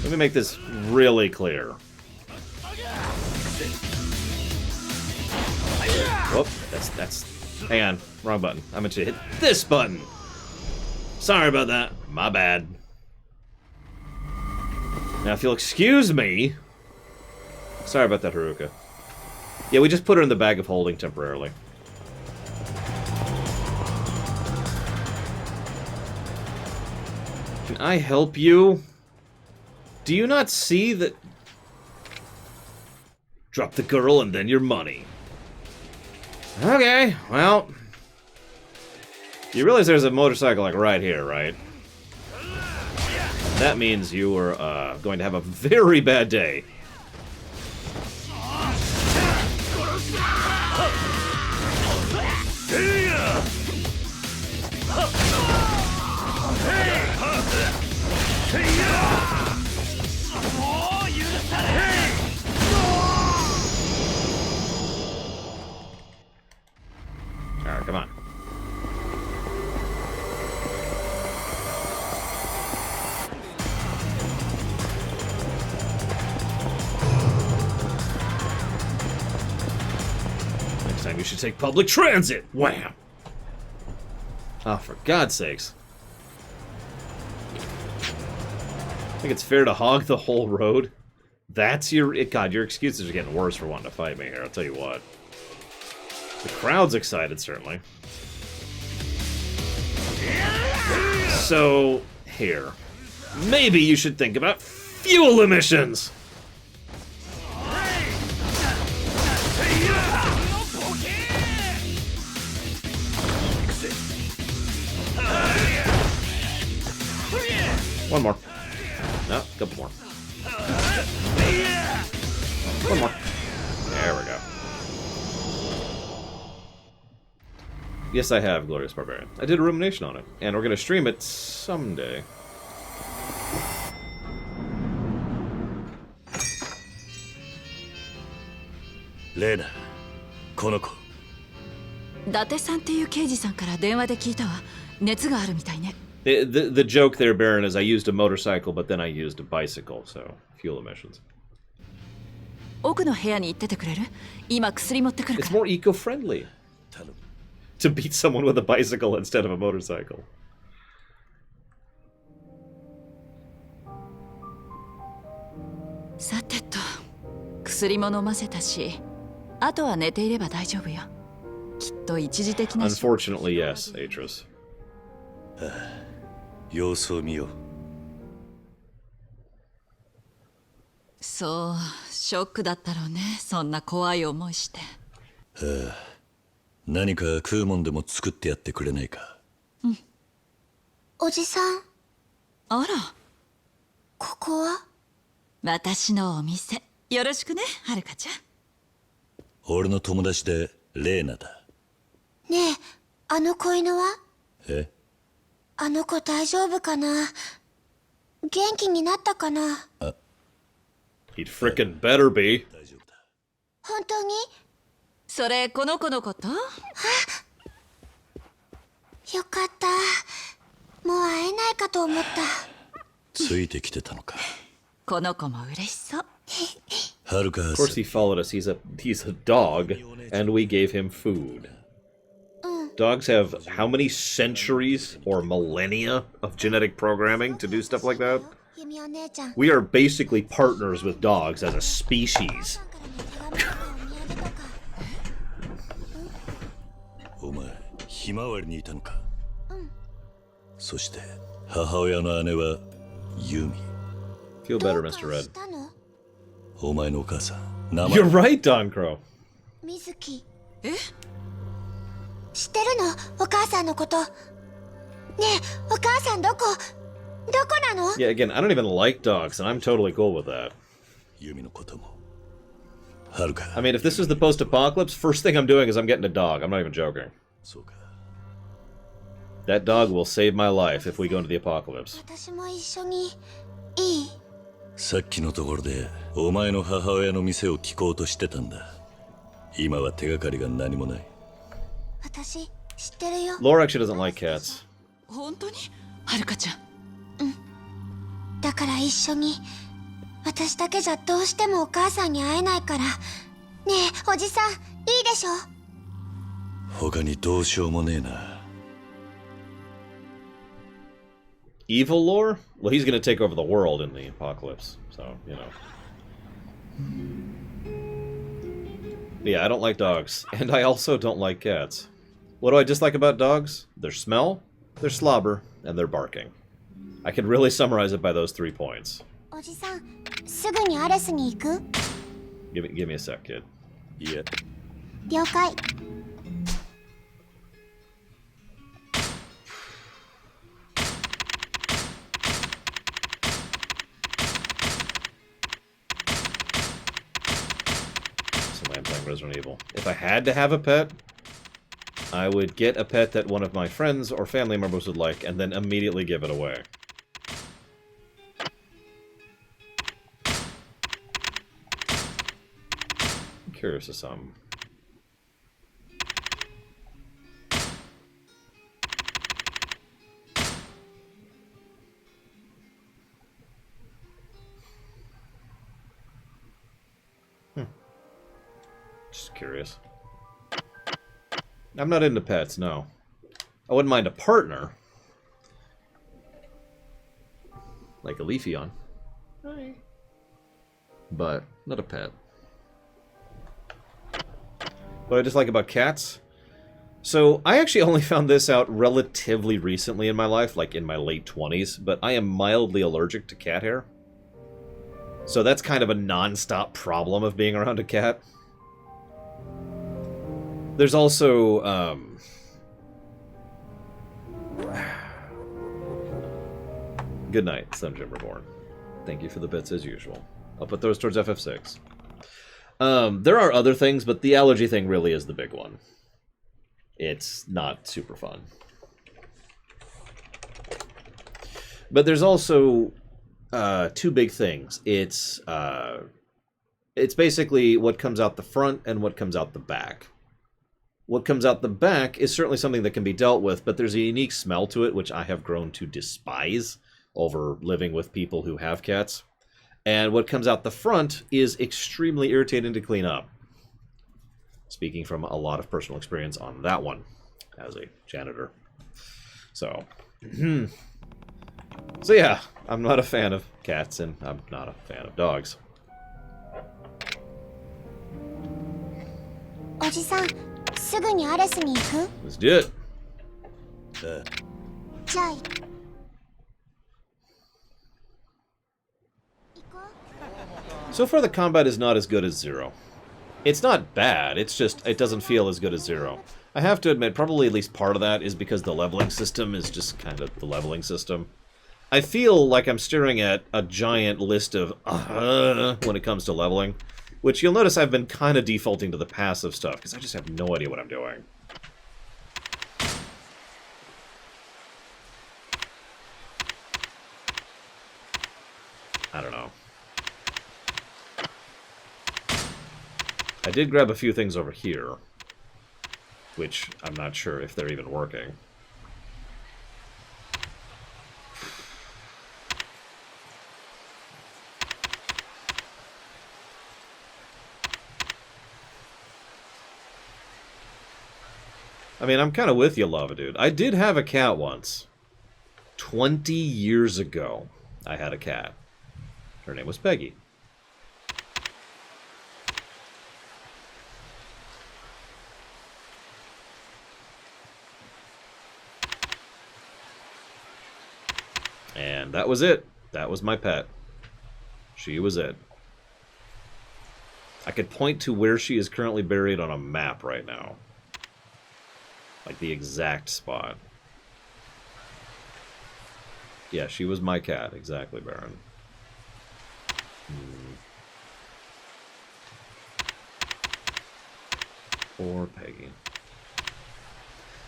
Let me make this really clear. Whoop, that's... Hang on, wrong button. I meant to hit this button. Sorry about that. My bad. Now, if you'll excuse me... Sorry about that, Haruka. Yeah, we just put her in the bag of holding temporarily. Can I help you? Do you not see that... Drop the girl and then your money. Okay, well... You realize there's a motorcycle like right here, right? That means you are going to have a very bad day. Alright, come on. Next time you should take public transit! Wham! Oh, for God's sakes. I think it's fair to hog the whole road. That's your... God, your excuses are getting worse for wanting to fight me here, I'll tell you what. The crowd's excited, certainly. So, here. Maybe you should think about fuel emissions! One more. No, a couple more. One more. There we go. Yes, I have Glorious Barbarian. I did a rumination on it, and we're going to stream it someday. Lena, この子。伊達さんっていう刑事さんから電話で聞いたわ。熱があるみたいね。The joke there, Baron, is I used a motorcycle, but then I used a bicycle, so fuel emissions. 奥の部屋に行っててくれる？今薬持ってくるか It's ら。 more eco-friendly to beat someone with a bicycle instead of a motorcycle. さてと、薬も飲ませたし、あとは寝ていれば大丈夫よ。きっと一時的な。 Unfortunately, yes, Atros. 様子を見よう。そう、ショックだったろうね。そんな怖い思いして。何か食うもんでも作ってやってくれないか。おじさん、あら、ここは？私のお店。よろしくね、はるかちゃん。俺の友達でレーナだ。ねえ、あの子犬は？え？あの子大丈夫かな？元気になったかな？ He'd frickin' better be. 大丈夫だ。本当に？それ、この子のこと？よかった。もう会えないかと思った。ついてきてたのか。この子も嬉しそう。はるか。 Of course, he followed us. He's a dog, and we gave him food. Dogs have how many centuries or millennia of genetic programming to do stuff like that? ユミお姉ちゃん。 We are basically partners with dogs as a species. お前、ひまわりにいたのか。そして母親の姉はユミ。 Feel better, Mr. どうか Red. したの？お前のお母さん、名前。 You're right, Don Crow. 水木。え？知ってるの？お母さんのこと。ねえ、お母さんどこなの？ Yeah, again, I don't even like dogs, and I'm totally cool with that. ユミのことも。はるか。 I mean, if this is the post-apocalypse, first thing I'm doing is I'm getting a dog. I'm not even joking. そうか。 That dog will save my life if we go into the apocalypse. 私も一緒にいい？さっきのところでお前の母親の店を聞こうとしてたんだ。今は手がかりが何もない。私知ってるよ。 Laura actually doesn't like cats. 本当に？はるかちゃん。だから一緒に。私だけじゃどうしてもお母さんに会えないから。ねえ、おじさん、いいでしょ？他にどうしようもねえな。Evil lore? Well, he's gonna take over the world in the apocalypse, so, you know. Yeah, I don't like dogs. And I also don't like cats. What do I dislike about dogs? Their smell, their slobber, and their barking. I can really summarize it by those 3 points. おじさん、すぐにアレスに行く？ Give me a sec, kid. いや、了解。Resident Evil. If I had to have a pet, I would get a pet that one of my friends or family members would like, and then immediately give it away. I'm curious of some. Just curious. I'm not into pets, no. I wouldn't mind a partner. Like a Leafeon. Hi. But not a pet. What I dislike about cats? So, I actually only found this out relatively recently in my life, like in my late 20s, but I am mildly allergic to cat hair. So that's kind of a non-stop problem of being around a cat. There's also, good night, Sun Jim Reborn. Thank you for the bits as usual. I'll put those towards FF6. There are other things, but the allergy thing really is the big one. It's not super fun. But there's also two big things. It's basically what comes out the front and what comes out the back. What comes out the back is certainly something that can be dealt with, but there's a unique smell to it, which I have grown to despise over living with people who have cats. And what comes out the front is extremely irritating to clean up. Speaking from a lot of personal experience on that one, as a janitor. So, so yeah, I'm not a fan of cats, and I'm not a fan of dogs. おじさん、すぐにアレスに行く？ Let's do it. じゃあ、行こう。 So far, the combat is not as good as Zero. It's not bad, it's just, it doesn't feel as good as Zero. I have to admit, probably at least part of that is because the leveling system is just kind of the leveling system. I feel like I'm staring at a giant list of when it comes to leveling, which you'll notice I've been kind of defaulting to the passive stuff, because I just have no idea what I'm doing. I don't know. I did grab a few things over here, which I'm not sure if they're even working. I mean, I'm kind of with you, Lava Dude. I did have a cat once. 20 years ago, I had a cat. Her name was Peggy. And that was it. That was my pet. She was it. I could point to where she is currently buried on a map right now. Like the exact spot. Yeah, she was my cat. Exactly, Baron. Poor Peggy.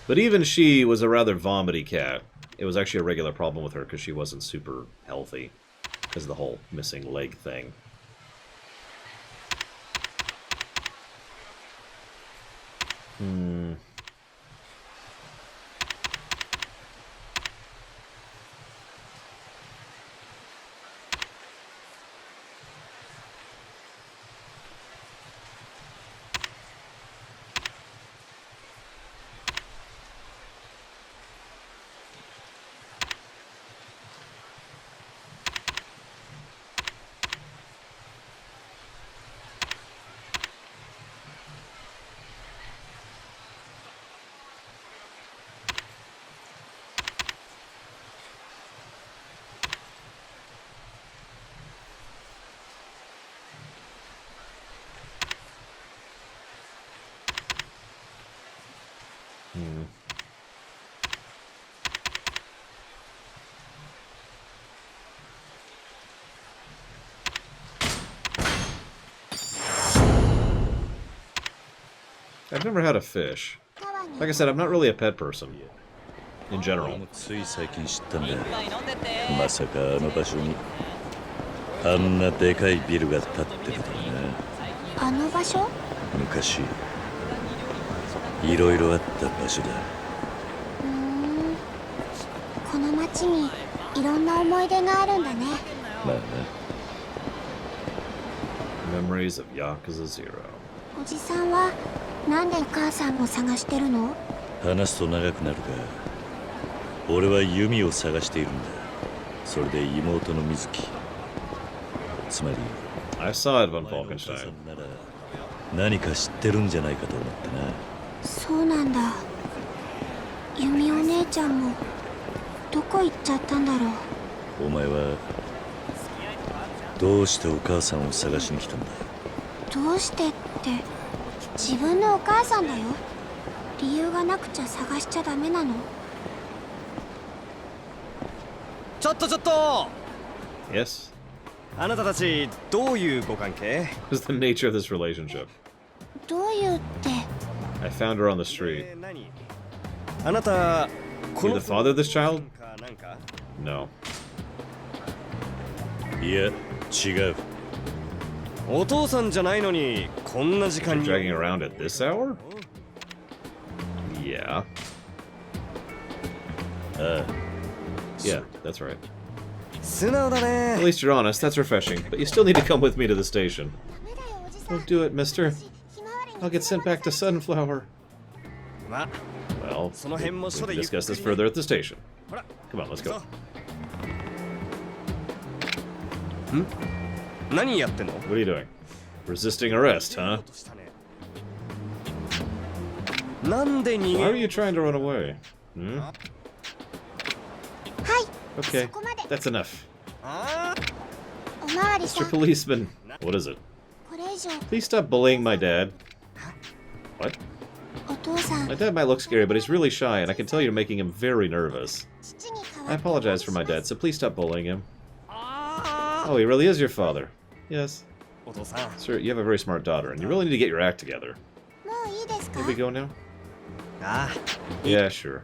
But even she was a rather vomity cat. It was actually a regular problem with her because she wasn't super healthy. Because of the whole missing leg thing. I've never had a fish. Like I said, I'm not really a pet person. In 俺 general. もつい最近知ったんだ。まさかあの場所にあんなでかいビルが建ってるとはな。あの場所？昔いろいろあった場所だ。この町にいろんな思い出があるんだね。まあな。 Memories of Yakuza 0. おじさんはなんでお母さんを探してるの？話すと長くなるが、俺は弓を探しているんだ。それで妹の水木、つまり I saw it on お前のお母さ Falkenstein. んなら何か知ってるんじゃないかと思ってな。そうなんだ。ユミお姉ちゃんもどこ行っちゃったんだろう。お前はどうしてお母さんを探しに来たんだ。どうしてって自分のお母さんだよ。理由がなくちゃ探しちゃダメなの。ちょっと Yes? あなたたちどういうご関係？ What is the nature of this relationship? どういうって？ I found her on the street. 何？あなた You the father of this child? なんか No. いや、違う。お父さんじゃないのにこんな時間 You're に dragging around at this hour? Yeah. ああ、 Yeah, that's right. 素直だ At ね。 least you're honest, that's refreshing. But you still need to come with me to the station. ダメだよおじさん。 Don't do it, mister. ひまわりに I'll get sent back to Sunflower. ま、 Well, その辺も we 署 can でゆっくり discuss this further at the station. ほら、 Come on, let's go. 何やってんの？ What are you doing? Resisting arrest, huh? なんで逃 Why are げ？ you trying to run away? Hmm? はい。 Okay, そこまで。 that's enough. あおまわりさ Mr. ん。 Policeman. What is it? これ以上 Please stop bullying my dad. What? お父さん My dad might look scary, but he's really shy, and I can tell you're making him very nervous. 父に代わ I って apologize for my dad, so please stop bullying him. あ Oh, he really is your father. Yes. お父さん。 Sir, you have a very smart daughter, and you really need to get your act together. もういいですか？ Can we go now? あ Yeah, sure. 行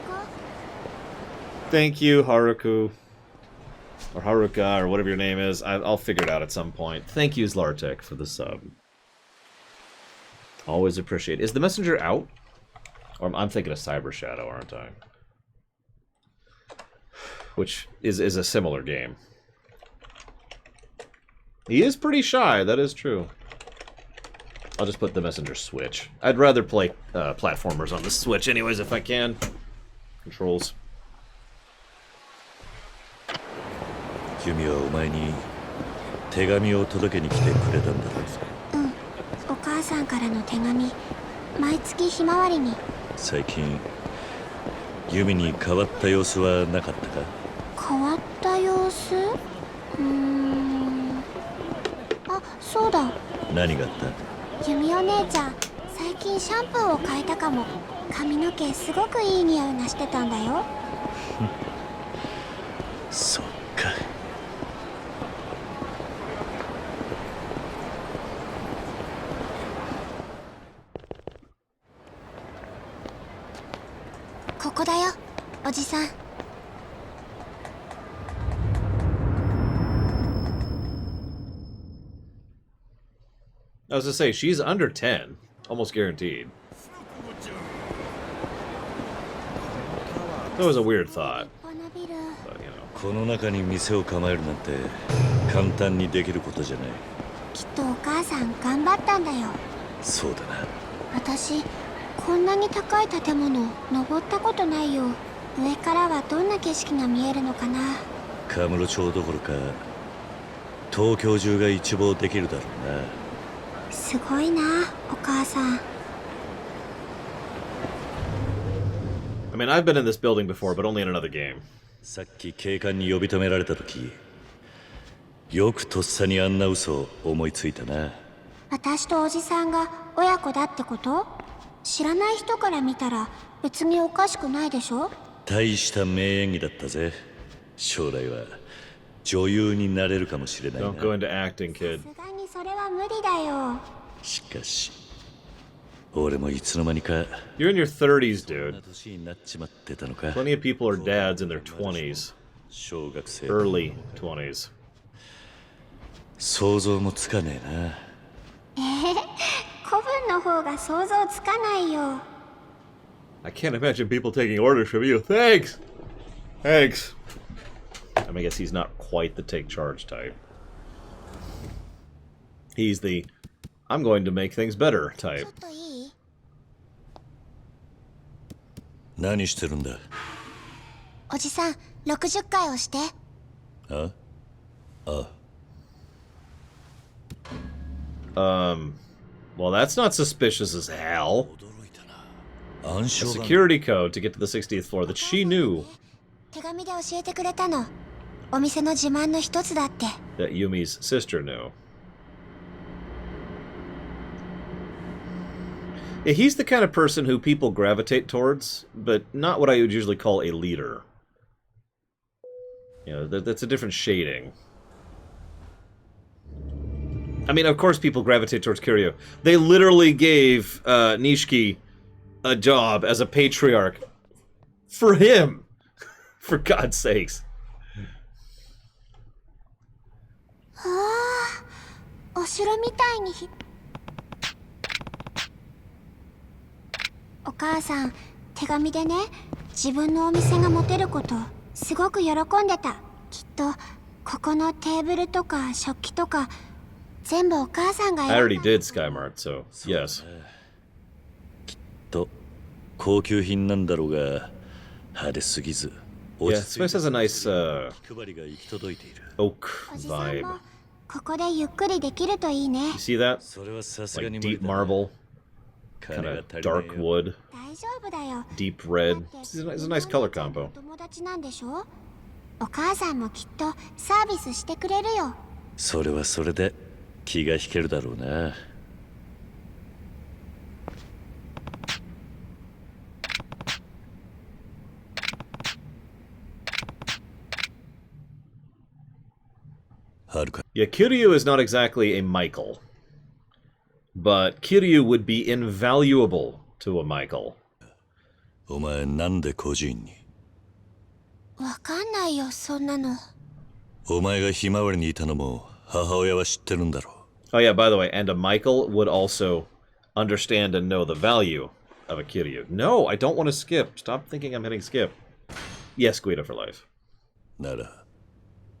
こう。 Thank you, Haruku. Or Haruka, or whatever your name is. I'll figure it out at some point. Thank you, Zlartek, for the sub. Always appreciate it. Is the messenger out? Or I'm thinking of Cyber Shadow, aren't I? Which is a similar game. He is pretty shy, that is true. I'll just put the messenger Switch. I'd rather play platformers on the Switch anyways if I can. Controls. ユミはお前に手紙を届けに来てくれたんだろう。お母さんからの手紙。毎月ひまわりに。最近ユミに変わった様子はなかったか。変わった様子？あ、そうだ。何があった？ユミお姉ちゃん、最近シャンプーを変えたかも。髪の毛すごくいい匂いがしてたんだよ。そっか。ここだよ、おじさん。I was to say, she's under 10. Almost guaranteed. That was a weird thought. このビル、 But, you know. この中に店を構えるなんて簡単にできることじゃない。きっとお母さん頑張ったんだよ。そうだな。私、こんなに高い建物登ったことないよ。上からはどんな景色が見えるのかな。カムロ町どころか東京中が一望できるだろうな。すごいな、お母さん。 I mean, I've been in this building before, but only in another game. さっき警官に呼び止められた時、よくとっさにあんな嘘を思いついたな。私とおじさんが親子だってこと？知らない人から見たら別におかしくないでしょ？大した名演技だったぜ。将来は女優になれるかもしれないな。 Don't go into acting, kid. さすがにそれは無理だよ。しかし俺もいつの間にか You're in your 30s, そんな dude. 年になっちまってたのか。 Plenty of people are dads in their 20s. 小学生 Early 20s. 想像もつかねえな。古文の方が想像つかないよ。 I can't imagine people taking orders from you. Thanks! Thanks. I mean, I guess he's not quite the take charge type. He's the, I'm going to make things better ちょ type. っといい？何してるんだ。おじさん、60回押して。ああ。 Well, that's not suspicious as hell. 驚いたな。暗 A 証番号 security code to get to the 60th floor that she knew 手紙で教えてくれたの。お店の自慢の一つだって。 that Yumi's sister knew. Yeah, he's the kind of person who people gravitate towards, but not what I would usually call a leader. You know, that's a different shading. I mean, of course people gravitate towards Kiryu. They literally gave Nishiki a job as a patriarch for him. For God's sakes. お城みたいにお母さん、手紙でね、自分のお店が持てることすごく喜んでた。きっとここのテーブルとか食器とか全部お母さんが I 選ん already だ。 did Skymart, so yes. と高級品なんだろうが派手すぎず Yeah, this place has a nice 気配りが行き届いている。 oak おじさん vibe. もここでゆっくりできるといいね。 You see that? それはさすが Like に無理 deep だな。 marble, 金 kind が of 足りない dark よ。 wood, 大丈夫だよ。 deep だ red. って It's a nice color combo. お友達なんでしょ？お母さんもきっとサービスしてくれるよ。それはそれで気が引けるだろうな。はるか。 Yeah, Kiryu is not exactly a Michael. But Kiryu would be invaluable to a Michael. お前なんで孤児院に。わかんないよ、そんなの。お前がひまわりにいたのも母親は知ってるんだろ Oh yeah, by the way, and a Michael would also understand and know the value of a Kiryu. No, I don't want to skip. Stop thinking I'm hitting skip. Yes, Guido for life. う。なら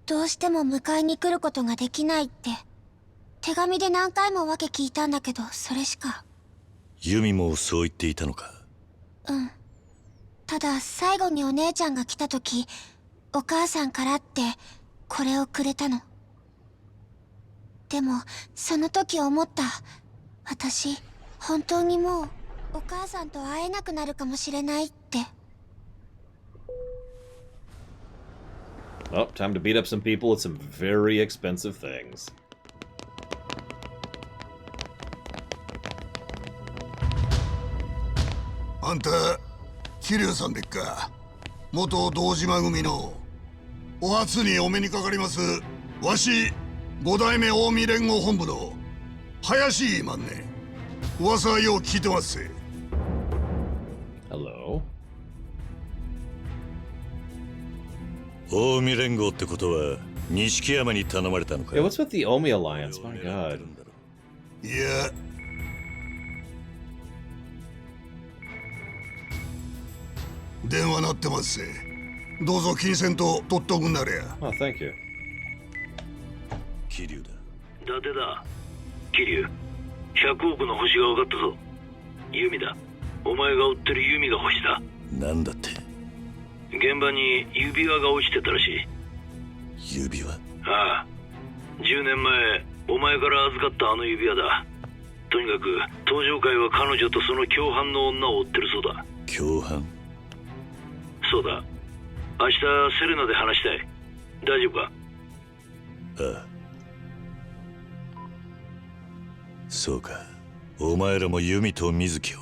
どうしても迎えに来ることができないって。手紙で何回も訳聞いたんだけど、それしか。ユミもそう言っていたのか。うん。ただ最後にお姉ちゃんが来た時、お母さんからってこれをくれたの。でもその時思った。私本当にもうお母さんと会えなくなるかもしれないって。 Oh, time to beat up some people with some very expensive things. あんた、桐生さんでっか。元堂島組の。お初にお目にかかります。わし、五代目近江連合本部の林いまんね。噂はよう聞いてますぜ。Hello. 近江連合ってことは錦山に頼まれたのか。 Yeah, what's with the Omi Alliance? My god. いや、電話鳴ってますぜ。どうぞ金銭と取っとくんなれや。 Oh, thank you. 桐生だ。伊達だ。桐生、100億の星が分かったぞ。ユミだ。お前が追ってるユミが星だ。なんだって。現場に指輪が落ちてたらしい。指輪。ああ。10年前、お前から預かったあの指輪だ。とにかく、登場会は彼女とその共犯の女を追ってるそうだ。共犯。そうだ。明日セレナで話したい。大丈夫か？ああ。そうか。お前らも弓と水木を。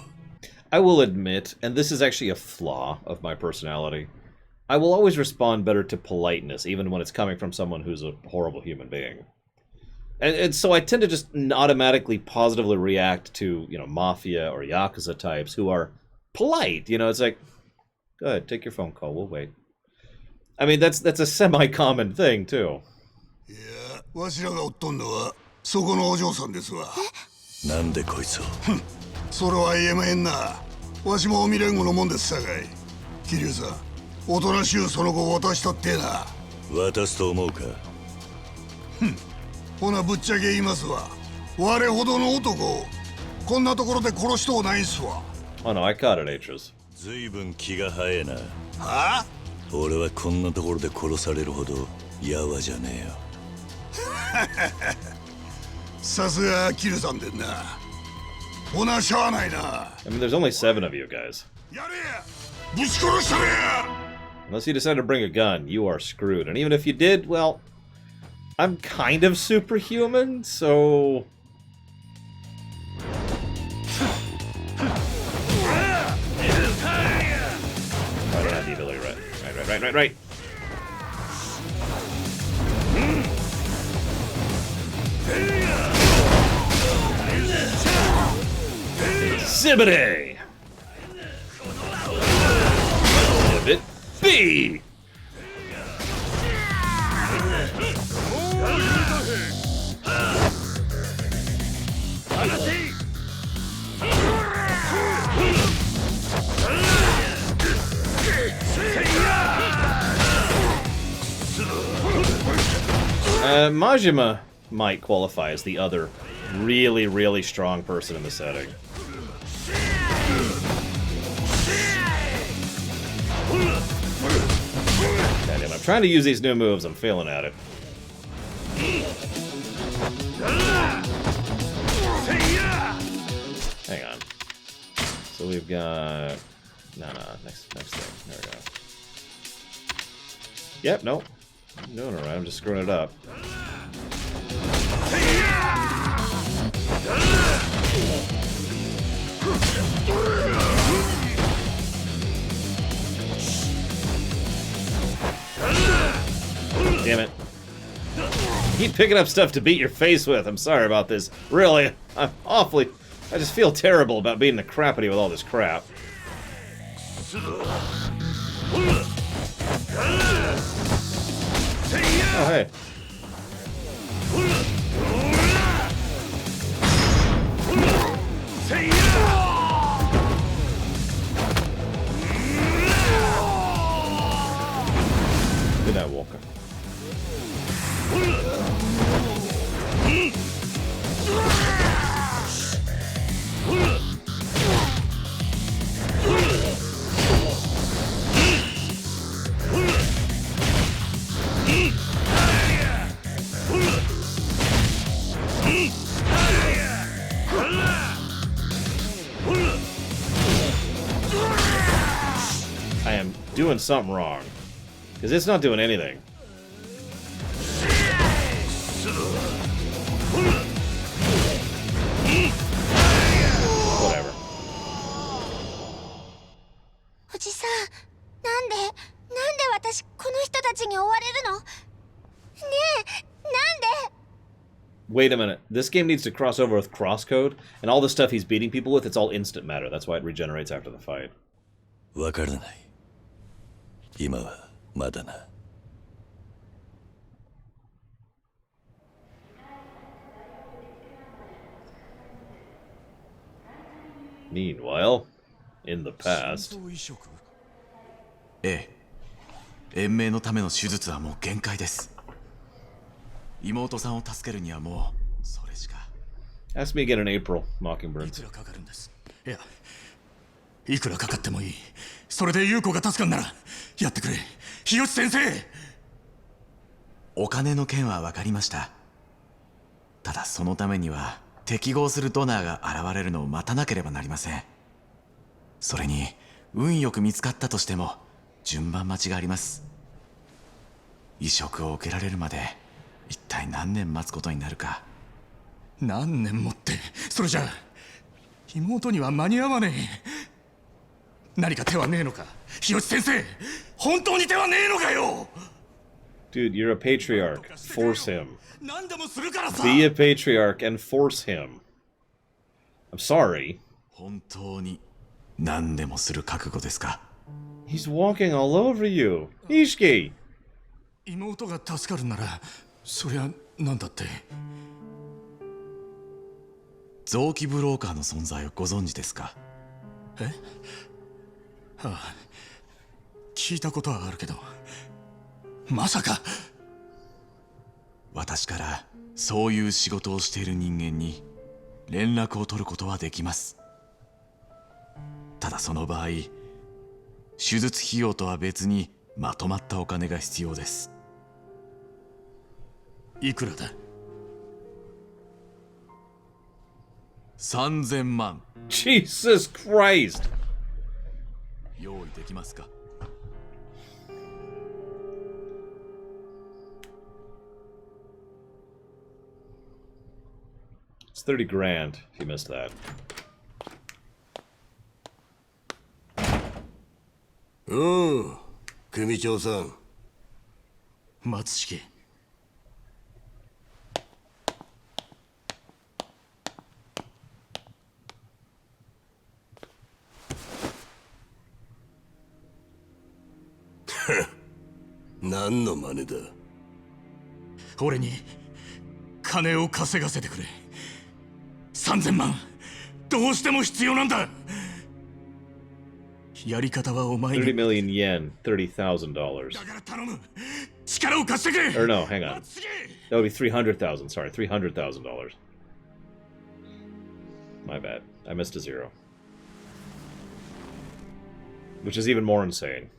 I will admit, and this is actually a flaw of my personality, I will always respond better to politeness, even when it's coming from someone who's a horrible human being. And so I tend to just automatically positively react to, you know, mafia or Yakuza types who are polite. You know, it's like, go ahead, take your phone call, we'll wait. I mean, that's a semi-common thing, too. いや、わしらがおっとんのはそこのお嬢さんですわ。なんでこいつを。それは言えまへんな。わしも近江連合のもんですさかい。桐生さん、おとなしゅうその子を渡したってな。渡すと思うか。ほなぶっちゃけ言いますわ。我ほどの男、こんなところで殺しとうないんすわ。Oh no, I caught it, Atros. ずいぶん気が早えな。はあ？俺はこんなところで殺されるほどやわじゃねえよ。さすがキルさんでんな。ほなしゃあないな。I mean, there's only 7 of you guys. やれや、ぶち殺したれや。 Unless you decide to bring a gun, you are screwed. And even if you did, well, I'm kind of superhuman, so... I don't have the ability, right. Exhibit! Exhibit B! Majima might qualify as the other really, really strong person in the setting. Goddamn, I'm trying to use these new moves, I'm failing at it. Hang on. So we've got... No, next thing. There we go. Yep, nope. I'm doing it right, I'm just screwing it up. Damn it. Keep picking up stuff to beat your face with. I'm sorry about this. Really, I'm awfully... I just feel terrible about beating the crap out of you with all this crap. Oh, hey. Good night, Walker. I am doing something wrong. Because it's not doing anything. Whatever. おじさん、なんで私この人たちに追われるの？ねえ、なんで？ Wait a minute. This game needs to cross over with crosscode, and all the stuff he's beating people with, it's all instant matter. That's why it regenerates after the fight. わからない。今はまだな。Meanwhile, in the past... ええ、延命のための手術はもう限界です。妹さんを助けるにはもうそれしか。 Ask me again in April, い Mockingbirds. くらかかるんです。いや、いくらかかってもいい。それで優子が助かんならやってくれ、日吉先生。お金の件は分かりました。ただそのためには適合するドナーが現れるのを待たなければなりません。それに運よく見つかったとしても順番待ちがあります。移植を受けられるまで一体何年待つことになるか。何年もって、それじゃ妹には間に合わねえ。何か手はねえのか、日吉先生。本当に手はねえのかよ。 いくらかかってもいい。それじゃあ妹には間に合わねえ。 何か手はねえのか、日吉先生。本当に手はねえのかよ。 いくらかかってもいい。 それじゃあ妹には間に合わねえ。 Meanwhile, Dude, you're a patriarch. Force him. Be a patriarch and force him. I'm sorry. 本当に何でもする覚悟ですか？ He's walking all over you. Ishiki! 妹が助かるならそりゃなんだって。臓器ブローカーの存在をご存知ですか？え？ああ、聞いたことはあるけど、まさか。私からそういう仕事をしている人間に連絡を取ることはできます。ただその場合、手術費用とは別にまとまったお金が必要です。いくらだ？3000万。Jesus Christ! 用意できますかIt's 30 grand if you missed that. うん、組長さん。松重。何の真似だ。俺に金を稼がせてくれ。3000万どうしても必要なんだ。やり方はお前に。30 million yen, $30,000. だから頼む。力を貸してくれ。 Or no, hang on. That would be 300,000. Sorry, $300,000. My bad. I missed a zero. Which is even more insane.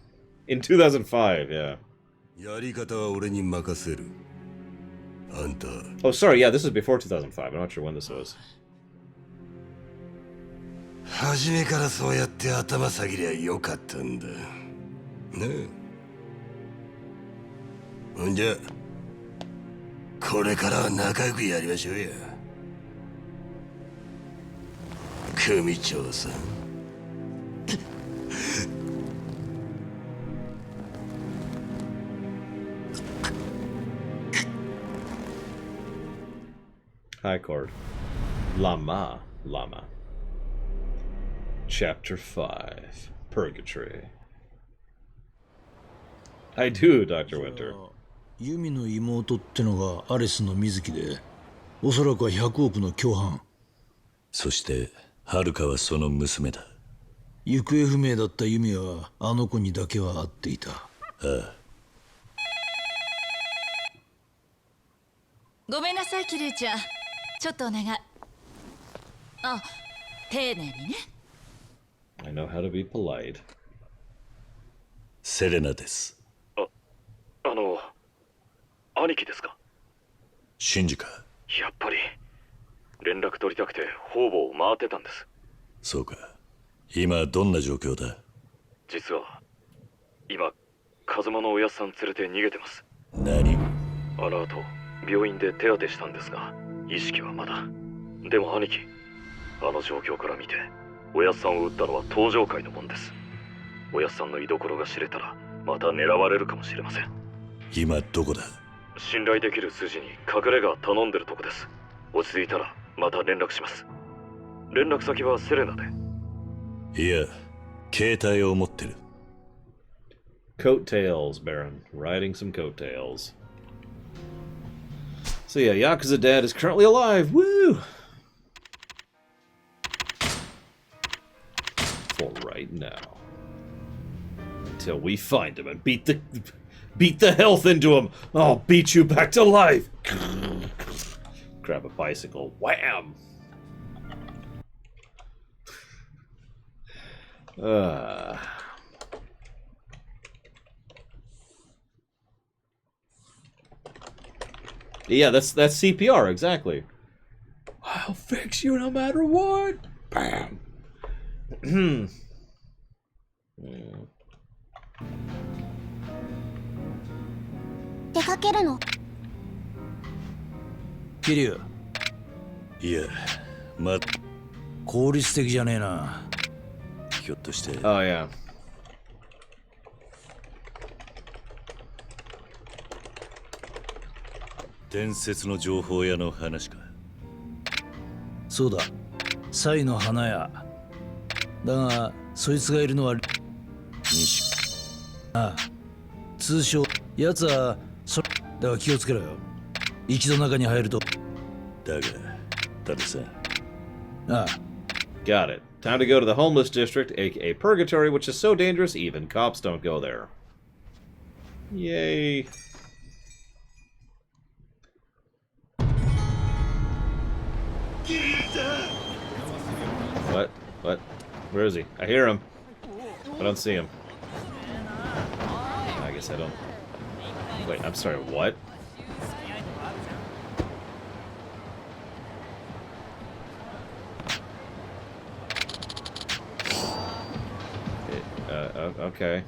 In 2005, yeah. やり方は俺に任せる。あんた。Oh, sorry, yeah, this is before 2005. I'm not sure when this was. 初めからそうやって頭下げりゃよかったんだ。ねえ。ほんじゃ、これからは仲良くやりましょうや。組長さん。High chord. Lama. Chapter 5. Purgatory. I do, Dr. Winter. ユミの妹ってのがアレスの水木で、おそらくは100億の共犯。そしてハルカはその娘だ。行方不明だったユミはあの子にだけは会っていた。ああ。ごめんなさいキリュウちゃん、ちょっとお願い。あ、丁寧にね。I know how to be polite. セレナです。兄貴ですか？シンジか。やっぱり連絡取りたくて方々を回ってたんです。そうか。今どんな状況だ？実は今風間のおやっさん連れて逃げてます。何？あの後病院で手当てしたんですが意識はまだ。でも兄貴、あの状況から見ておやっさんを撃ったのは登場界のもんです。おやっさんの居所が知れたらまた狙われるかもしれません。今どこだ？信頼できる筋に隠れ家頼んでるとこです。落ち着いたらまた連絡します。連絡先はセレナで。いや、携帯を持ってる。Coattails, Baron. Riding some coattails. So yeah, Yakuza Dad is currently alive. Woo! For right now. Until we find him and beat the health into him. I'll beat you back to life. Grab a bicycle. Wham! Yeah, that's CPR, exactly. I'll fix you no matter what. Bam. 出かけるの？キリュウ。いや、効率的じゃねえな。ひょっとして。Oh yeah. 伝説の情報屋の話か。そうだ、サイの花屋だが、そいつがいるのは西。ああ、通称奴はそだが気をつけろよ。一度中に入ると。だが、たださ。ああ。Got it. Time to go to the homeless district, aka Purgatory, which is so dangerous even cops don't go there. Yay. What? What? Where is he? I hear him. I don't see him. I guess I don't. Wait, I'm sorry, what? Okay.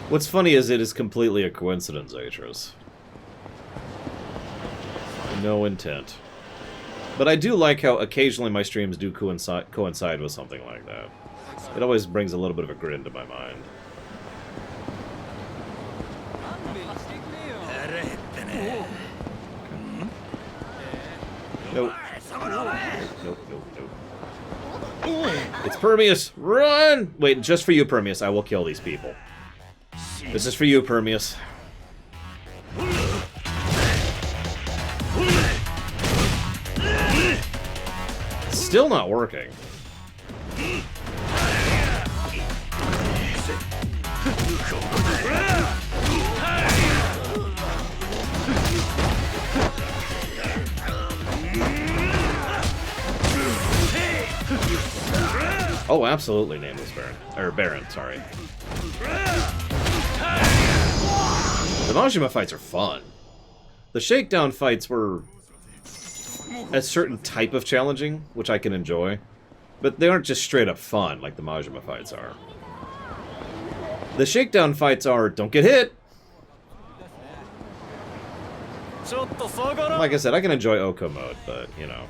What's funny is it is completely a coincidence, Atros. No intent. But I do like how occasionally my streams do coincide with something like that. It always brings a little bit of a grin to my mind. Nope. Nope. It's Permeus! Run! Wait, just for you, Permeus, I will kill these people. This is for you, Permeus. Still not working. Oh, absolutely, Nameless Baron. Or Baron, sorry. The Majima fights are fun. The Shakedown fights were a certain type of challenging, which I can enjoy. But they aren't just straight up fun like the Majima fights are. The Shakedown fights are, don't get hit! Like I said, I can enjoy Oko mode, but, you know.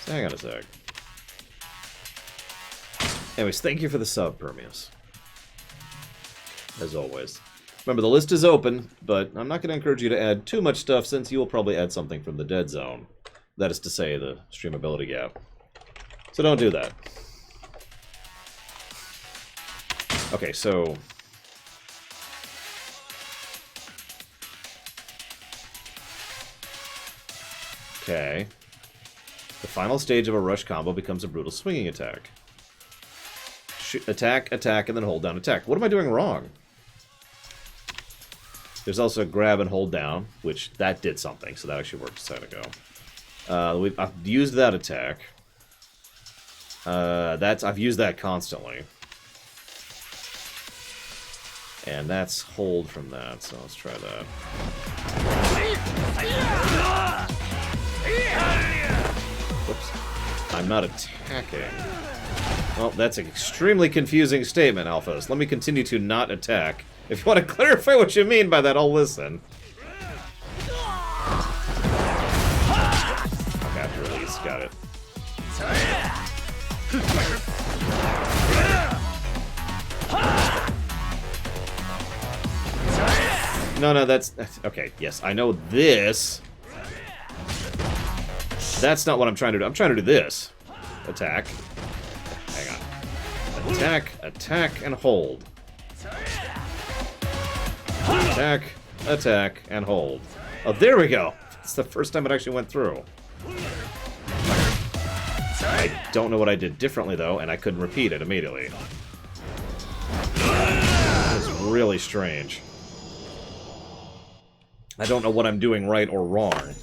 Hang on a sec. Anyways, thank you for the sub, Permeus. As always. Remember, the list is open, but I'm not going to encourage you to add too much stuff since you will probably add something from the dead zone. That is to say, the streamability gap. So don't do that. Okay, so... Okay. The final stage of a rush combo becomes a brutal swinging attack. Attack, attack, and then hold down attack. What am I doing wrong? There's also a grab and hold down, which that did something, so that actually worked a second ago. I've used that attack. I've used that constantly. And that's hold from that, so let's try that. Whoops. I'm not attacking. Well, that's an extremely confusing statement, Alphas. Let me continue to not attack. If you want to clarify what you mean by that, I'll listen. After release, got it. No, that's okay, yes, I know this. That's not what I'm trying to do. I'm trying to do this. Attack. Hang on. Attack, attack, and hold. Attack, attack, and hold. Oh, there we go. It's the first time it actually went through. I don't know what I did differently, though, and I couldn't repeat it immediately. It's really strange. I don't know what I'm doing right or wrong.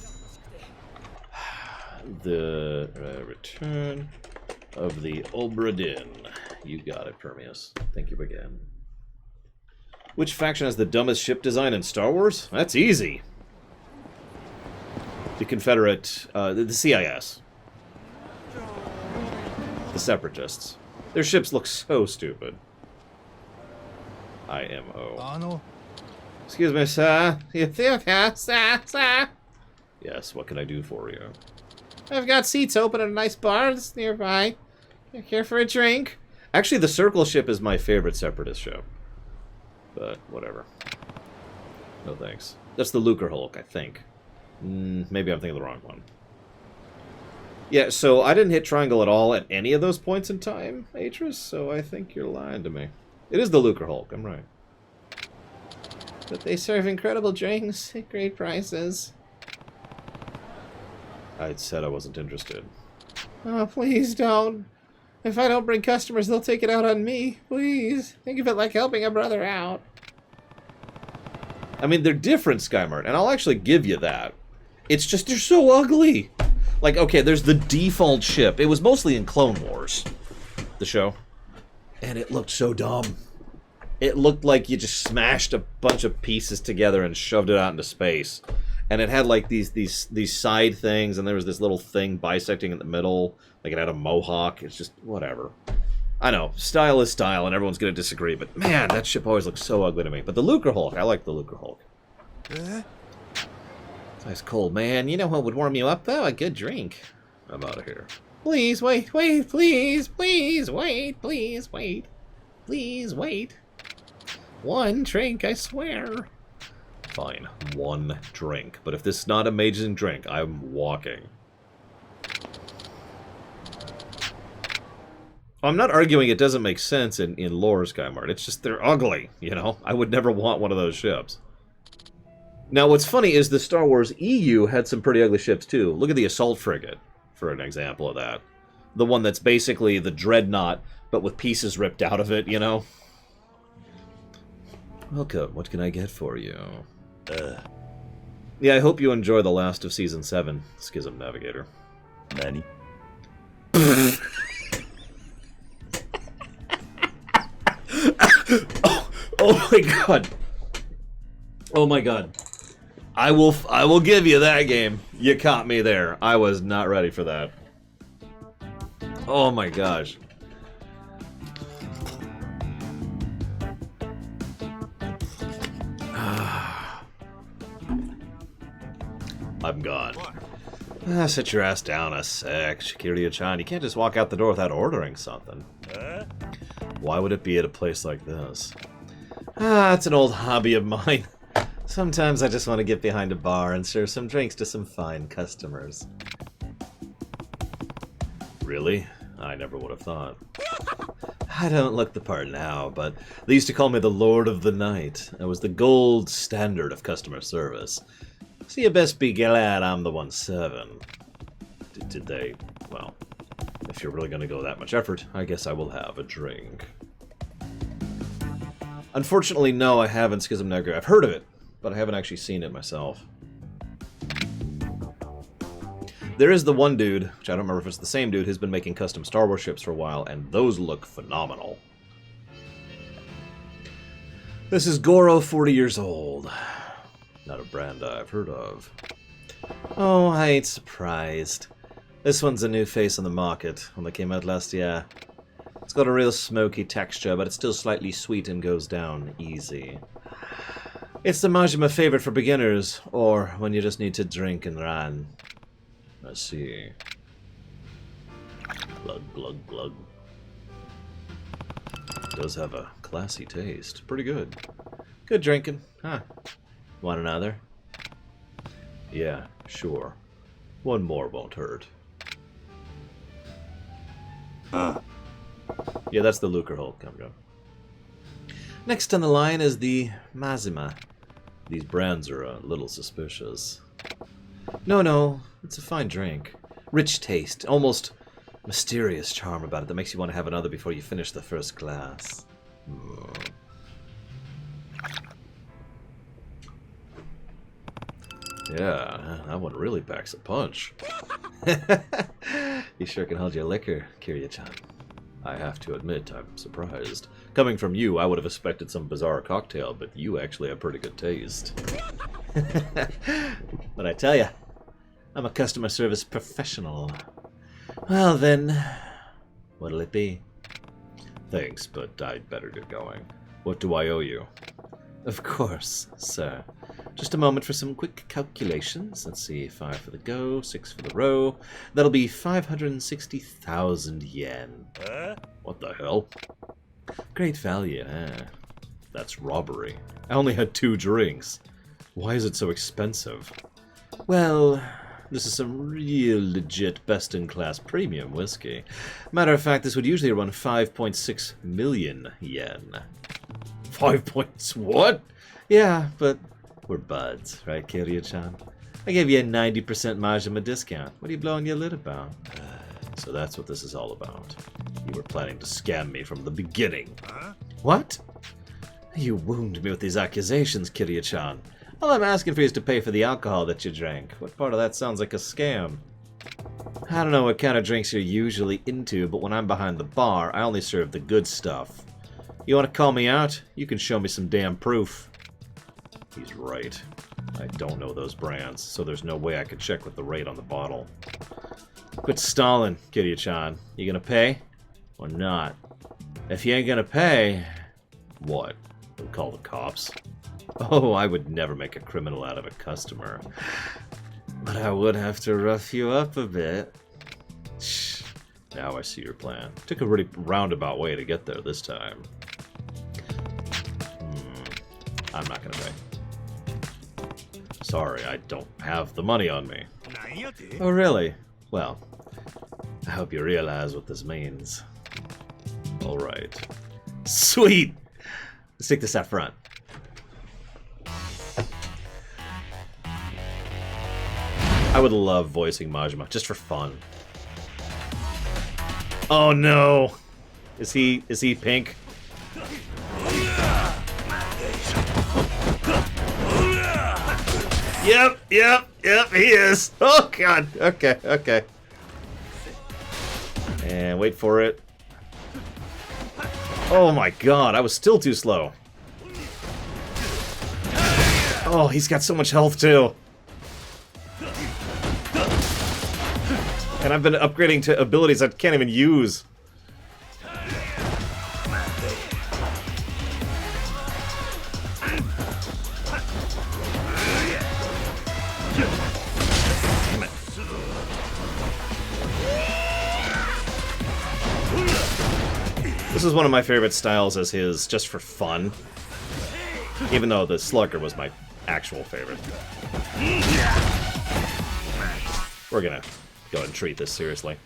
The return of the Obra Dinn. You got it, Permeus. Thank you again. Which faction has the dumbest ship design in Star Wars? That's easy. The Confederate, the CIS. The Separatists. Their ships look so stupid. IMO. Excuse me, sir. Yes, what can I do for you? I've got seats open at a nice bar that's nearby. You care for a drink? Actually, the Circle ship is my favorite Separatist ship. But, whatever. No thanks. That's the Lucre Hulk, I think. Maybe I'm thinking of the wrong one. Yeah, so I didn't hit triangle at all at any of those points in time, Atris, so I think you're lying to me. It is the Lucre Hulk, I'm right. But they serve incredible drinks at great prices. I said I wasn't interested. Oh, please don't. If I don't bring customers, they'll take it out on me. Please. Think of it like helping a brother out. I mean, they're different, Skymart, and I'll actually give you that. It's just they're so ugly. Like, okay, there's the default ship. It was mostly in Clone Wars, the show. And it looked so dumb. It looked like you just smashed a bunch of pieces together and shoved it out into space. And it had like these side things, and there was this little thing bisecting in the middle. Like it had a mohawk. It's just whatever. I know, style is style, and everyone's gonna disagree. But man, that ship always looks so ugly to me. But the Lucre Hulk, I like the Lucre Hulk. Nice cold, man. You know what would warm you up though? A good drink. I'm out of here. Please wait, wait, please, please wait, please wait, please wait. One drink, I swear. Fine, one drink. But if this is not an amazing drink, I'm walking. I'm not arguing it doesn't make sense in lore, Skymart. It's just they're ugly, you know? I would never want one of those ships. Now, what's funny is the Star Wars EU had some pretty ugly ships, too. Look at the Assault Frigate, for an example of that. The one that's basically the Dreadnought, but with pieces ripped out of it, you know? Welcome, what can I get for you? Yeah, I hope you enjoy the last of Season 7, Schism Navigator. Nani? Oh my god. Oh my god. I will give you that game. You caught me there. I was not ready for that. Oh my gosh. I'm gone. Sit your ass down a sec, Shakira-chan. You can't just walk out the door without ordering something. Why would it be at a place like this? It's an old hobby of mine. Sometimes I just want to get behind a bar and serve some drinks to some fine customers. Really? I never would have thought. I don't look the part now, but they used to call me the Lord of the Night. I was the gold standard of customer service. So you best be glad I'm the one serving. Did they... well, if you're really going to go that much effort, I guess I will have a drink. Unfortunately, no, I haven't, Schism Navigator. I've heard of it, but I haven't actually seen it myself. There is the one dude, which I don't remember if it's the same dude, who's been making custom Star Wars ships for a while, and those look phenomenal. This is Goro, 40 years old. Not a brand I've heard of. Oh, I ain't surprised. This one's a new face on the market, when they came out last year. It's got a real smoky texture, but it's still slightly sweet and goes down easy. It's the Majima favorite for beginners, or when you just need to drink and run. I see. Glug, glug, glug. Does have a classy taste. Pretty good. Good drinking. Huh. Want another? Yeah, sure. One more won't hurt. Yeah, that's the Lucre Hulk. Come go. Next on the line is the Mazima. These brands are a little suspicious. No, it's a fine drink. Rich taste, almost mysterious charm about it that makes you want to have another before you finish the first glass. Yeah, that one really packs a punch. You sure can hold your liquor, Kiryu-chan. I have to admit, I'm surprised. Coming from you, I would have expected some bizarre cocktail, but you actually have pretty good taste. But I tell ya, I'm a customer service professional. Well then, what'll it be? Thanks, but I'd better get going. What do I owe you? Of course, sir. Just a moment for some quick calculations. Let's see, 5 for the go, 6 for the row. That'll be 560,000 yen. What the hell? Great value, eh? That's robbery. I only had 2 drinks. Why is it so expensive? Well, this is some real legit best-in-class premium whiskey. Matter of fact, this would usually run 5.6 million yen. 5 points? What? Yeah, but we're buds, right, Kiryu-chan? I gave you a 90% Majima discount. What are you blowing your lid about? So that's what this is all about. You were planning to scam me from the beginning. What? You wound me with these accusations, Kiryu-chan. All I'm asking for you is to pay for the alcohol that you drank. What part of that sounds like a scam? I don't know what kind of drinks you're usually into, but when I'm behind the bar, I only serve the good stuff. You want to call me out? You can show me some damn proof. He's right. I don't know those brands, so there's no way I could check with the rate on the bottle. Quit stalling, Kiryu-chan. You gonna pay? Or not? If you ain't gonna pay... What? We'll call the cops? Oh, I would never make a criminal out of a customer. But I would have to rough you up a bit. Shh. Now I see your plan. Took a really roundabout way to get there this time. I'm not gonna pay. Sorry, I don't have the money on me. Oh, really? Well, I hope you realize what this means. Alright. Sweet! Let's take this out front. I would love voicing Majima, just for fun. Oh no! Is he pink? Yep, he is. Oh god, okay. And wait for it. Oh my god, I was still too slow. Oh, he's got so much health too. And I've been upgrading to abilities I can't even use. This is one of my favorite styles as his, just for fun. Even though the Slugger was my actual favorite. We're gonna go ahead and treat this seriously.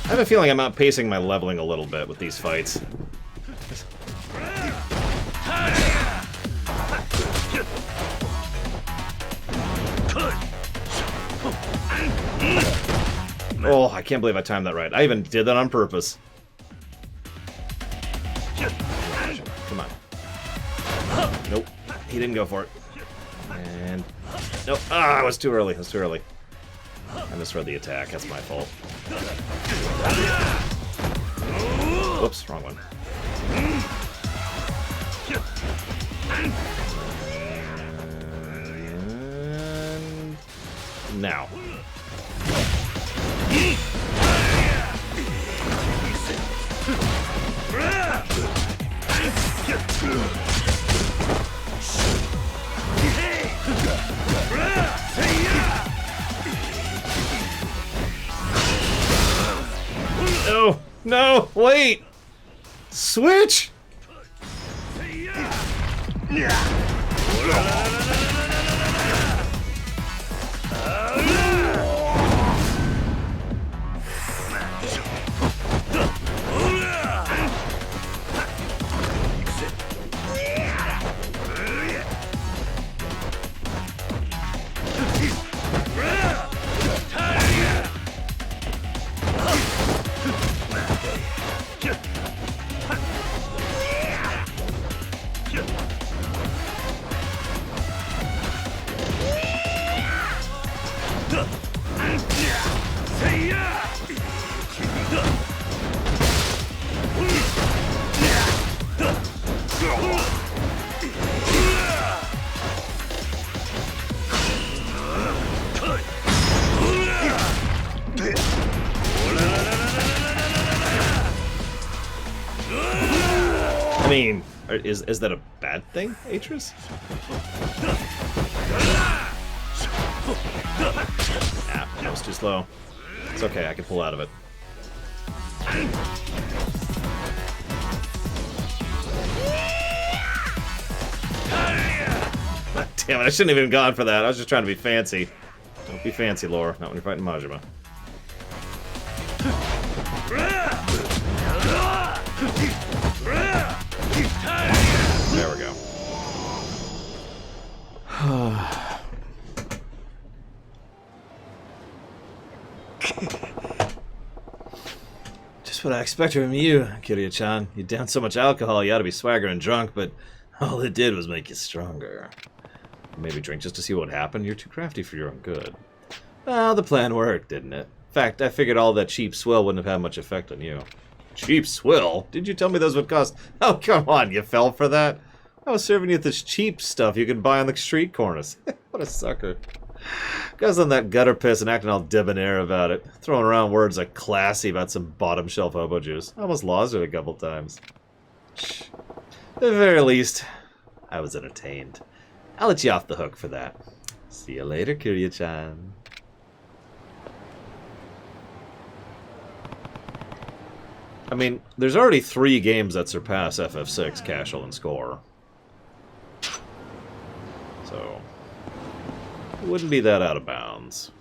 I have a feeling I'm outpacing my leveling a little bit with these fights. Oh, I can't believe I timed that right. I even did that on purpose. Come on. Nope. He didn't go for it. And... Nope. Ah, I was too early. I misread the attack. That's my fault. Whoops, wrong one. And... Now. No! No! Wait! Switch! I mean, is that a bad thing, Atris? Ah, that was too slow. It's okay, I can pull out of it. Damn it, I shouldn't have even gone for that. I was just trying to be fancy. Don't be fancy, Laura. Not when you're fighting Majima. There we go. Just what I expected from you, Kiryu-chan. You downed so much alcohol, you ought to be swaggering drunk, but all it did was make you stronger. Maybe drink just to see what happened. You're too crafty for your own good. Well, the plan worked, didn't it? In fact, I figured all that cheap swill wouldn't have had much effect on you. Cheap swill? Did you tell me those would cost? Oh, come on, you fell for that? I was serving you this cheap stuff you could buy on the street corners. What a sucker. Guys on that gutter piss and acting all debonair about it. Throwing around words like classy about some bottom shelf hobo juice. I almost lost it a couple times. At the very least, I was entertained. I'll let you off the hook for that. See you later, Kiryu-chan. I mean, there's already 3 games that surpass FF6 Casual and Score. So, it wouldn't be that out of bounds.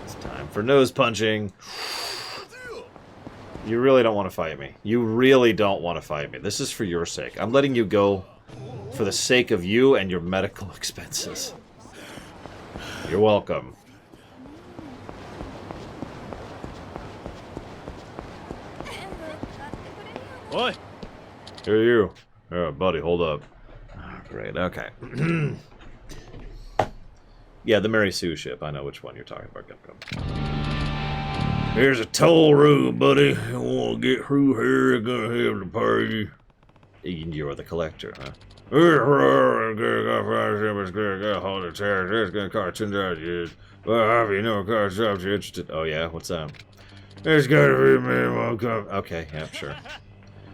It's time for nose punching. You really don't want to fight me. You really don't want to fight me. This is for your sake. I'm letting you go for the sake of you and your medical expenses. You're welcome. Oi! Here you. Oh, buddy, hold up. Oh, great, okay. Yeah, the Mary Sue ship. I know which one you're talking about, Gumgum. Here's a toll road, buddy. You want to get through here, you're gonna have to pay. You're the collector, huh? It's gonna cost $10. Well, have you know car shops you're interested? Oh yeah, what's that? There's gotta be a minimum cup. Okay, yeah, sure.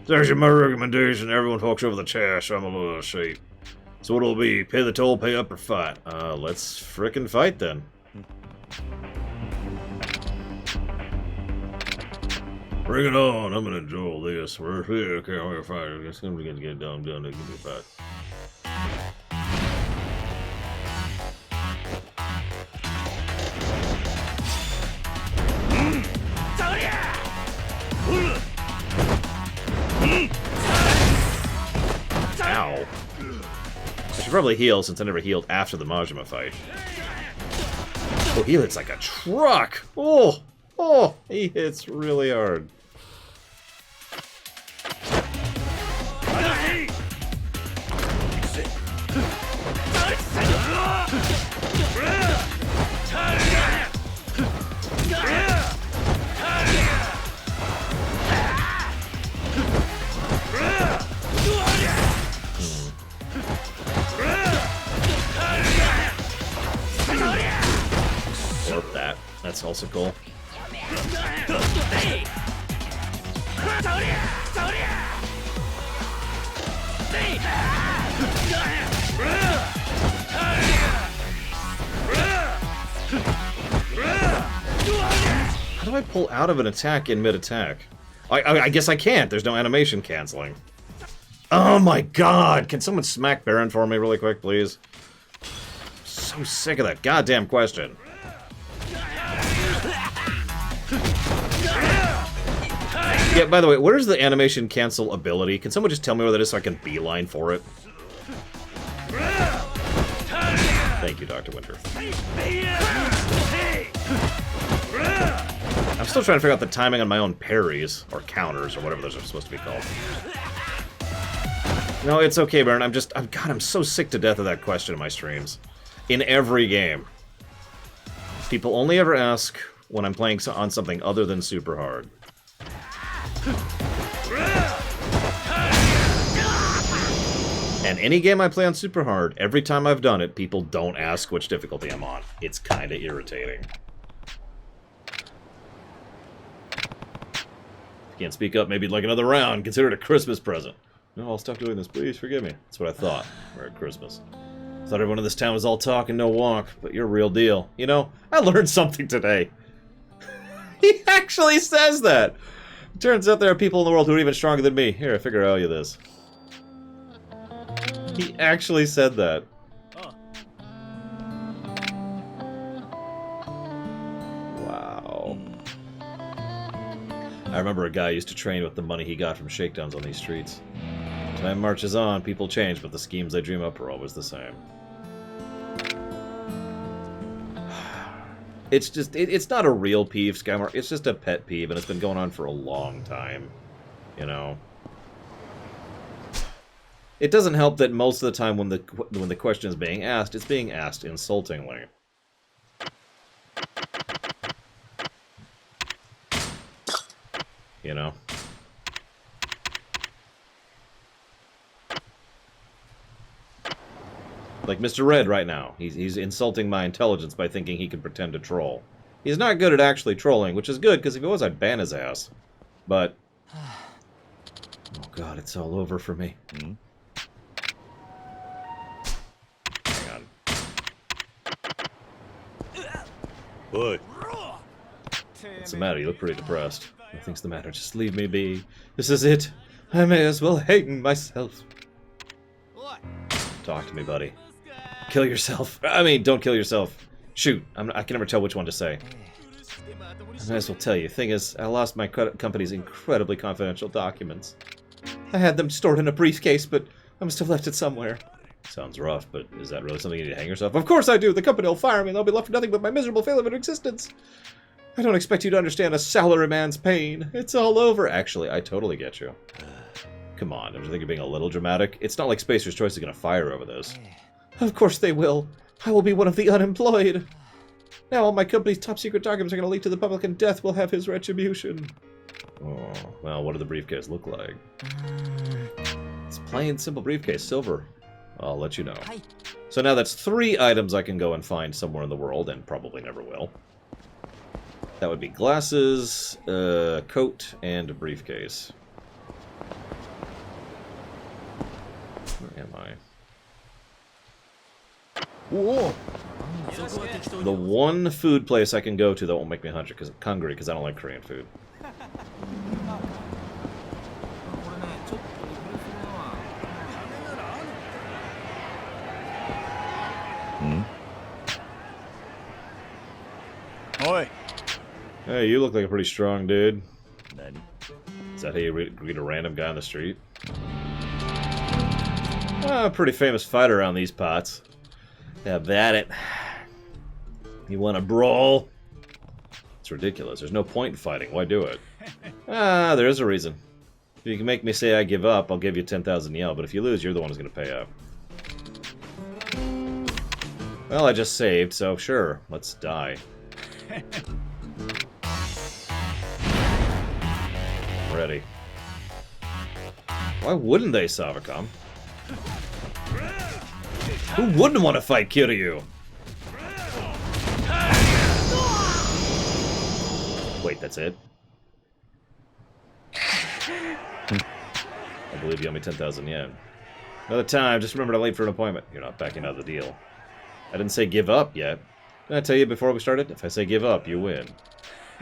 There's my recommendation. Everyone talks over the cash. I'm a little sheep. So what'll it be? Pay the toll, pay up, or fight? Let's frickin' fight then. Bring it on. I'm gonna enjoy this. We're here. Okay, I'm gonna fight. It's gonna get it done. Give me a fight. Ow. I should probably heal since I never healed after the Majima fight. Oh, he hits like a truck! Oh! Oh! He hits really hard. Love that. That's also cool. How do I pull out of an attack in mid-attack? I guess I can't. There's no animation canceling. Oh my god! Can someone smack Baron for me really quick, please? So sick of that goddamn question. Yeah, by the way, where's the animation cancel ability? Can someone just tell me where that is so I can beeline for it? Thank you, Dr. Winter. I'm still trying to figure out the timing on my own parries, or counters, or whatever those are supposed to be called. No, it's okay, Baron. I'm so sick to death of that question in my streams. In every game. People only ever ask when I'm playing on something other than super hard. And any game I play on super hard, every time I've done it, people don't ask which difficulty I'm on. It's kind of irritating. If you can't speak up, maybe like another round. Consider it a Christmas present. No, I'll stop doing this. Please forgive me. That's what I thought. We're at Christmas. Thought everyone in this town was all talk and no walk, but you're a real deal. You know, I learned something today. He actually says that. Turns out there are people in the world who are even stronger than me. Here, I figure I'll owe you this. He actually said that. Wow. I remember a guy used to train with the money he got from shakedowns on these streets. Time marches on, people change, but the schemes they dream up are always the same. It's just, it's not a real peeve, Skymark. It's just a pet peeve, and it's been going on for a long time. You know? It doesn't help that most of the time when the question is being asked, it's being asked insultingly. You know? Like Mr. Red right now. He's insulting my intelligence by thinking he can pretend to troll. He's not good at actually trolling, which is good, because if he was, I'd ban his ass. But... oh god, it's all over for me. Hang on. Oi. What's the matter? You look pretty depressed. Nothing's the matter. Just leave me be. This is it. I may as well hang myself. Talk to me, buddy. Kill yourself. I mean, don't kill yourself. Shoot. I can never tell which one to say. I might as well tell you. Thing is, I lost my company's incredibly confidential documents. I had them stored in a briefcase, but I must have left it somewhere. Sounds rough, but is that really something you need to hang yourself? Of course I do! The company will fire me and I'll be left with nothing but my miserable failure of existence. I don't expect you to understand a salaryman's pain. It's all over. Actually, I totally get you. Come on, don't you think you're being a little dramatic? It's not like Spacer's Choice is going to fire over this. Of course they will. I will be one of the unemployed. Now all my company's top secret documents are going to leak to the public and death will have his retribution. Oh, well, what did the briefcase look like? It's plain, simple briefcase, silver. I'll let you know. So now that's 3 items I can go and find somewhere in the world, and probably never will. That would be glasses, coat, and a briefcase. Where am I? Whoa! The one food place I can go to that won't make me hungry because I don't like Korean food. Oi. Hey, you look like a pretty strong dude. Is that how you greet a random guy on the street? Ah, pretty famous fighter around these parts. Have at it. You want to brawl? It's ridiculous. There's no point in fighting. Why do it? Ah, there is a reason. If you can make me say I give up, I'll give you 10,000 yen, but if you lose, you're the one who's going to pay up. Well, I just saved, so sure, let's die. Ready. Why wouldn't they, Savacom? Who wouldn't want to fight Kiryu? Wait, that's it? I believe you owe me 10,000 yen. Another time, just remember to late for an appointment. You're not backing out of the deal. I didn't say give up yet. Didn't I tell you before we started? If I say give up, you win.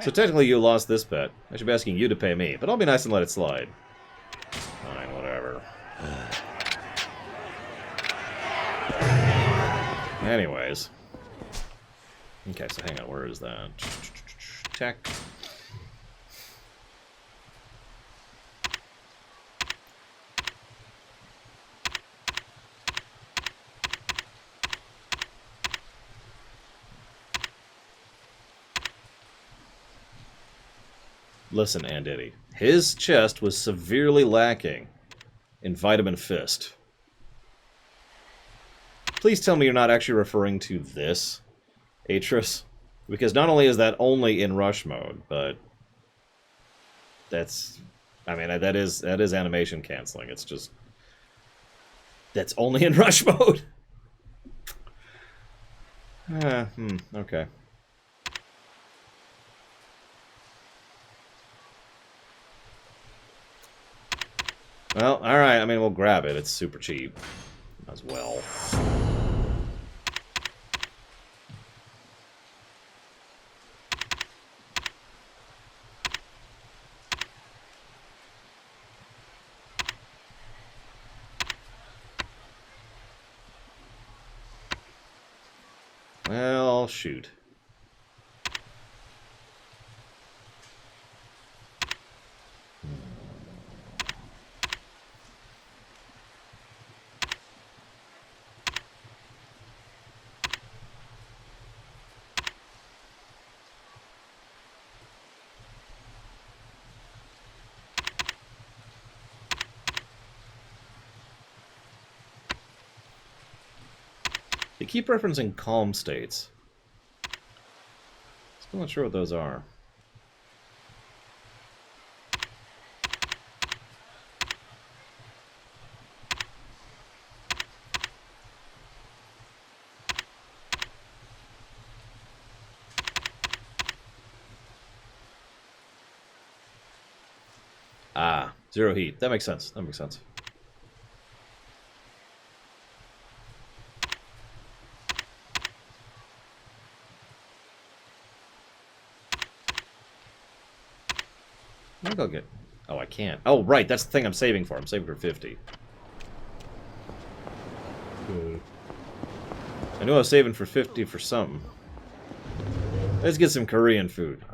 So technically you lost this bet. I should be asking you to pay me, but I'll be nice and let it slide. Fine, whatever. Anyways. Okay, so hang on, where is that? Tech. Listen, Anditty. His chest was severely lacking in Vitamin Fist. Please tell me you're not actually referring to this, Atris. Because not only is that only in rush mode, but that's... I mean, that is animation canceling. It's just... That's only in rush mode. Okay. Well, alright, I mean, we'll grab it. It's super cheap. As well. Well, shoot. They keep referencing calm states. Still not sure what those are. Ah, zero heat. That makes sense. That makes sense. I think I'll get... Oh, I can't. Oh, right. That's the thing I'm saving for. I'm saving for 50. I knew I was saving for 50 for something. Let's get some Korean food.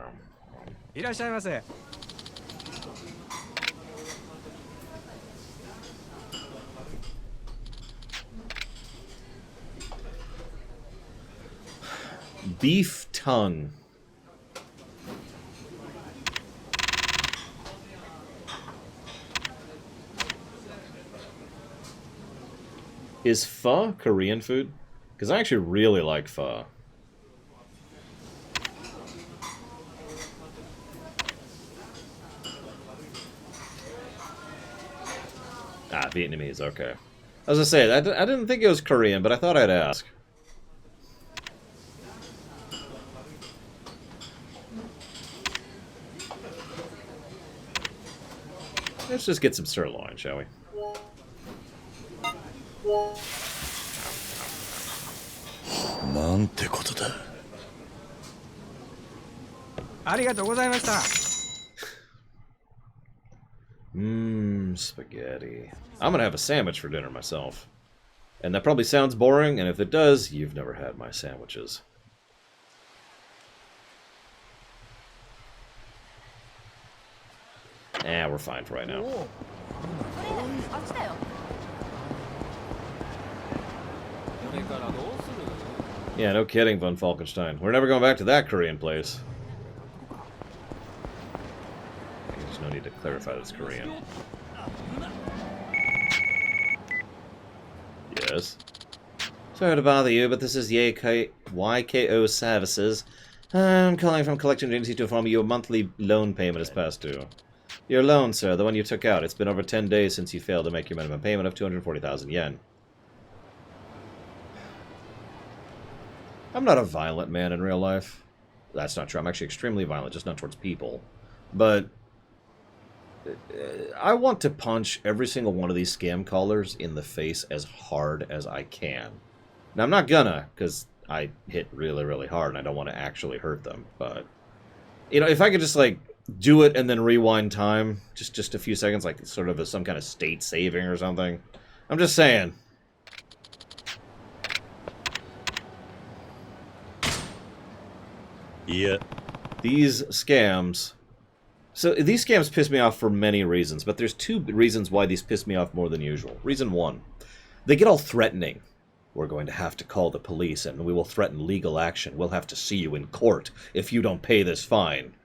Beef tongue. Is pho Korean food? Because I actually really like pho. Ah, Vietnamese, okay. I was gonna say, I didn't think it was Korean, but I thought I'd ask. Let's just get some sirloin, shall we? Spaghetti. I'm gonna have a sandwich for dinner myself. And that probably sounds boring, and if it does, you've never had my sandwiches. We're fine for right now. Yeah, no kidding, Von Falkenstein. We're never going back to that Korean place. There's no need to clarify that it's Korean. Yes? Sorry to bother you, but this is YKO Services. I'm calling from collection agency to inform you your monthly loan payment is past due. Your loan, sir, the one you took out. It's been over 10 days since you failed to make your minimum payment of 240,000 yen. I'm not a violent man in real life. That's not true. I'm actually extremely violent, just not towards people. But I want to punch every single one of these scam callers in the face as hard as I can. Now, I'm not gonna, because I hit really, really hard, and I don't want to actually hurt them. But, you know, if I could just, like, do it and then rewind time, just a few seconds, like sort of some kind of state saving or something. I'm just saying. Yeah. These scams... So, these scams piss me off for many reasons, but there's two reasons why these piss me off more than usual. Reason one, they get all threatening. We're going to have to call the police, and we will threaten legal action. We'll have to see you in court if you don't pay this fine.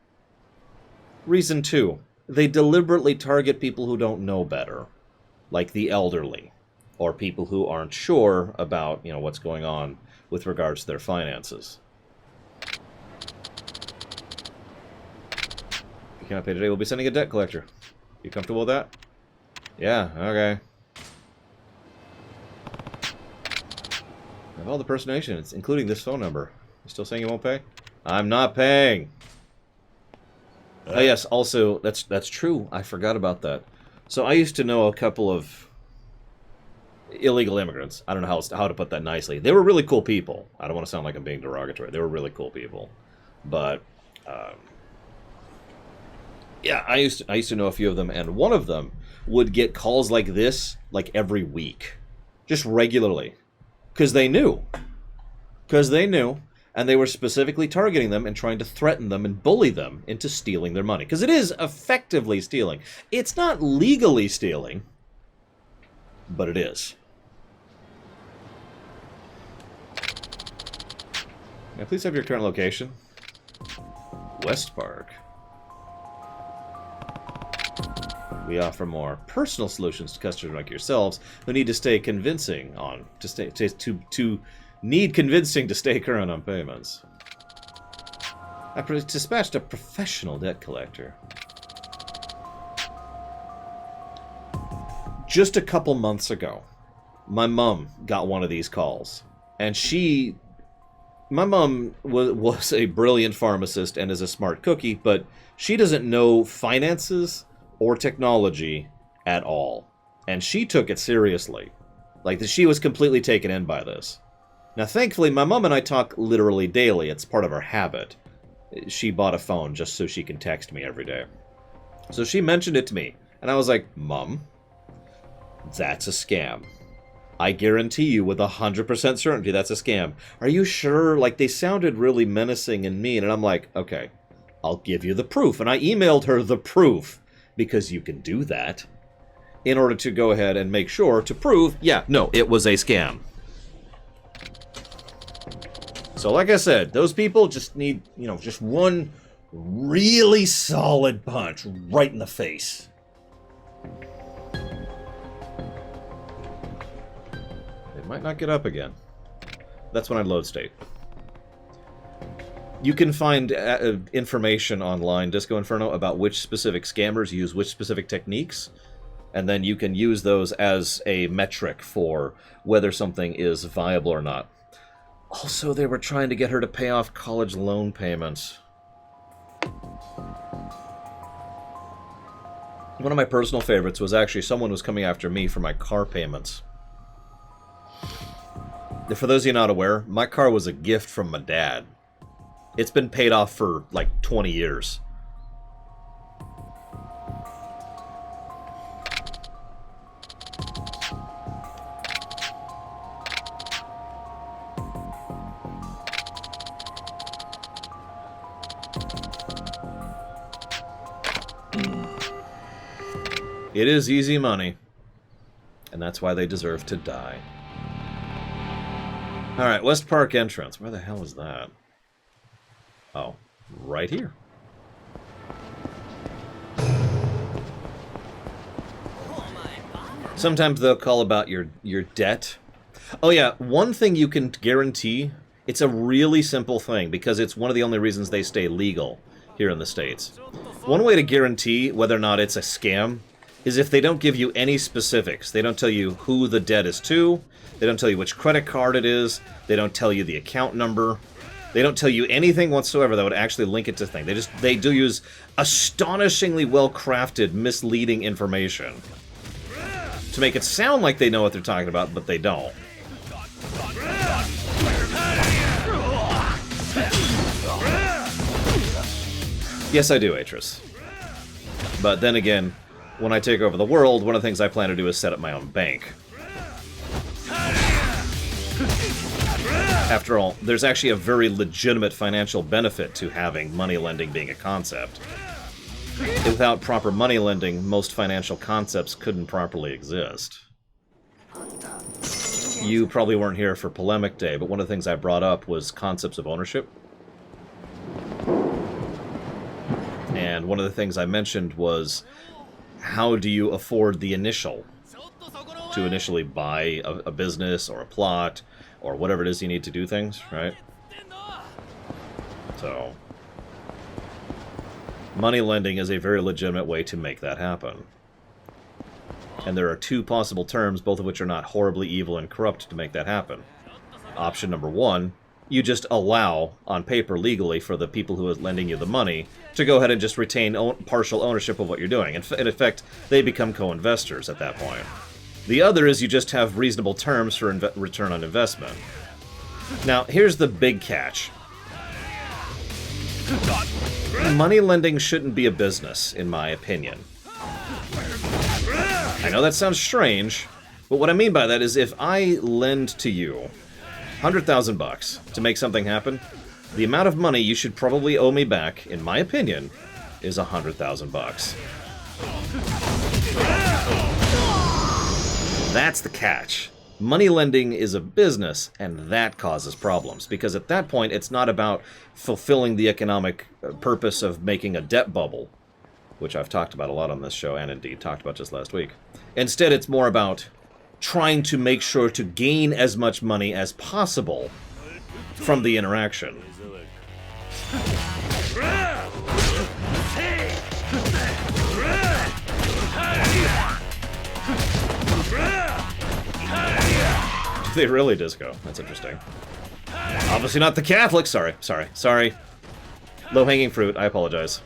Reason two, they deliberately target people who don't know better, like the elderly, or people who aren't sure about, you know, what's going on with regards to their finances. If you cannot pay today, we'll be sending a debt collector. You comfortable with that? Yeah, okay. have all the personations, including this phone number. You still saying you won't pay? I'm not paying. Oh yes, also that's true. I forgot about that. So I used to know a couple of illegal immigrants. I don't know how to put that nicely. They were really cool people. I don't want to sound like I'm being derogatory. They were really cool people, but yeah, I used to know a few of them, and one of them would get calls like this like every week, just regularly, because they knew, and they were specifically targeting them and trying to threaten them and bully them into stealing their money, because it is effectively stealing. It's not legally stealing, but it is. May I please have your current location? West Park. We offer more personal solutions to customers like yourselves who need to stay convincing need convincing to stay current on payments. I dispatched a professional debt collector. Just a couple months ago, my mom got one of these calls, and my mom was a brilliant pharmacist and is a smart cookie, but she doesn't know finances or technology at all. And she took it seriously. Like, she was completely taken in by this. Now, thankfully, my mom and I talk literally daily. It's part of our habit. She bought a phone just so she can text me every day. So she mentioned it to me, and I was like, Mom, that's a scam. I guarantee you with 100% certainty that's a scam. Are you sure? Like, they sounded really menacing and mean, and I'm like, okay, I'll give you the proof. And I emailed her the proof, because you can do that, in order to go ahead and make sure to prove, yeah, no, it was a scam. So like I said, those people just need, just one really solid punch right in the face. They might not get up again. That's when I load state. You can find information online, Disco Inferno, about which specific scammers use which specific techniques, and then you can use those as a metric for whether something is viable or not. Also, they were trying to get her to pay off college loan payments. One of my personal favorites was actually someone was coming after me for my car payments. For those of you not aware, my car was a gift from my dad. It's been paid off for like 20 years. It is easy money, and that's why they deserve to die. Alright, West Park entrance. Where the hell is that? Oh, right here. Sometimes they'll call about your debt. Oh yeah, one thing you can guarantee, it's a really simple thing, because it's one of the only reasons they stay legal here in the States. One way to guarantee whether or not it's a scam is if they don't give you any specifics. They don't tell you who the debt is to, they don't tell you which credit card it is, they don't tell you the account number, they don't tell you anything whatsoever that would actually link it to things. They do use astonishingly well-crafted, misleading information to make it sound like they know what they're talking about, but they don't. Yes, I do, Atris. But then again, when I take over the world, one of the things I plan to do is set up my own bank. After all, there's actually a very legitimate financial benefit to having money lending being a concept. Without proper money lending, most financial concepts couldn't properly exist. You probably weren't here for Polemic Day, but one of the things I brought up was concepts of ownership. And one of the things I mentioned was, how do you afford the initial to initially buy a business or a plot or whatever it is you need to do things, right? So, money lending is a very legitimate way to make that happen. And there are two possible terms, both of which are not horribly evil and corrupt, to make that happen. option number one, you just allow, on paper legally, for the people who are lending you the money to go ahead and just retain partial ownership of what you're doing. In effect, they become co-investors at that point. The other is you just have reasonable terms for return on investment. Now, here's the big catch. Money lending shouldn't be a business, in my opinion. I know that sounds strange, but what I mean by that is if I lend to you $100,000 to make something happen, the amount of money you should probably owe me back, in my opinion, is $100,000. That's the catch. Money lending is a business, and that causes problems, because at that point, it's not about fulfilling the economic purpose of making a debt bubble, which I've talked about a lot on this show, and indeed talked about just last week. Instead, it's more about trying to make sure to gain as much money as possible from the interaction. They really disco. That's interesting. Obviously not the Catholics. Sorry. Low-hanging fruit. I apologize.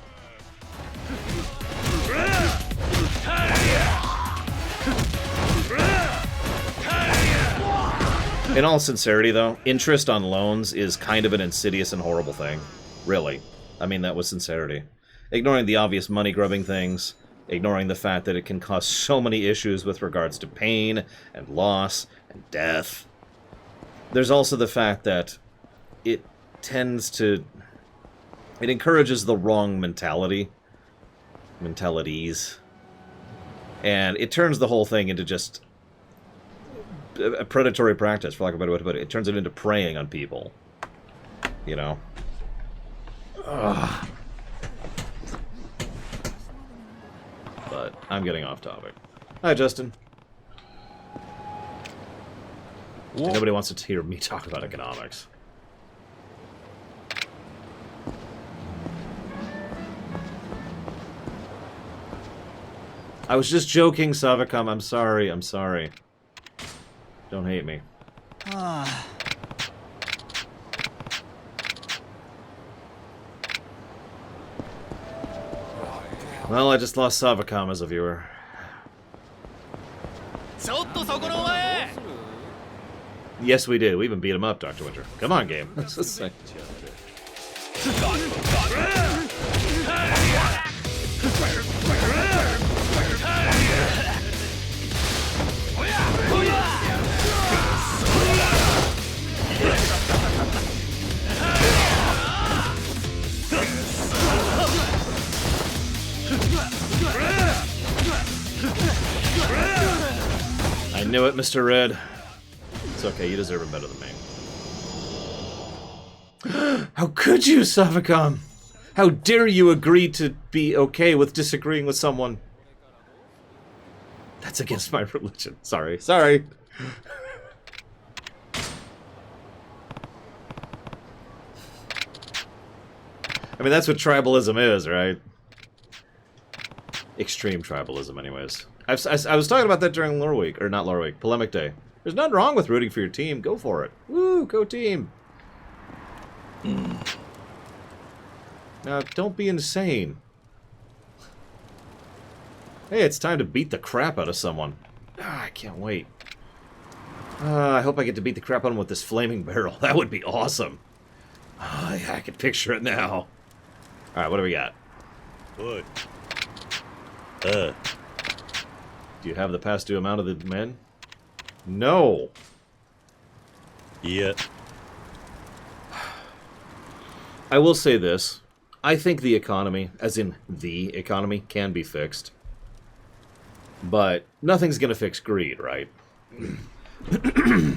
In all sincerity, though, interest on loans is kind of an insidious and horrible thing. Really. I mean that with sincerity. Ignoring the obvious money-grubbing things, ignoring the fact that it can cause so many issues with regards to pain and loss and death. There's also the fact that it encourages the wrong mentalities, and it turns the whole thing into just a predatory practice, for lack of a better way to put it. It turns it into preying on people, you know? Ugh. But I'm getting off topic. Hi, Justin. Nobody wants to hear me talk about economics. I was just joking, Savicom. I'm sorry. Don't hate me. Well, I just lost Savicom as a viewer. Yes, we did. We even beat him up, Dr. Winter. Come on, game. Let's just say. I knew it, Mr. Red. It's okay, you deserve it better than me. How could you, Savicom? How dare you agree to be okay with disagreeing with someone? That's against my religion. Sorry. I mean, that's what tribalism is, right? Extreme tribalism, anyways. I was talking about that during Lore Week, or not Lore Week, Polemic Day. There's nothing wrong with rooting for your team. Go for it. Woo, go team. Now, don't be insane. Hey, it's time to beat the crap out of someone. I can't wait. I hope I get to beat the crap out of him with this flaming barrel. That would be awesome. Yeah, I can picture it now. Alright, what do we got? What? Do you have the past due amount of the men? No. Yeah. I will say this. I think the economy, as in the economy, can be fixed. But nothing's going to fix greed, right? In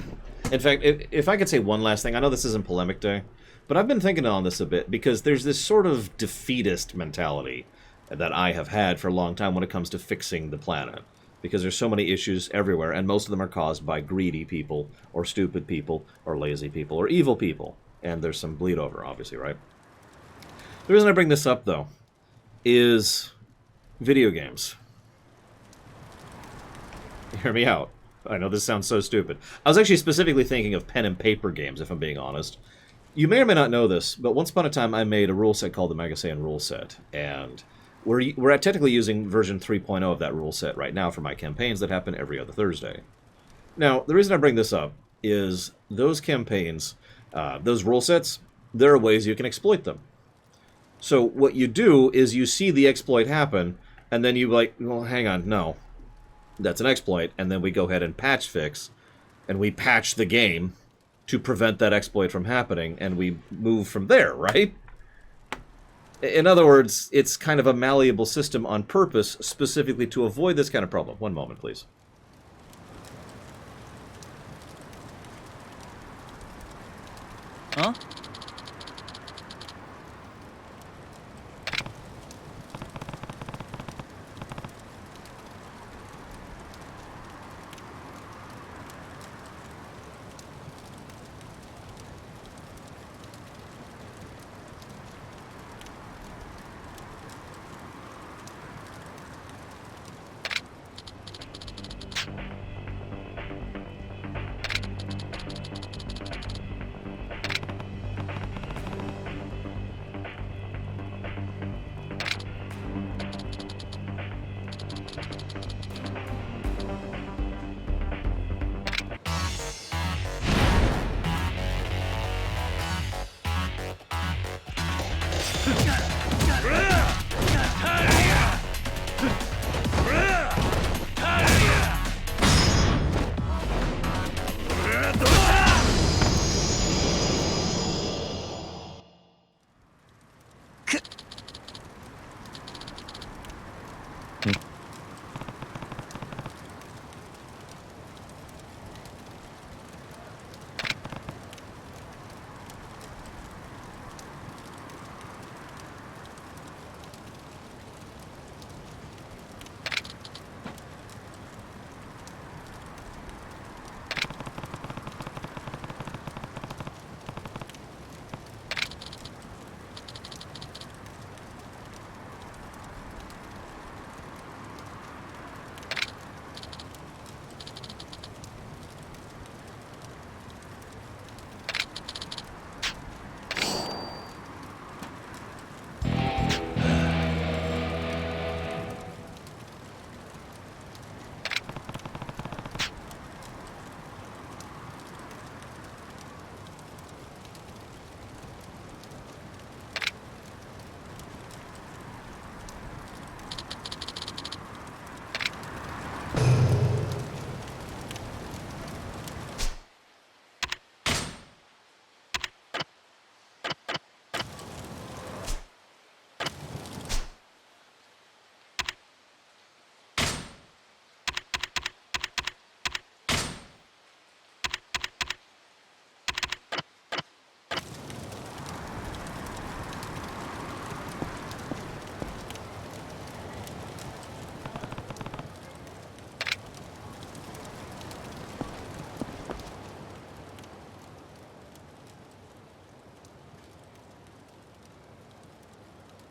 fact, if I could say one last thing, I know this isn't Polemic Day, but I've been thinking on this a bit, because there's this sort of defeatist mentality that I have had for a long time when it comes to fixing the planet. Because there's so many issues everywhere, and most of them are caused by greedy people, or stupid people, or lazy people, or evil people. And there's some bleed over, obviously, right? The reason I bring this up, though, is video games. Hear me out. I know this sounds so stupid. I was actually specifically thinking of pen and paper games, if I'm being honest. You may or may not know this, but once upon a time I made a rule set called the Megasan rule set, and we're technically using version 3.0 of that rule set right now for my campaigns that happen every other Thursday. Now, the reason I bring this up is those campaigns, those rule sets, there are ways you can exploit them. So what you do is you see the exploit happen, and then you like, well, hang on, no. That's an exploit, and then we go ahead and patch fix, and we patch the game to prevent that exploit from happening, and we move from there, right? In other words, it's kind of a malleable system on purpose, specifically to avoid this kind of problem. One moment, please. Huh?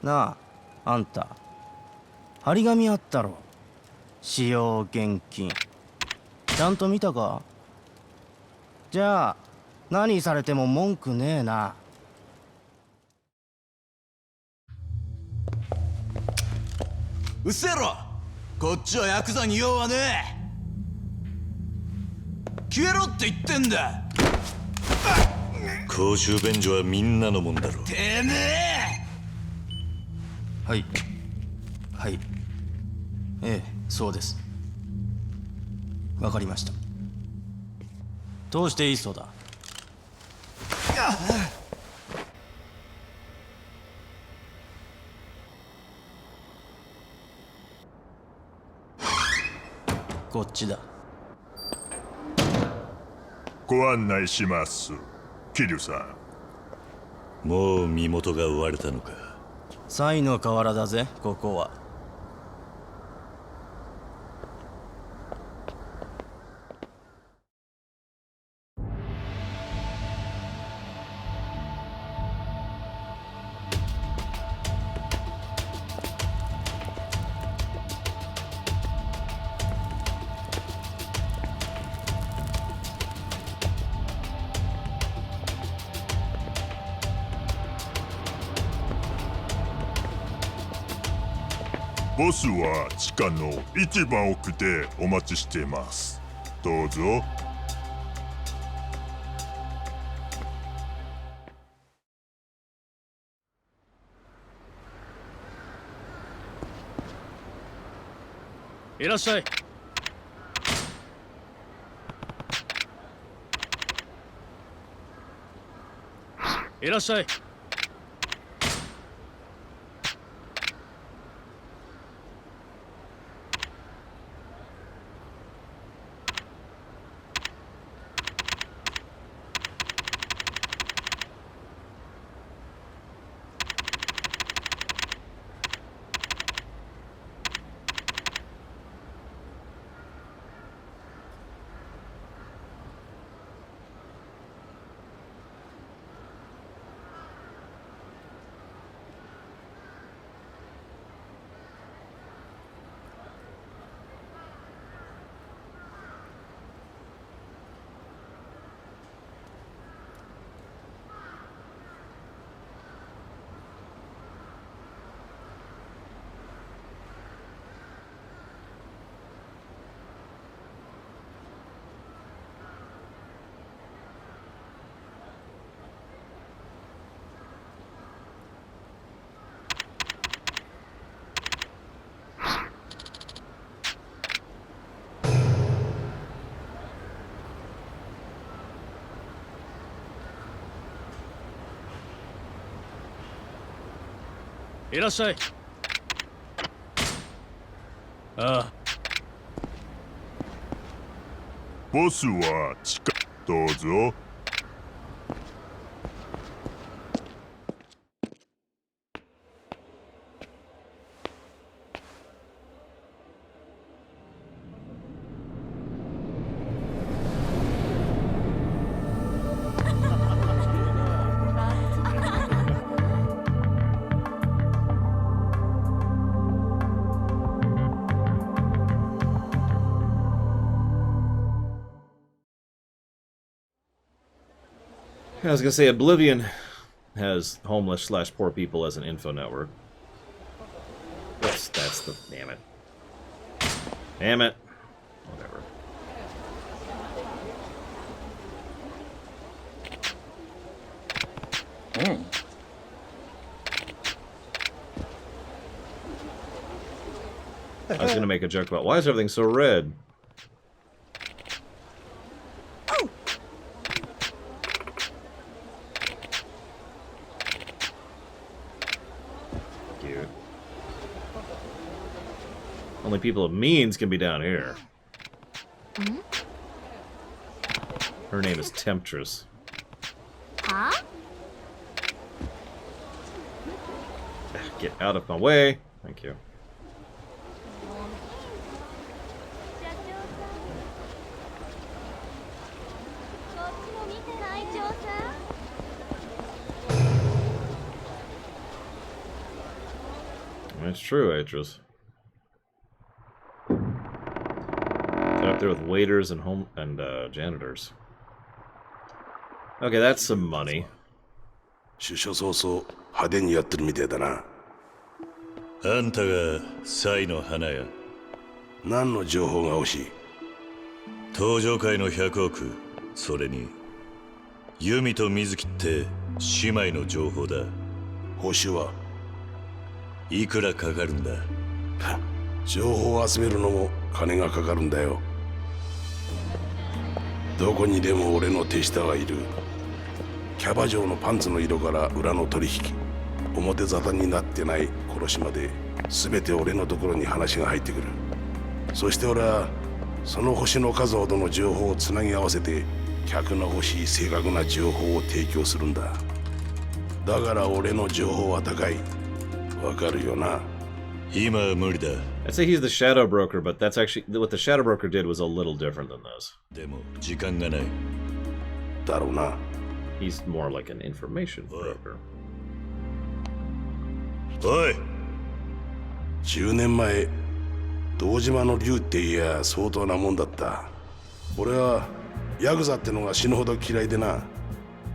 なあ、あんた張り紙あったろ。使用厳禁。ちゃんと見たか？じゃあ何されても文句ねえな。うっせえろ。こっちはヤクザに用はねえ。消えろって言ってんだ。公衆便所はみんなのもんだろ。てめえ。はいはい、ええ、そうです。わかりました。どうしていいそうだ。こっちだ。ご案内します、桐生さん。もう身元が追われたのか。サイの河原だぜ、ここは。ボスは地下の一番奥でお待ちしています。どうぞ。いらっしゃい。いらっしゃい。いらっしゃい。ああ。ボスは地下。どうぞ。I was gonna say Oblivion has homeless/poor people as an info network. That's the damn it. Damn it. Whatever. I was gonna make a joke about why is everything so red? Only people of means can be down here. Her name is Temptress. Huh? Get out of my way. Thank you. That's true, Atris. Up there with waiters and janitors. Okay, that's some money. 出所早々派手にやってるみてえだな。あんたがサイの花や。何の情報が欲しい？登場界の100億、それにユミと水木って姉妹の情報だ。報酬はいくらかかるんだ？情報を集めるのも金がかかるんだよ。どこにでも俺の手下はいる。キャバ嬢のパンツの色から裏の取引、表沙汰になってない殺しまで全て俺のところに話が入ってくる。そして俺はその星の数ほどの情報をつなぎ合わせて客の欲しい正確な情報を提供するんだ。だから俺の情報は高い。わかるよな？今は無理だ。I'd say he's the shadow broker, but that's actually what the shadow broker did was a little different than this. でも時間がない。だろうな。He's more like an information broker. おい。10年前、堂島の竜って言や相当なもんだった。俺はヤクザってのが死ぬほど嫌いでな。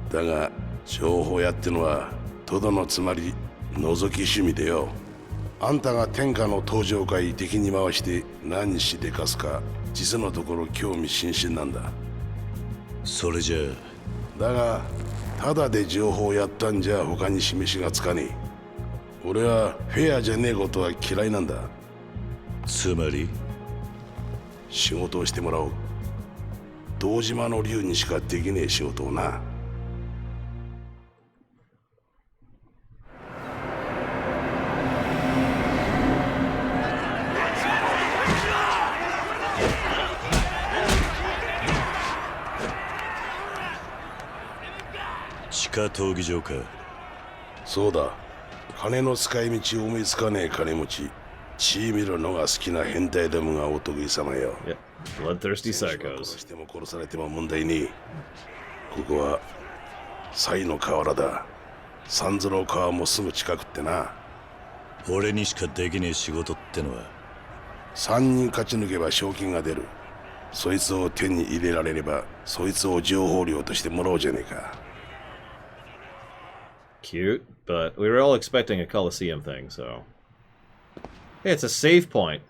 だが情報屋ってのはとどのつまり覗き趣味でよ。あんたが天下の登場会敵に回して何しでかすか実のところ興味津々なんだ。それじゃあ。だがただで情報をやったんじゃ他に示しがつかねえ。俺はフェアじゃねえことは嫌いなんだ。つまり仕事をしてもらおう。堂島の竜にしかできねえ仕事をな。地下闘技場か。そうだ。金の使い道を思いつかねえ金持ち、血見るのが好きな変態どもがお得意様よ。Bloodthirsty 殺 psychos. しても殺されても問題ねえ。ここは西の河原だ。三途の川もすぐ近くってな。俺にしかできねえ仕事ってのは。3人勝ち抜けば賞金が出る。そいつを手に入れられればそいつを情報料としてもらおうじゃねえか。Cute, but we were all expecting a Coliseum thing, so... Hey, it's a save point.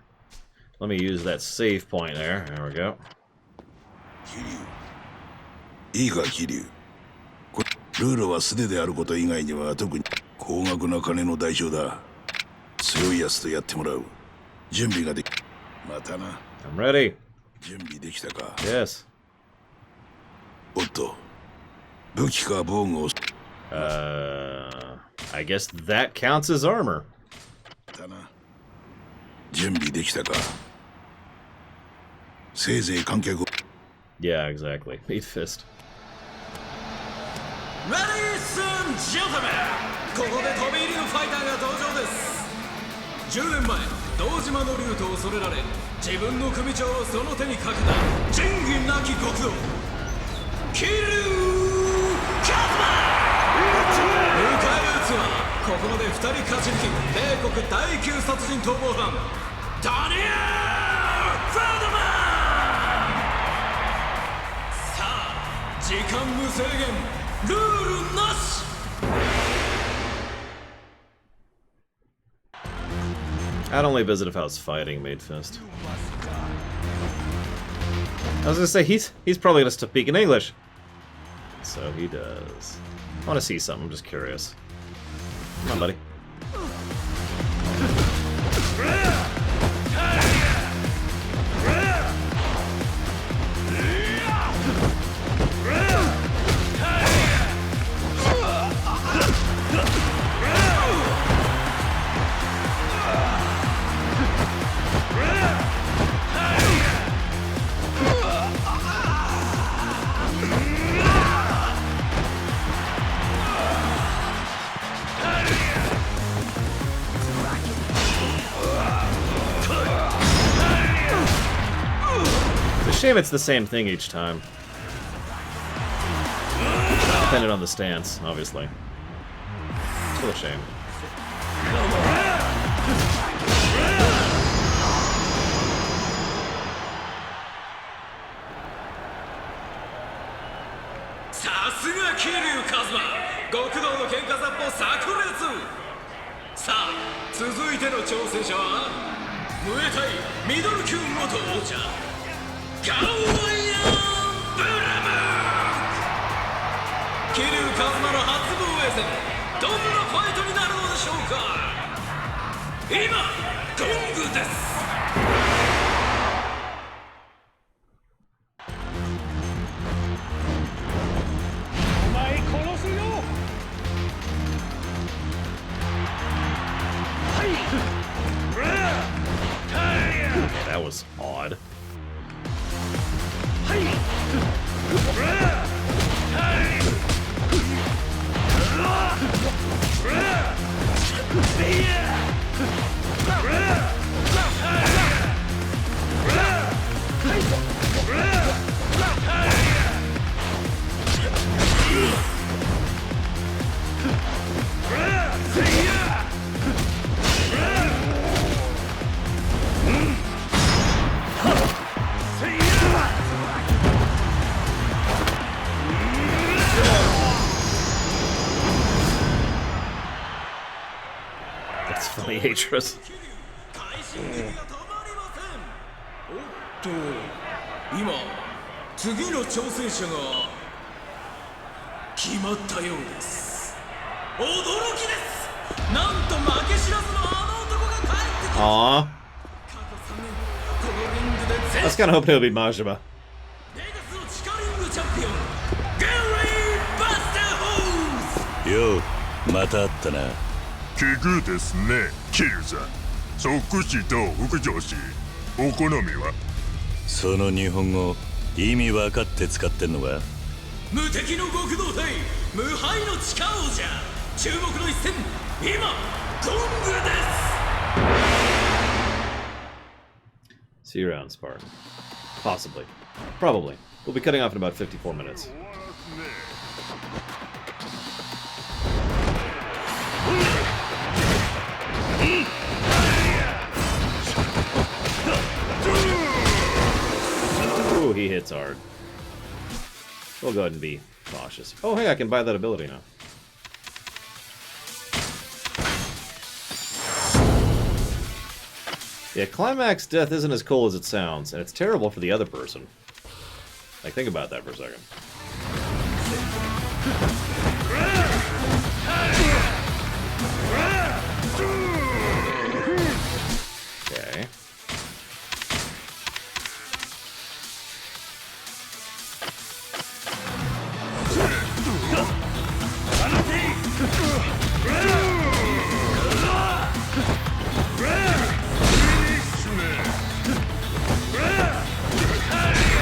Let me use that save point there. There we go. いいか桐生、これルールは素手であること以外には特に高額な金の代償だ。強いやつとやってもらう。準備ができまたな。 I'm ready. 準備できたか。 Yes. おっと、武器か防具を I guess that counts as armor. だな。準備できたか。せいぜい観客を Yeah, exactly. Meat fist. Ladies and gentlemen! ここで飛び入りのファイターが登場です。10年前、堂島の竜と恐れられ、自分の組長をその手にかけた仁義なき極道、桐生一馬。迎えるうつは、ここまで2人勝ち抜き、米国第9殺人逃亡犯、ダニエル・フェルドマン。さあ、時間無制限、ルールなし。I'd only visit if I was fighting Maid Fist. I was gonna say, he's probably gonna speak in English. So he does. I want to see something, I'm just curious. Come on, buddy. Shame it's the same thing each time. Depending on the stance, obviously. Still a shame. That was odd. funny hatred. 今次の挑戦者が決まったようです。驚きです。なんと負け知らずのあの男が帰ってきた。 Aww. 過去3年このリングで I was kind of hoping it would be Majima. ベガスの地下リングチャンピオンゲリー・バスター・ホーズ。ようまた会ったな。奇遇ですね、キルさん。即死と副上司、お好みは？その日本語意味分かって使ってんのか？無敵の極道隊無敗の地下王者注目の一戦今ゴングです。 See you around, Spartan. Possibly. Probably. We'll be cutting off in about 54 minutes. Ooh, he hits hard. We'll go ahead and be cautious. Oh, hey, I can buy that ability now. Yeah, climax death isn't as cool as it sounds, and it's terrible for the other person. Like, think about that for a second. Okay.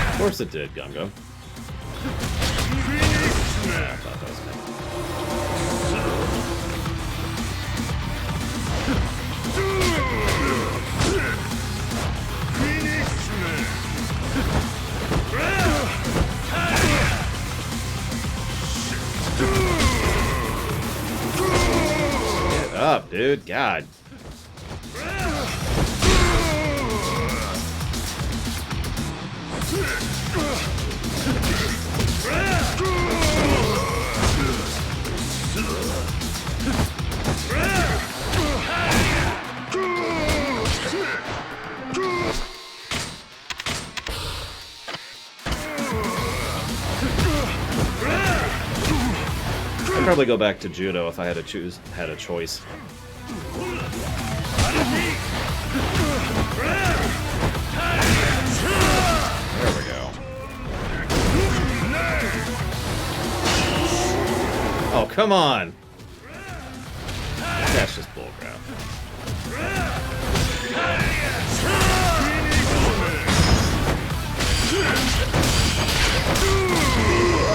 Of course it did, Gumgo. I thought that was me. Get up, dude. God. I'd probably go back to judo if I had a choice. There we go. Oh, come on! That's just bullcrap.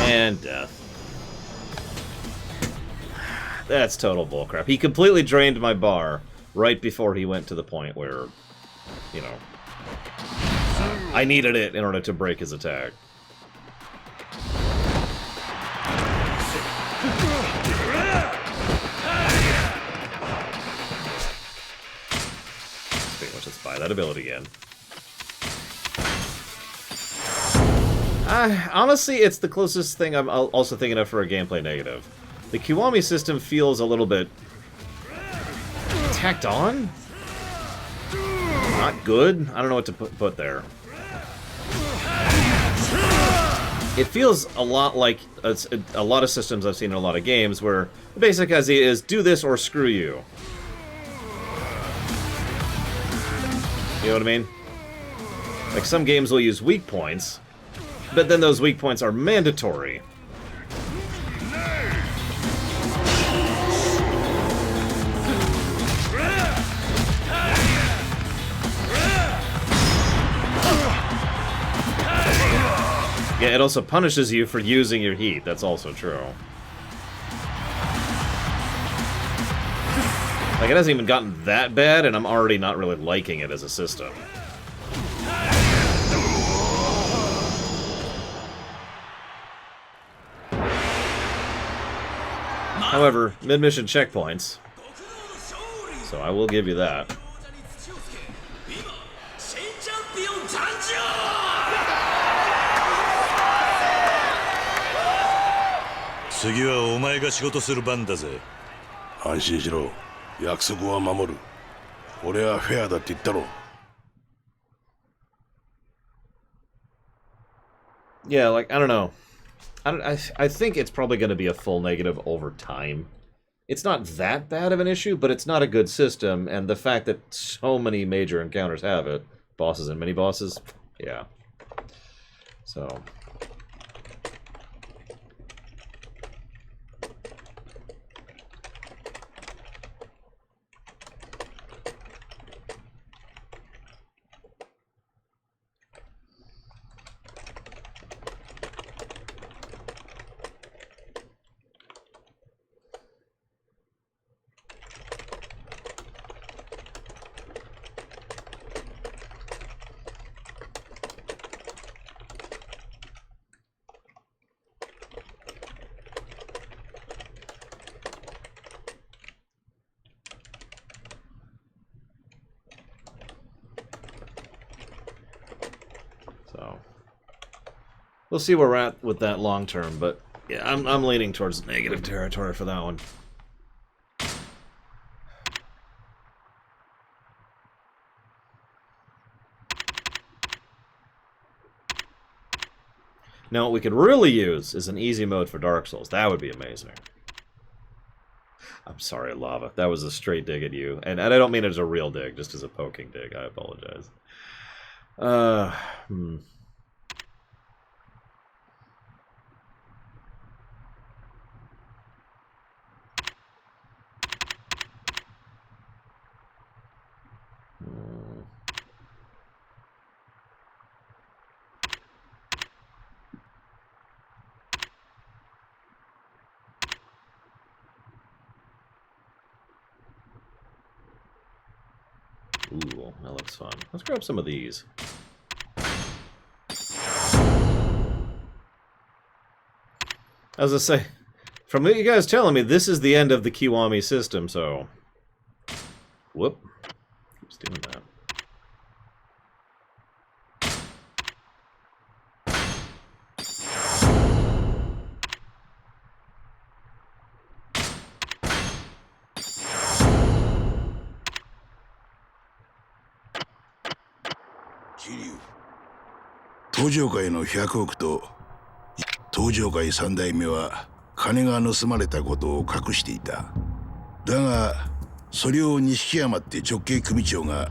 And death. That's total bullcrap. He completely drained my bar right before he went to the point where, you know, I needed it in order to break his attack. Okay, let's just buy that ability again. Honestly, it's the closest thing I'm also thinking of for a gameplay negative. The Kiwami system feels a little bit tacked on? Not good? I don't know what to put there. It feels a lot like a lot of systems I've seen in a lot of games where the basic idea is do this or screw you. You know what I mean? Like some games will use weak points, but then those weak points are mandatory. Yeah, it also punishes you for using your heat. That's also true. Like, it hasn't even gotten that bad, and I'm already not really liking it as a system. However, mid-mission checkpoints. So I will give you that.次はお前が仕事する番だぜ。安心しろ。約束は守る。俺はフェアだって言ったろ。Yeah, like, I don't know. I think it's probably going to be a full negative over time. It's not that bad of an issue, but it's not a good system, and the fact that so many major encounters have it, bosses and mini-bosses, yeah. So... So, we'll see where we're at with that long term, but yeah, I'm leaning towards negative territory for that one. Now, what we could really use is an easy mode for Dark Souls. That would be amazing. I'm sorry, Lava. That was a straight dig at you. And I don't mean it as a real dig, just as a poking dig. I apologize. Ooh, that looks fun. Let's grab some of these. As I say, from what you guys telling me, this is the end of the Kiwami system, so... Whoop. Keeps doing that.東上界の100億と東上界3代目は金が盗まれたことを隠していた。だがそれを錦山って直系組長が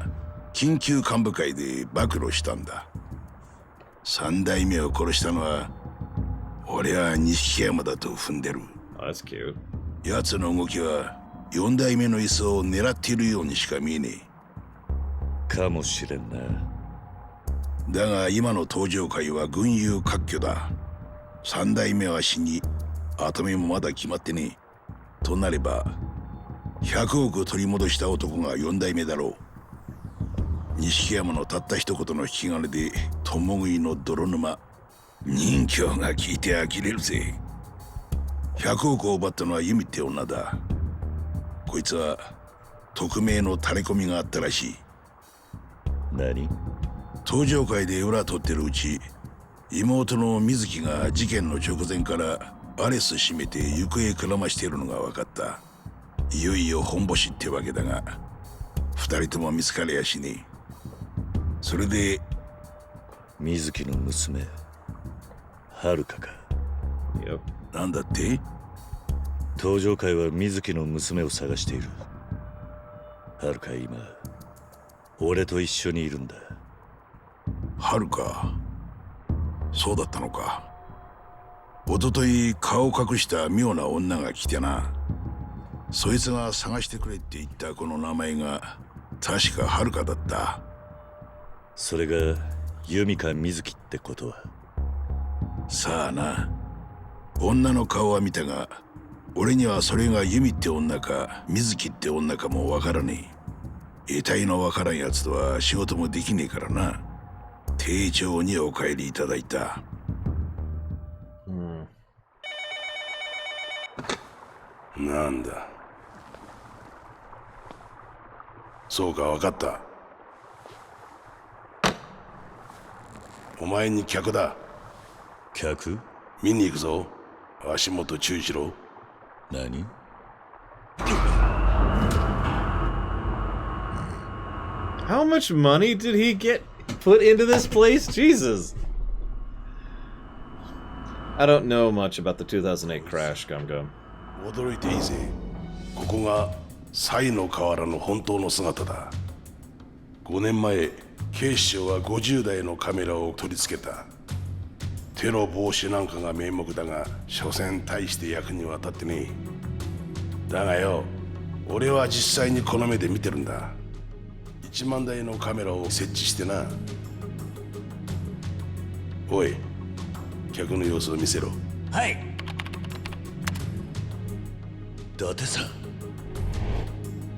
緊急幹部会で暴露したんだ。3代目を殺したのは俺は錦山だと踏んでる。That's cute. 奴の動きは4代目の椅子を狙っているようにしか見えねえ。かもしれんな。だが今の東上界は群雄割拠だ。3代目は死に、跡目もまだ決まってねえ。となれば、100億取り戻した男が4代目だろう。錦山のたった一言の引き金で、共食いの泥沼。人情が効いて呆れるぜ。100億を奪ったのはユミって女だ。こいつは、匿名の垂れ込みがあったらしい。何？東上界で裏取ってるうち、妹の水木が事件の直前からアレス閉めて行方くらましているのが分かった。いよいよ本ボシってわけだが、2人とも見つかりやしねえ。それで水木の娘遥か。なんだって？東上界は水木の娘を探している。遥か今俺と一緒にいるんだ。遥か、そうだったのか。一昨日顔を隠した妙な女が来てな。そいつが探してくれって言ったこの名前が確か遥かだった。それがユミか水木ってことは。さあな。女の顔は見たが、俺にはそれがユミって女か水木って女かもわからねえ。得体のわからんやつとは仕事もできねえからな。丁重にお帰りいただいた。なんだ。そうか、わかった。お前に客だ。客？見に行くぞ。足元注意しろ。何？ How much money did he get put into this place? Jesus. I don't know much about the 2008 crash, Gum Gum. 驚いていいぜ。ここがサイの河原の本当の姿だ。5年前、警視庁は50台のカメラを取り付けた。テロ防止なんかが名目だが、所詮大して役には立ってねえ。だがよ、俺は実際にこの目で見てるんだ。1万台のカメラを設置してな。おい、客の様子を見せろ。はい。伊達さん。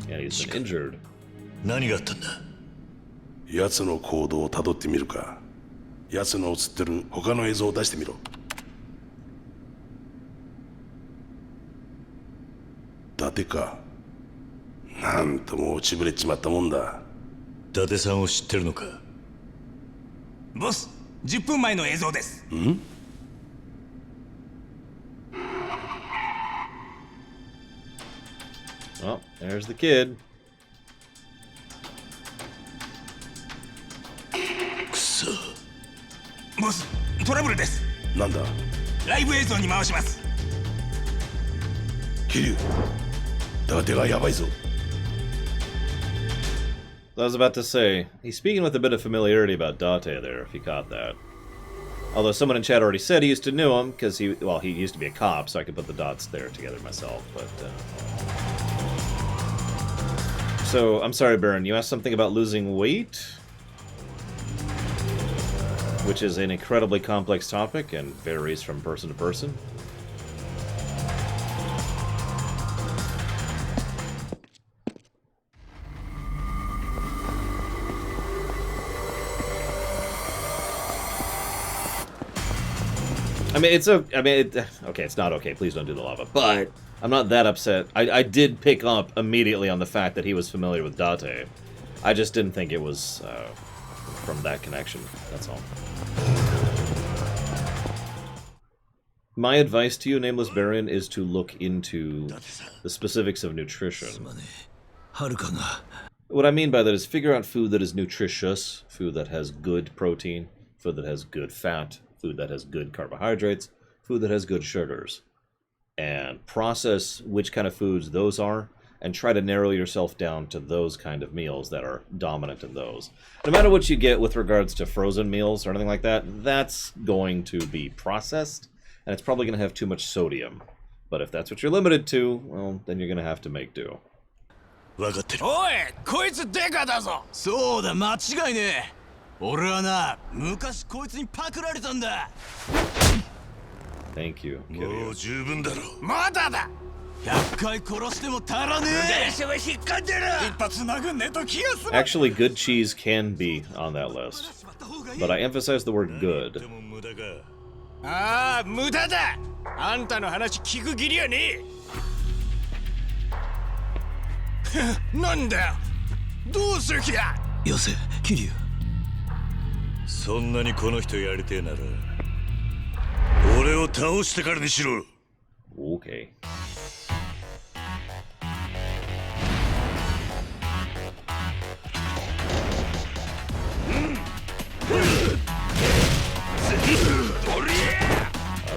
Yeah, he's been injured. 何があったんだ。奴の行動をたどってみるか。奴の映ってる他の映像を出してみろ。伊達か。なんとも落ちぶれちまったもんだ。伊達さんを知ってるのか。ボス、10分前の映像です。んOh, there's the kid. くそ。ボス、トラブルです。なんだ。ライブ映像に回します。桐生、伊達がやばいぞ。I was about to say, he's speaking with a bit of familiarity about Date there, if you caught that. Although someone in chat already said he used to know him, because he used to be a cop, so I could put the dots there together myself, but, So, I'm sorry, Baron, you asked something about losing weight? Which is an incredibly complex topic and varies from person to person. I mean, okay, it's not okay, please don't do the lava, but I'm not that upset. I did pick up immediately on the fact that he was familiar with Date. I just didn't think it was from that connection, that's all. My advice to you, Nameless Baron, is to look into the specifics of nutrition. What I mean by that is figure out food that is nutritious, food that has good protein, food that has good fat, food that has good carbohydrates, food that has good sugars. And process which kind of foods those are, and try to narrow yourself down to those kind of meals that are dominant in those. No matter what you get with regards to frozen meals or anything like that, that's going to be processed, and it's probably going to have too much sodium. But if that's what you're limited to, well, then you're going to have to make do. 分かってる。おい、こいつデカだぞ。そうだ、間違いねえ。俺はな、昔こいつにパクられたんだ。Thank you. もう十分だろ。まだだ。100回殺しても足らねえ。電車は引っかんでる。一発殴んねえと気がする。Actually, good cheese can be on that list, but I emphasize the word good. ああ、無駄だ。あんたの話聞く義理はねえ。なんだよ。どうする気だ。よせ、桐生。そんなにこの人やりてえなら俺を倒してからにしろ。 Okay. That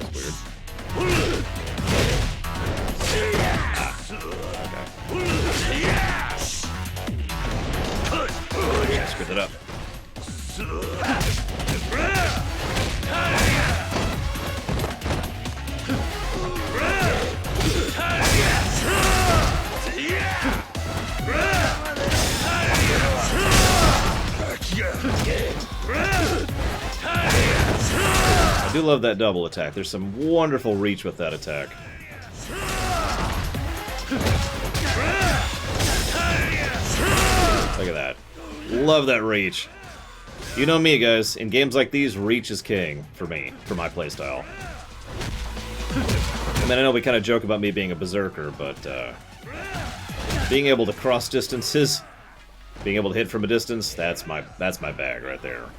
was weird. Okay. I screwed it up. I do love that double attack. There's some wonderful reach with that attack. Look at that. Love that reach. You know me, guys. In games like these, reach is king for me, for my playstyle. I mean, I know we kind of joke about me being a berserker, but being able to cross distances, being able to hit from a distance, that's my bag right there.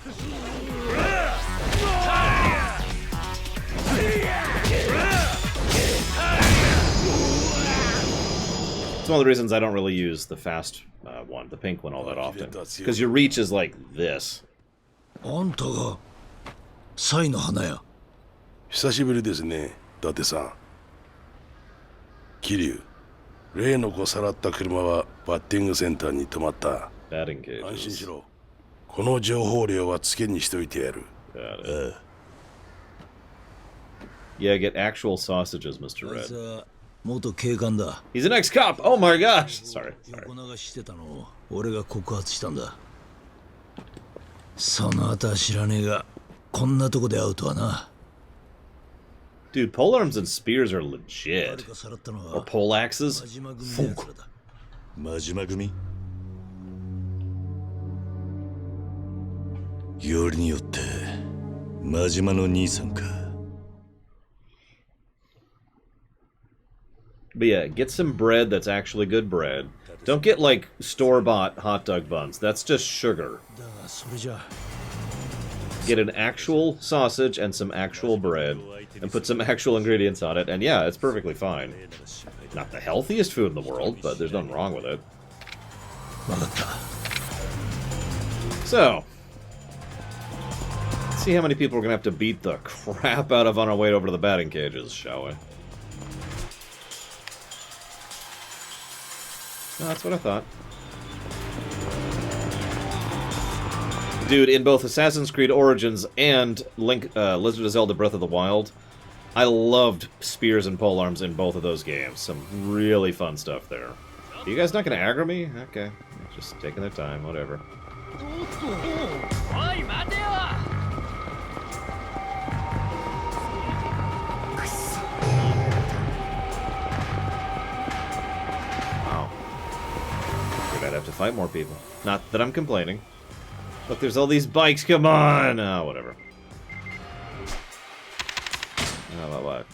It's one of the reasons I don't really use the fast one, the pink one, all that often. Because your reach is like this. あんたがサイの花や。久しぶりですね、伊達さん。桐生、例の子さらった車はバッティングセンターに止まった。安心しろ。この情報量はつけにしといてやる。Yeah, get actual sausages, Mr. Red. 元警官だ。He's an ex-cop! Oh my gosh! Sorry. 横流ししてたのを俺が告発したんだ。その後は知らねえが、こんなとこで会うとはな。Dude, polearms and spears are legit. Or poleaxes? 真島組よりによって真島の兄さんか。But yeah, get some bread that's actually good bread. Don't get like store-bought hot dog buns. That's just sugar. Get an actual sausage and some actual bread and put some actual ingredients on it, and yeah, it's perfectly fine. Not the healthiest food in the world, but there's nothing wrong with it. So, let's see how many people we're gonna have to beat the crap out of on our way over to the batting cages, shall we? No, that's what I thought. Dude, in both Assassin's Creed Origins and Legend of Zelda Breath of the Wild, I loved spears and polearms in both of those games. Some really fun stuff there. Are you guys not going to aggro me? Okay. Just taking their time, whatever. Wow. We're going to have to fight more people. Not that I'm complaining. Look, there's all these bikes, come on! Oh, whatever. Oh, what?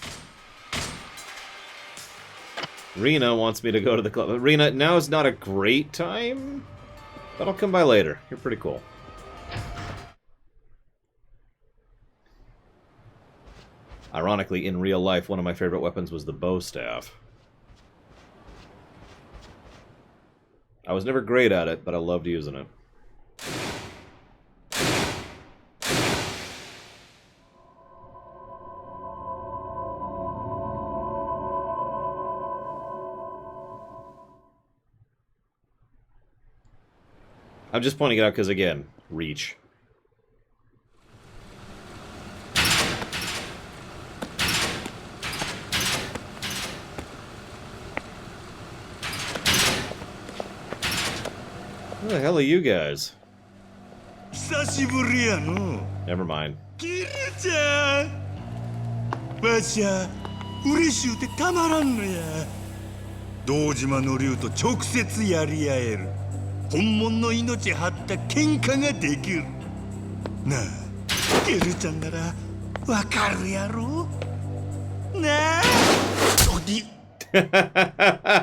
Rena wants me to go to the club. Rena, now is not a great time, but I'll come by later. You're pretty cool. Ironically, in real life, one of my favorite weapons was the bow staff. I was never great at it, but I loved using it. I'm just pointing it out because, again, reach. Who the hell are you guys? Never mind. わしゃ嬉しゅうてたまらんのや。堂島の竜と直接やり合える。本物の命張った喧嘩ができる。なあ、ゲルちゃんならわかるやろ。なあ。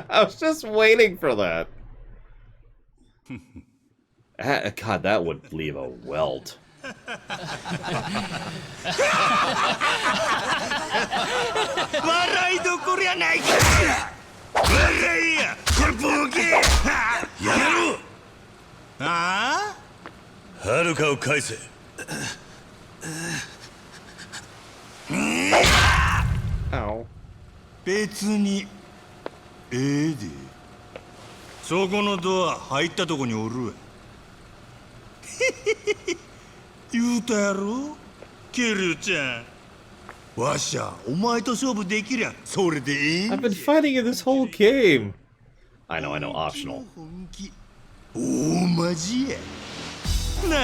I was just waiting for that. God, that would leave a welt. 笑いどころやないか。笑いや、これボケ。やろう。ああ？はるかを返せ。別にええで。そこのドア入ったとこにおるわ。言うたやろ、ケルちゃん。わしゃお前と勝負できりゃそれでいい。 I've been fighting you this whole game. I know, optional. 大マジや。なあ、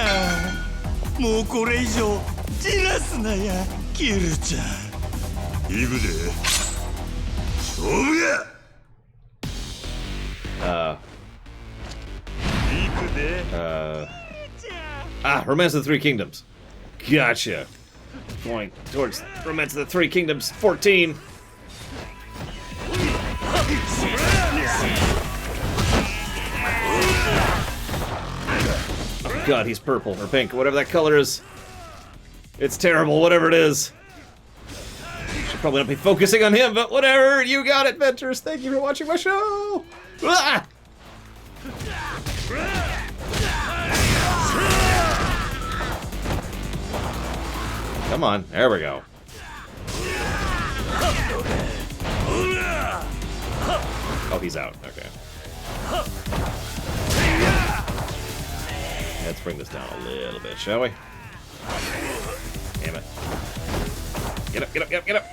もうこれ以上じらすなや、ケルちゃん。行くで。勝負や。行くで。Romance of the Three Kingdoms. Gotcha. Going towards Romance of the Three Kingdoms 14. Oh god, he's purple or pink, whatever that color is. It's terrible, whatever it is. Should probably not be focusing on him, but whatever. You got it, Venters. Thank you for watching my show. Ah! Come on, there we go. Oh, he's out. Okay. Let's bring this down a little bit, shall we? Damn it. Get up, get up, get up, get up!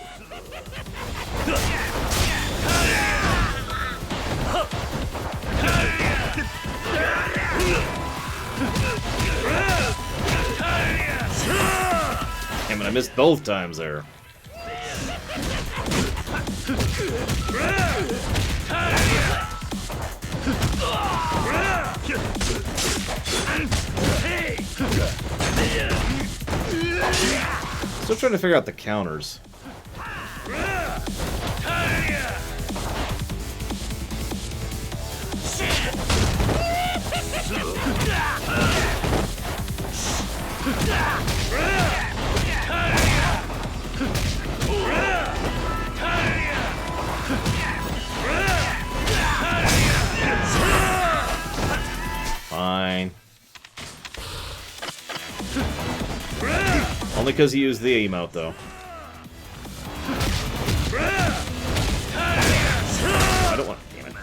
Damn it, I missed both times there. Still trying to figure out the counters. Fine. Only because he used the emote, though. I don't want to. Damn it.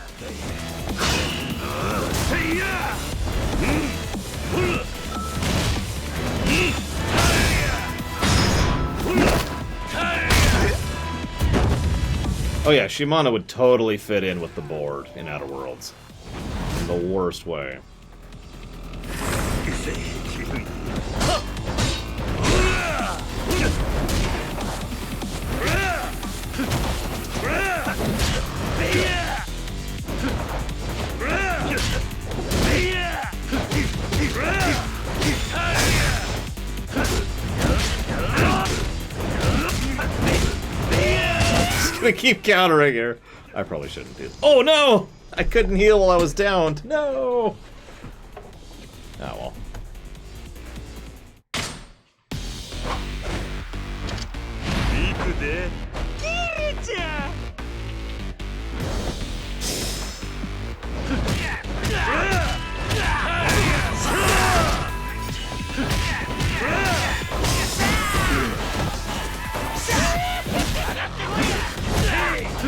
Oh yeah, Shimano would totally fit in with the board in Outer Worlds. In the worst way. Gonna keep countering her. I probably shouldn't do. Oh no! I couldn't heal while I was downed. No! Oh well.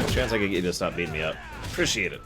Chance I could get you to stop beating me up. Appreciate it.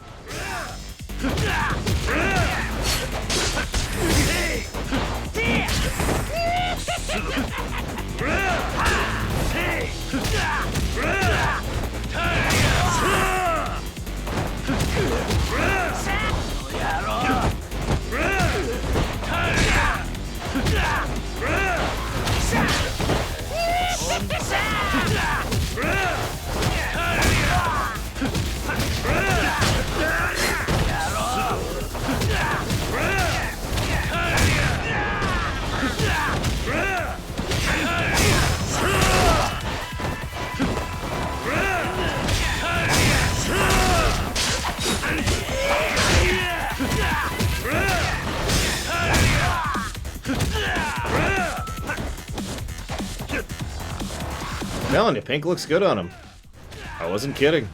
I'm telling you, pink looks good on him. I wasn't kidding.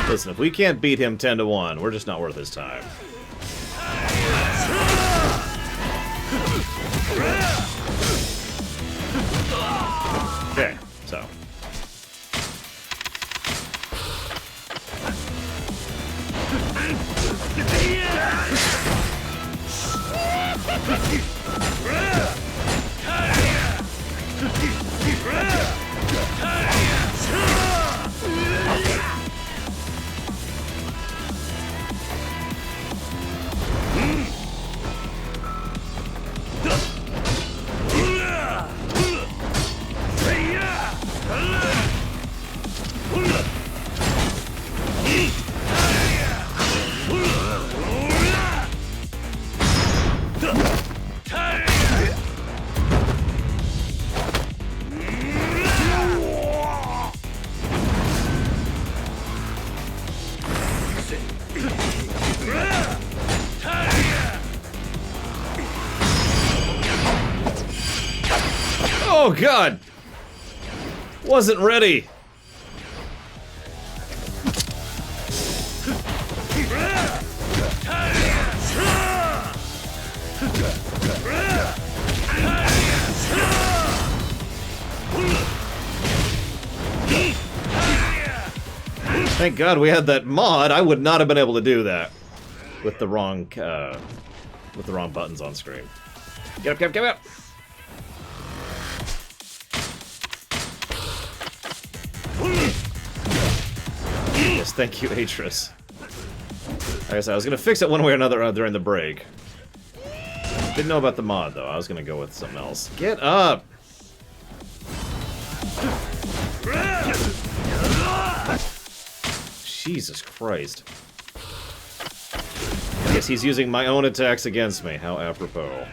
Listen, if we can't beat him 10-1, we're just not worth his time. Okay, so. God! Wasn't ready! Thank God we had that mod. I would not have been able to do that with the wrong buttons on screen. Get up, get up, get up! Yes, thank you, Atris. Like I said, I was gonna fix it one way or another during the break. Didn't know about the mod though. I was gonna go with something else. Get up! Jesus Christ. I guess he's using my own attacks against me. How apropos.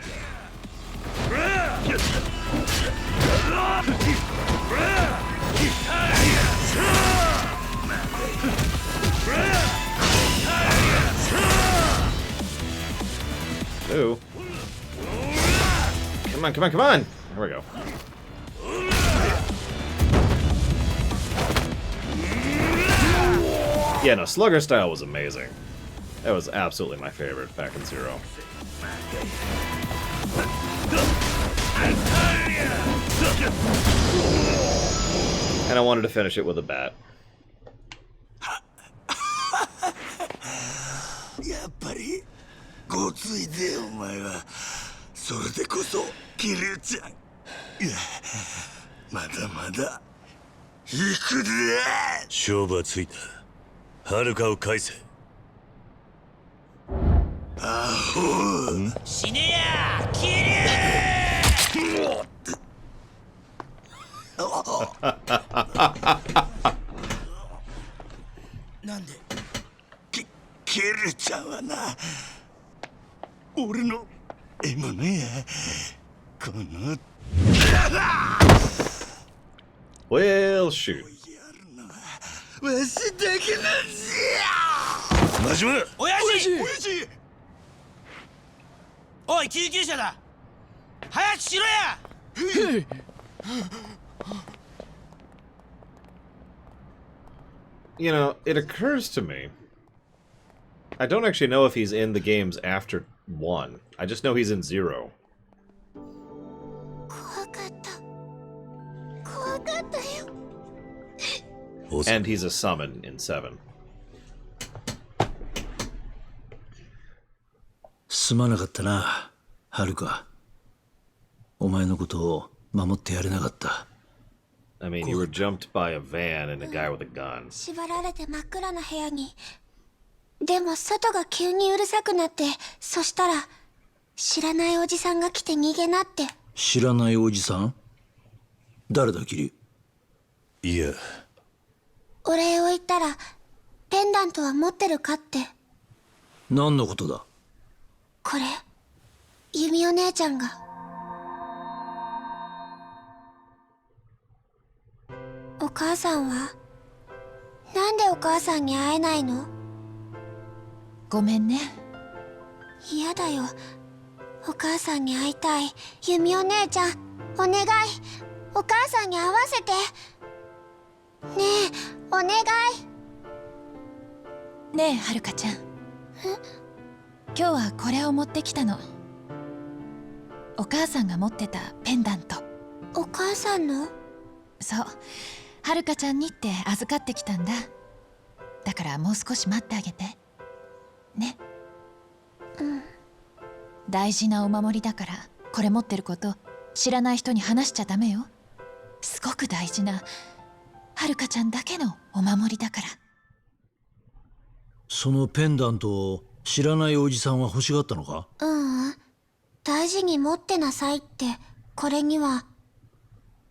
Ooh. Come on, come on, come on! There we go. Yeah, no, Slugger style was amazing. That was absolutely my favorite back in Zero. And I wanted to finish it with a bat. やっぱりごついでお前は。それでこそキリュウちゃん。いや、まだまだ行くで。勝負はついた。遥かを返せ。アホ。死ねや、キリュウ。なんでキルちゃんはな、俺の獲物や。このWell, shoot. わしだけなんじゃ。真島、親父、親父。おい、救急車だ。早くしろや。You know, it occurs to me. I don't actually know if he's in the games after 1. I just know he's in 0. And he's a summon in 7. すまなかったな、はるか。お前のことを守ってやれなかった。I mean, you were jumped by a van and a guy with a gun. 縛られて真っ暗な部屋に。でも外が急にうるさくなって、そしたら知らないおじさんが来て逃げなって。知らないおじさん？誰だ、キリ？いや。お礼を言ったら、ペンダントは持ってるかって。何のことだ？これ、ユミお姉ちゃんが。お母さんは？なんでお母さんに会えないの？ごめんね。嫌だよ。お母さんに会いたい。ユミお姉ちゃん、お願い。お母さんに会わせて。ねえ、お願い。ねえ、はるかちゃん。今日はこれを持ってきたの。お母さんが持ってたペンダント。お母さんの？そう。はるかちゃんにって預かってきたんだ。だからもう少し待ってあげて。ね。うん。大事なお守りだから、これ持ってること知らない人に話しちゃダメよ。すごく大事な、はるかちゃんだけのお守りだから。そのペンダントを知らないおじさんは欲しがったのか？大事に持ってなさいって。これには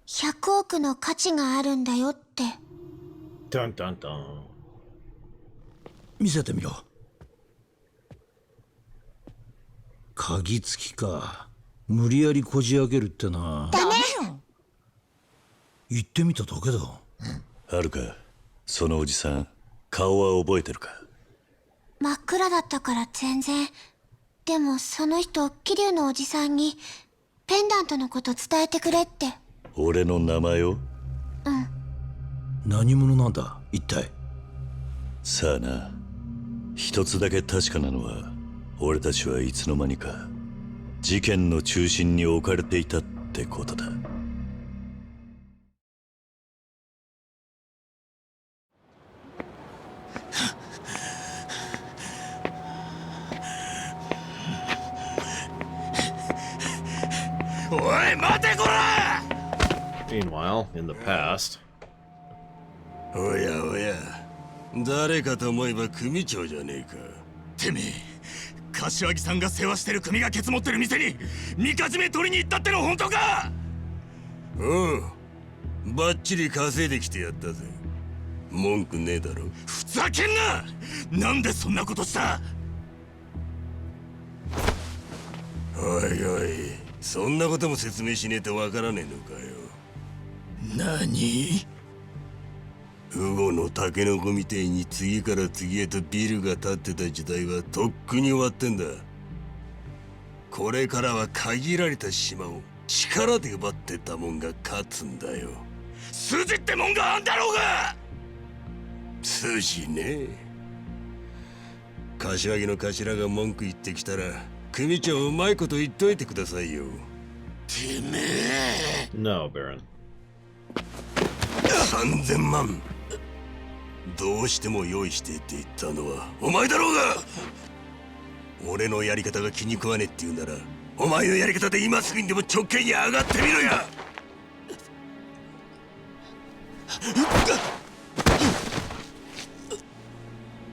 100億の価値があるんだよって。ダンダンダン。見せてみろ。鍵付きか。無理やりこじ開けるってな。ダメ。言ってみただけだ。はるか、そのおじさん顔は覚えてるか？真っ暗だったから全然。でもその人、桐生のおじさんにペンダントのこと伝えてくれって。俺の名前を？何者なんだ一体。さあな、一つだけ確かなのは、俺たちはいつの間にか事件の中心に置かれていたってことだ。おい待てこら！ Meanwhile, in the past. おやおや、誰かと思えば組長じゃねえか。てめえ、柏木さんが世話してる組がケツ持ってる店にみかじめ取りに行ったっての本当か？おう、バッチリ稼いできてやったぜ。文句ねえだろ。ふざけんな！なんでそんなことした？おいおい、そんなことも説明しねえとわからねえのかよ。何？ウゴのタケノコみてえに次から次へとビルが建ってた時代はとっくに終わってんだ。これからは限られた島を力で奪ってたもんが勝つんだよ。筋ってもんがあんだろうが！筋ね。柏木の頭が文句言ってきたら組長うまいこと言っといてくださいよ。てめえ。 No, Baron. 3000万どうしても用意してって言ったのはお前だろうが。俺のやり方が気に食わねえって言うならお前のやり方で今すぐにでも直径に上がってみろや。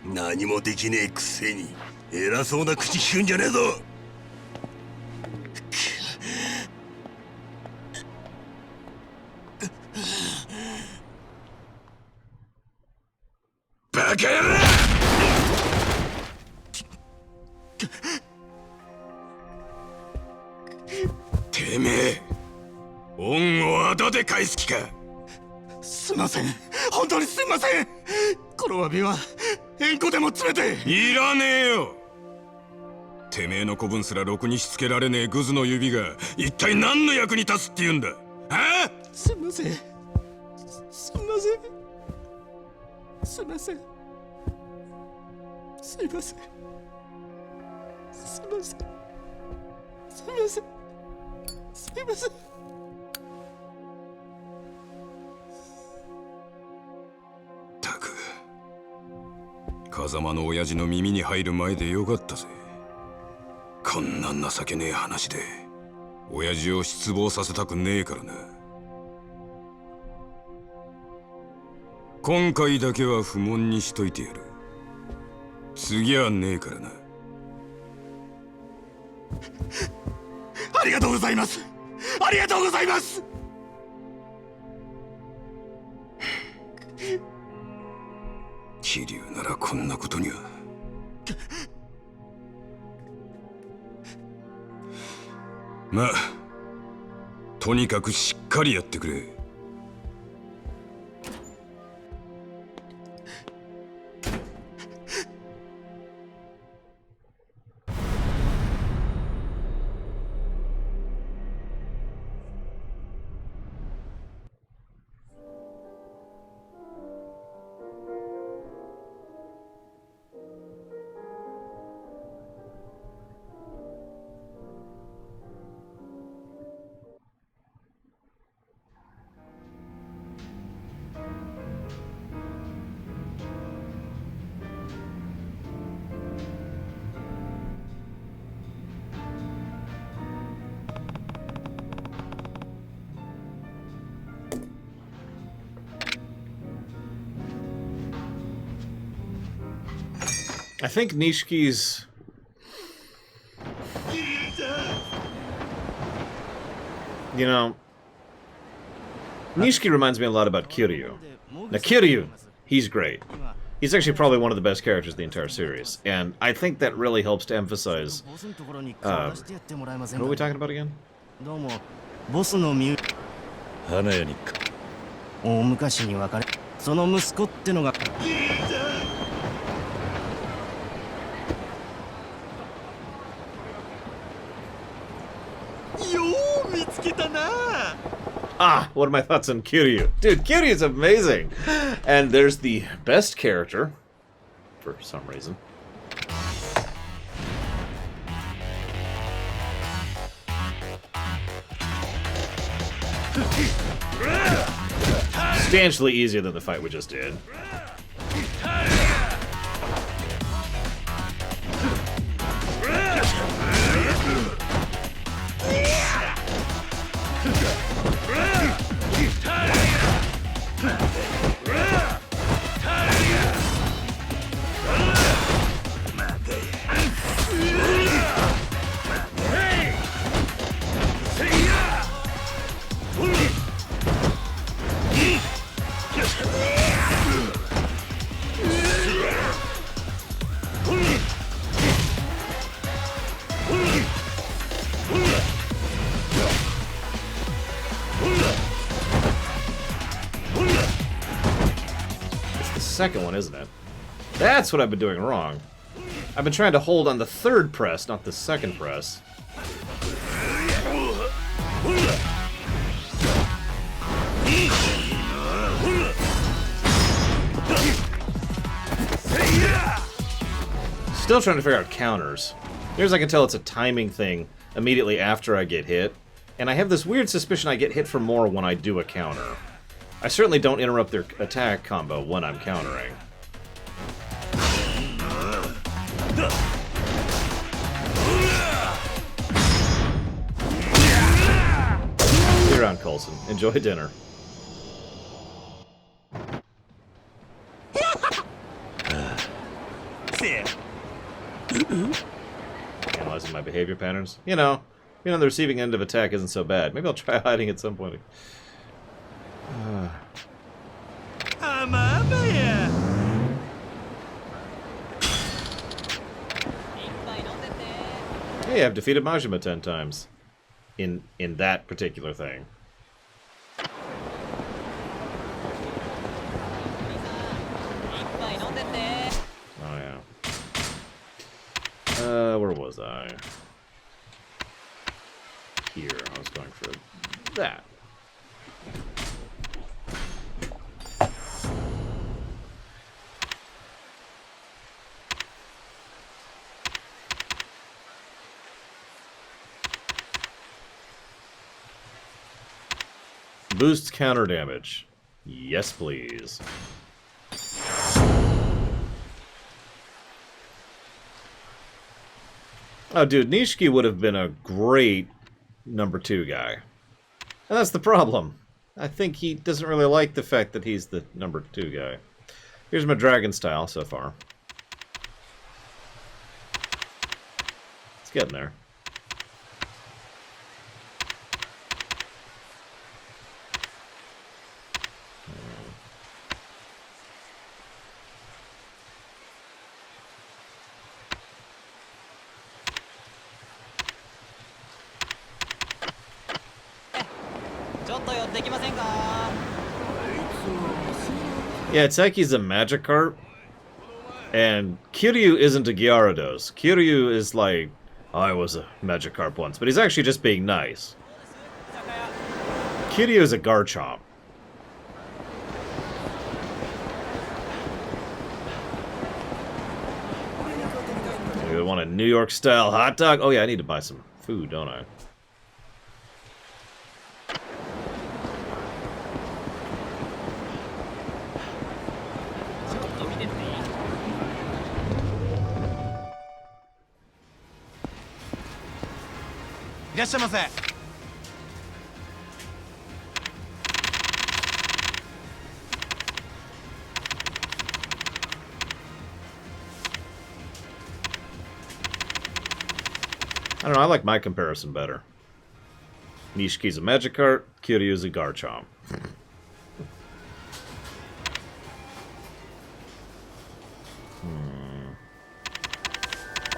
何もできねえくせに偉そうな口聞くんじゃねえぞ。バカ野郎！てめえ、恩を後で返す気か？すいません、本当にすいません。この詫びは縁故でも詰めて。いらねえよ。てめえの子分すらろくにしつけられねえグズの指が一体何の役に立つって言うんだ。ああ？すいません、すいません、すいません、すいません、すいません、すいません、すいません。たく、風間の親父の耳に入る前でよかったぜ。こんな情けねえ話で親父を失望させたくねえからな。今回だけは不問にしといてやる。次はねえからな。ありがとうございます。ありがとうございます。桐生ならこんなことには。まあとにかくしっかりやってくれ。I think Nishiki's... You know, Nishiki reminds me a lot about Kiryu. Now, Kiryu, he's great. He's actually probably one of the best characters in the entire series. And I think that really helps to emphasize... what are we talking about again? ボスの身花屋に大昔に別れその息子ってのがよう見つけたな。What are my thoughts on Kiryu? Dude, Kiryu's amazing! And there's the best character, for some reason. Substantially easier than the fight we just did. Second one, isn't it? That's what I've been doing wrong. I've been trying to hold on the third press, not the second press. Still trying to figure out counters. Near as I can tell, it's a timing thing immediately after I get hit. And I have this weird suspicion I get hit for more when I do a counter. I certainly don't interrupt their attack combo when I'm countering. See you around, Coulson. Enjoy dinner. Analyzing my behavior patterns. You know, being on the receiving end of attack isn't so bad. Maybe I'll try hiding at some point. Hey, I've defeated Majima 10 times. In that particular thing. Oh, yeah. Where was I? Here. I was going for that. Boosts counter damage. Yes, please. Oh, dude, Nishiki would have been a great number 2 guy. And that's the problem. I think he doesn't really like the fact that he's the number 2 guy. Here's my dragon style so far. It's getting there. Yeah, Tseki's a Magikarp, and Kiryu isn't a Gyarados. Kiryu is like, I was a Magikarp once, but he's actually just being nice. Kiryu is a Garchomp. You want a New York style hot dog? Oh yeah, I need to buy some food, don't I? I don't know, I like my comparison better. Nishiki's a Magikarp, Kiryu's a Garchomp.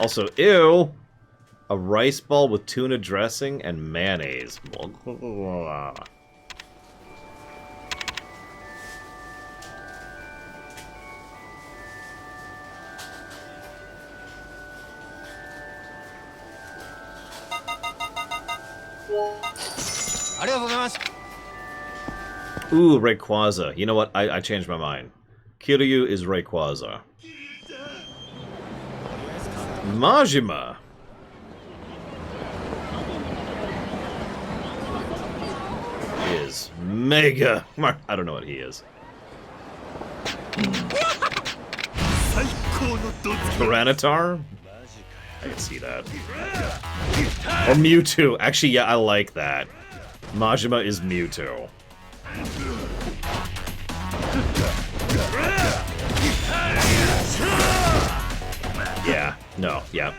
Also, ew! A rice ball with tuna dressing and mayonnaise. Ooh, Rayquaza. You know what? I changed my mind. Kiryu is Rayquaza. Majima is Mega. I don't know what he is. Tyranitar? I can see that. Or Mewtwo. Actually, yeah, I like that. Majima is Mewtwo. Yeah, no, yeah.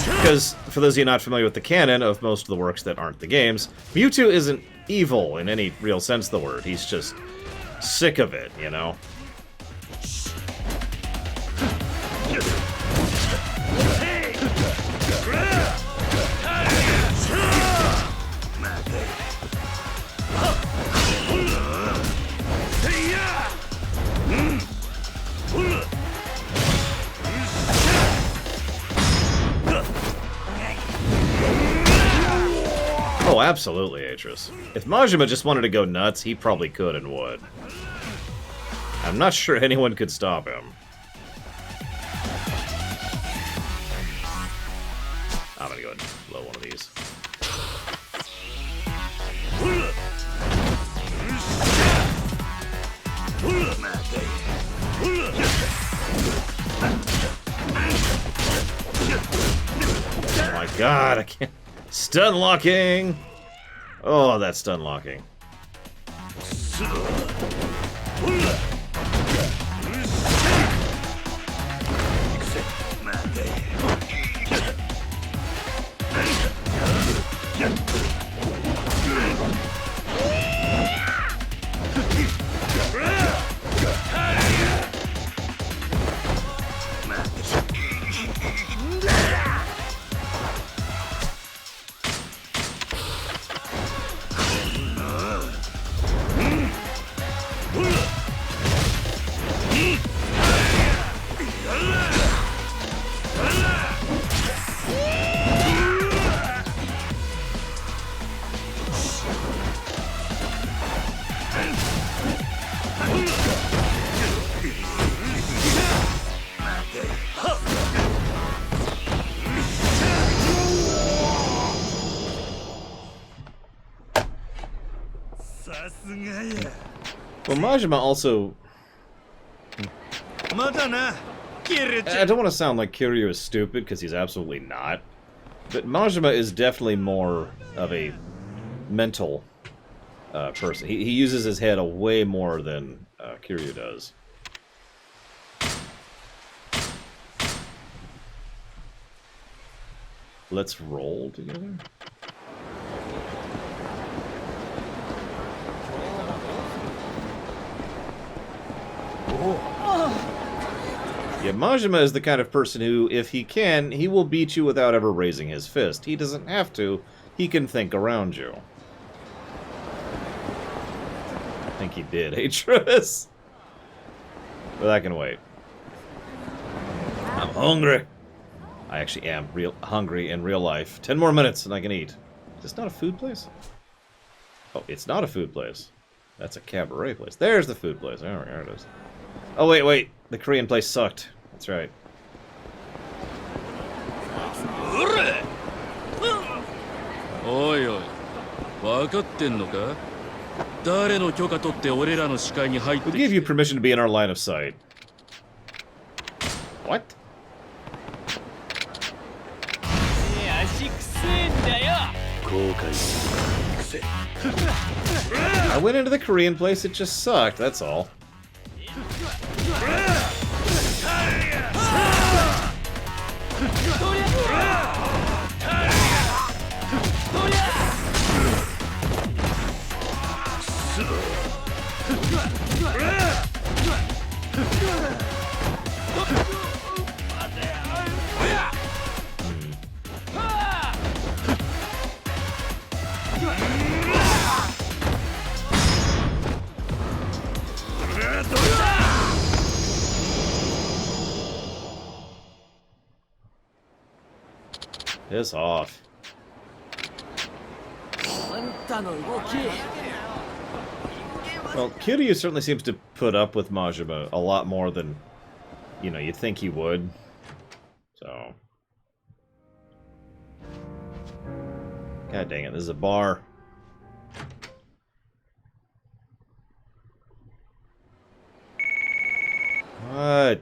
Because, for those of you not familiar with the canon of most of the works that aren't the games, Mewtwo isn't evil in any real sense of the word. He's just sick of it, you know? Oh, absolutely, Atris. If Majima just wanted to go nuts, he probably could and would. I'm not sure anyone could stop him. I'm gonna go ahead and blow one of these. Oh my god, I can't... Stun locking! Oh, that's stun locking. Well, Majima also... I don't want to sound like Kiryu is stupid, because he's absolutely not. But Majima is definitely more of a mental person. He uses his head a way more than Kiryu does. Let's roll together. Yeah, Majima is the kind of person who, if he can, he will beat you without ever raising his fist. He doesn't have to. He can think around you. I think he did, Atreus. But I can wait. I'm hungry. I actually am hungry in real life. 10 more minutes and I can eat. Is this not a food place? Oh, it's not a food place. That's a cabaret place. There's the food place. Oh, there it is. Oh, wait. The Korean place sucked. That's right. Oi, oi. 分かってんのか? 誰の許可取って俺らの視界に入って Who gave you permission to be in our line of sight? What? I went into the Korean place, it just sucked, that's all. Piss off. Well, Kiryu certainly seems to put up with Majima a lot more than, you know, you'd think he would. So... God dang it, this is a bar. What?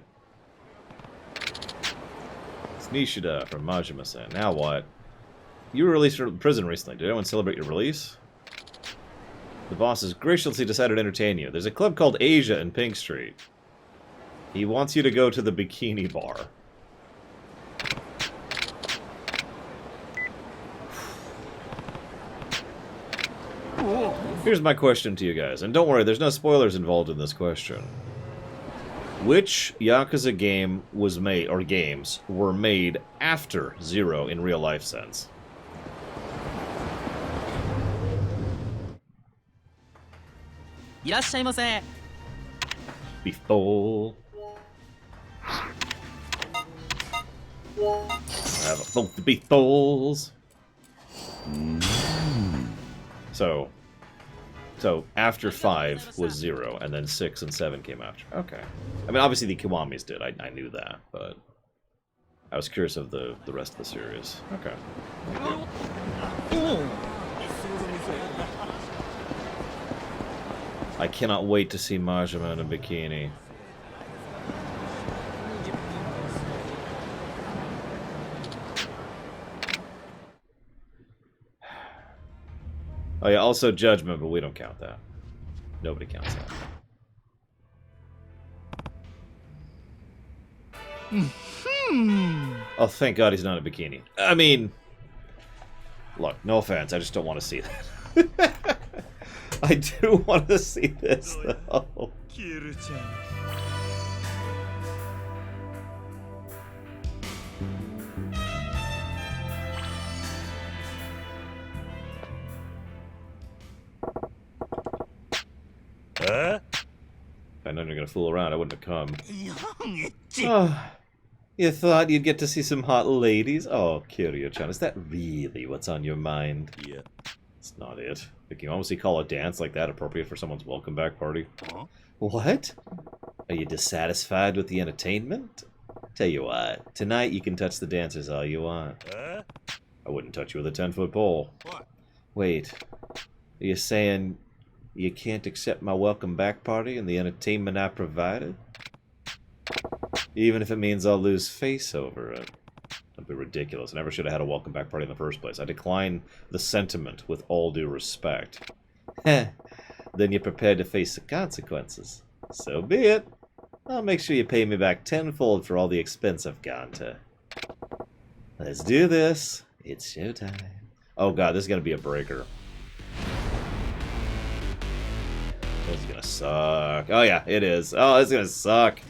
It's Nishida from Majima-san. Now what? You were released from prison recently. Did anyone celebrate your release? The boss has graciously decided to entertain you. There's a club called Asia in Pink Street. He wants you to go to the bikini bar. Here's my question to you guys, and don't worry, there's no spoilers involved in this question. Which Yakuza game was made, or games, were made after Zero in real life sense? Beef bowl. Have both the beef bowls. So after 5 was 0, and then 6 and 7 came after. Okay. I mean, obviously the Kiwamis did. I knew that, but I was curious of the rest of the series. Okay. I cannot wait to see Majima in a bikini. Oh yeah, also Judgment, but we don't count that. Nobody counts that. Oh, thank God he's not in a bikini. I mean, look, no offense, I just don't want to see that. I do want to see this, though. If I know you're gonna fool around, I wouldn't have come. Oh, you thought you'd get to see some hot ladies? Oh, Kiryu-chan, is that really what's on your mind? Yeah. It's not it. But can you honestly call a dance like that appropriate for someone's welcome back party? Huh? What? Are you dissatisfied with the entertainment? Tell you what, tonight you can touch the dancers all you want. I wouldn't touch you with a 10-foot pole. What? Wait, are you saying you can't accept my welcome back party and the entertainment I provided? Even if it means I'll lose face over it. That'd be ridiculous. I never should have had a welcome back party in the first place. I decline the sentiment with all due respect. Heh. Then you're prepared to face the consequences. So be it. I'll make sure you pay me back tenfold for all the expense I've gone to. Let's do this. It's showtime. Oh god, this is gonna be a breaker. This is gonna suck. Oh yeah, it is. Oh, it's gonna suck.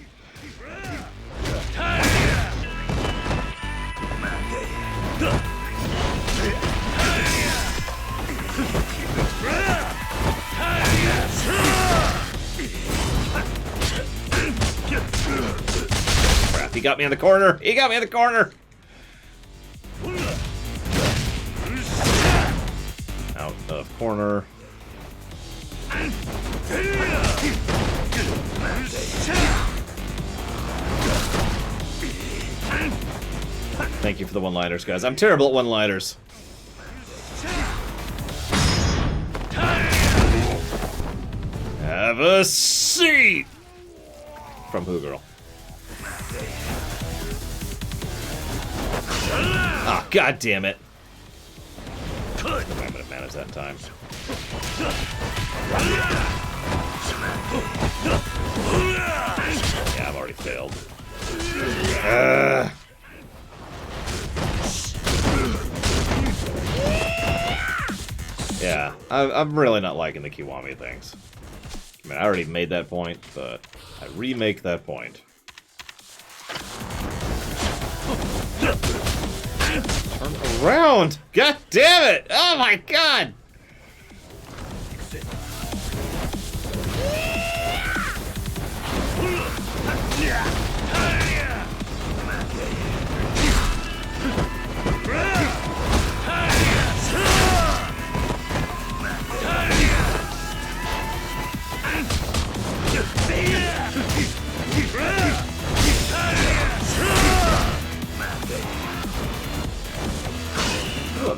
Crap, he got me in the corner! He got me in the corner! Out of corner. Thank you for the one-liners, guys. I'm terrible at one-liners. Have a seat! From Who Girl. Ah, oh, god damn it. I'm gonna manage that in time. Yeah, I've already failed. Yeah, I'm really not liking the Kiwami things. I mean, I already made that point, but I remake that point. Turn around! God damn it! Oh my god!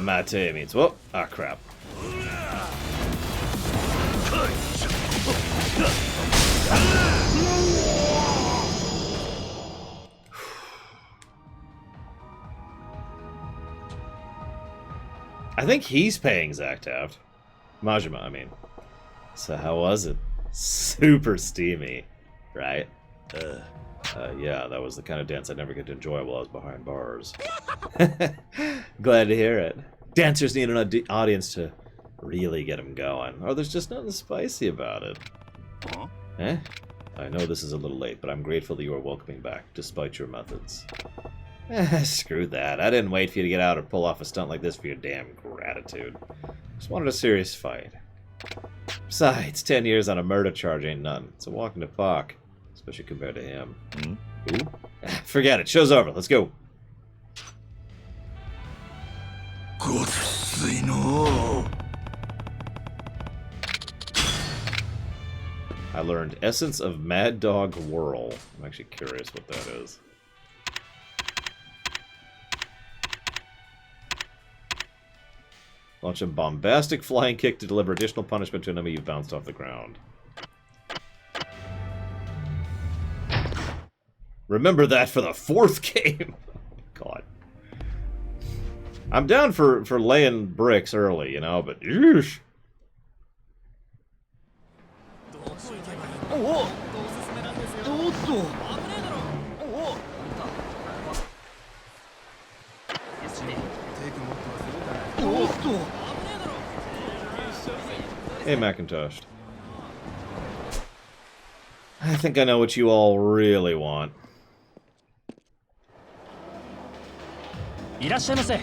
what mate means. Whoa. Ah, crap. I think he's paying Zach Taft. Majima, I mean. So how was it? Super steamy, right? Yeah, that was the kind of dance I'd never get to enjoy while I was behind bars. Glad to hear it. Dancers need an audience to really get them going, or there's just nothing spicy about it. Huh? Eh? I know this is a little late, but I'm grateful that you are welcoming back, despite your methods. Screw that. I didn't wait for you to get out or pull off a stunt like this for your damn gratitude. Just wanted a serious fight. Besides, 10 years on a murder charge ain't nothing. It's a walk in the park, especially compared to him. Ooh. Forget it. Show's over. Let's go. I learned Essence of Mad Dog Whirl. I'm actually curious what that is. Launch a bombastic flying kick to deliver additional punishment to an enemy you've bounced off the ground. Remember that for the 4th game! God. I'm down for laying bricks early, you know, but yeesh. Hey, Macintosh. I think I know what you all really want. いらっしゃいませ。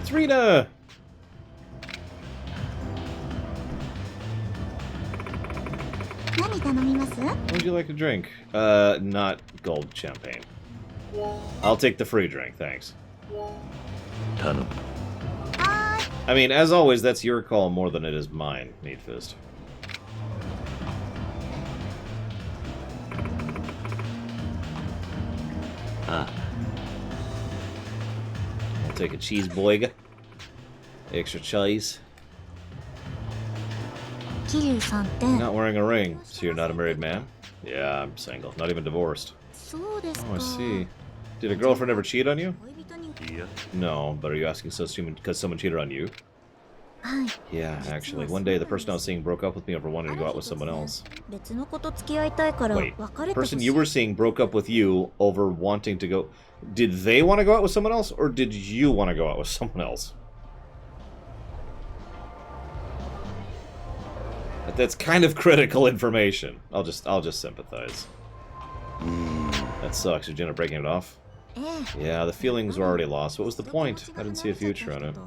It's Rita! What would you like to drink? Not gold champagne. I'll take the free drink, thanks. I mean, as always, that's your call more than it is mine, Meat Fist. I'll take a cheese boig. Extra cheese. You're not wearing a ring, so you're not a married man? Yeah, I'm single. Not even divorced. Oh, I see. Did a girlfriend ever cheat on you? Yeah. No, but are you asking so soon because someone cheated on you? Yeah, actually. One day, the person I was seeing broke up with me over wanting to go out with someone else. Wait, the person you were seeing broke up with you over wanting to go... Did they want to go out with someone else, or did you want to go out with someone else? That's kind of critical information. I'll just sympathize. That sucks. Did you end up breaking it off? Yeah, the feelings were already lost. What was the point? I didn't see a future in it.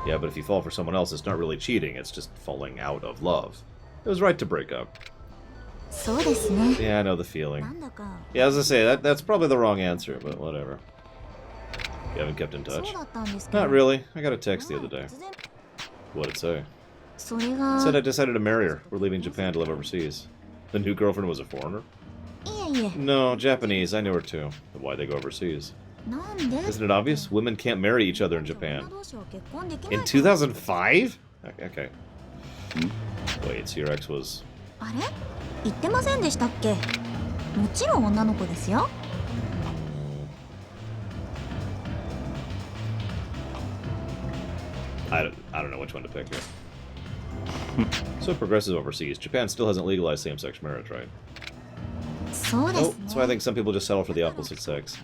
Yeah, but if you fall for someone else, it's not really cheating. It's just falling out of love. It was right to break up. Yeah, I know the feeling. Yeah, as I say, that's probably the wrong answer, but whatever. You haven't kept in touch? Not really. I got a text the other day. What'd it say? It said I decided to marry her. We're leaving Japan to live overseas. The new girlfriend was a foreigner? No, Japanese. I knew her too. But why'd they go overseas? Isn't it obvious? Women can't marry each other in Japan. In 2005? Okay. Wait, so your ex was... I don't know which one to pick here. So progressive overseas. Japan still hasn't legalized same-sex marriage, right? Oh, that's why I think some people just settle for the opposite sex.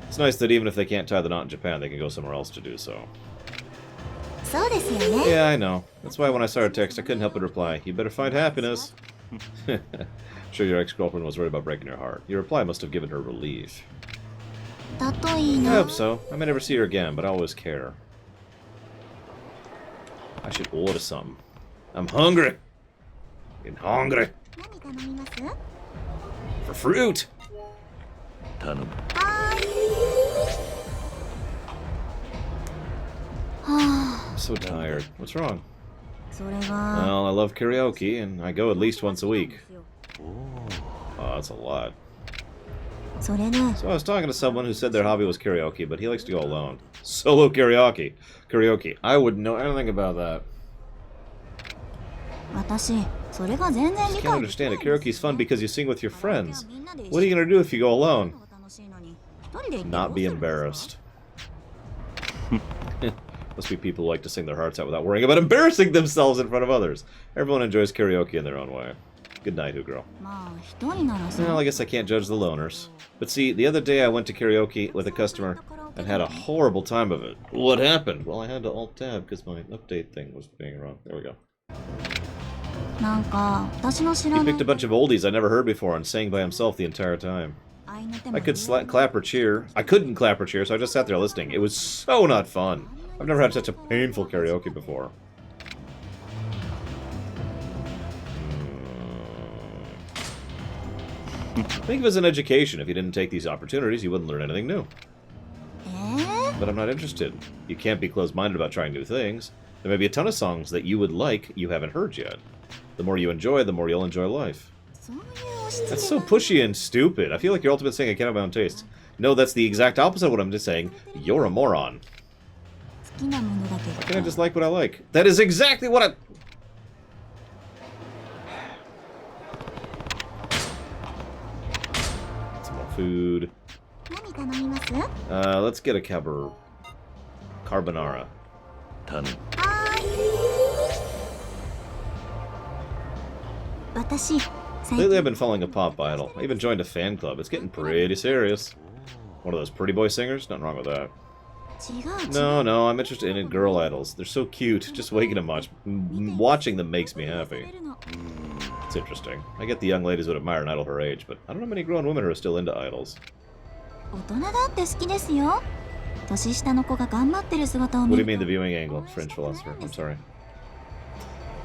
It's nice that even if they can't tie the knot in Japan, they can go somewhere else to do so. Yeah, I know. That's why when I saw her text, I couldn't help but reply, "You better find happiness." Sure, your ex-girlfriend was worried about breaking your heart. Your reply must have given her relief. I hope so. I may never see her again, but I always care. I should order something. I'm hungry. Getting hungry. For fruit. I'm so tired. What's wrong? Well, I love karaoke, and I go at least once a week. Oh, that's a lot. それで So I was talking to someone who said their hobby was karaoke, but he likes to go alone. Solo karaoke. Karaoke. I wouldn't know anything about that. 私それが全然 I 理 can't 解 understand it. Karaoke's fun because you sing with your friends. What are you gonna do if you go alone? Not be embarrassed. Must be people who like to sing their hearts out without worrying about embarrassing themselves in front of others. Everyone enjoys karaoke in their own way. Good night, Ugro. まあ一人ならさ Well, I guess I can't judge the loners. But see, the other day I went to karaoke with a customer and had a horrible time of it. What happened? Well, I had to alt-tab because my update thing was being wrong. There we go. なんか私の知 He らない picked a bunch of oldies I never heard before and sang by himself the entire time. I could clap or cheer. I couldn't clap or cheer, so I just sat there listening. It was so not fun. I've never had such a painful karaoke before. Think of it as an education. If you didn't take these opportunities, you wouldn't learn anything new. But I'm not interested. You can't be closed-minded about trying new things. There may be a ton of songs that you would like you haven't heard yet. The more you enjoy, the more you'll enjoy life. That's so pushy and stupid. I feel like your ultimate saying I can't have my own taste. No, that's the exact opposite of what I'm just saying. You're a moron. Why can't I just like what I like? That is exactly what I... Some more food. 何頼みます Let's get a carbonara. Ton. 私 Lately I've been following a pop idol. I even joined a fan club. It's getting pretty serious. One of those pretty boy singers? Nothing wrong with that. 違う No, I'm interested in girl idols. They're so cute. Just waking them much. Watching them makes me happy. It's interesting. I get the young ladies would admire an idol her age, but I don't know many grown women who are still into idols. 大人だって好きですよ年下の子が頑張ってる姿を What 見 do you る mean the viewing angle? French philosopher. I'm sorry.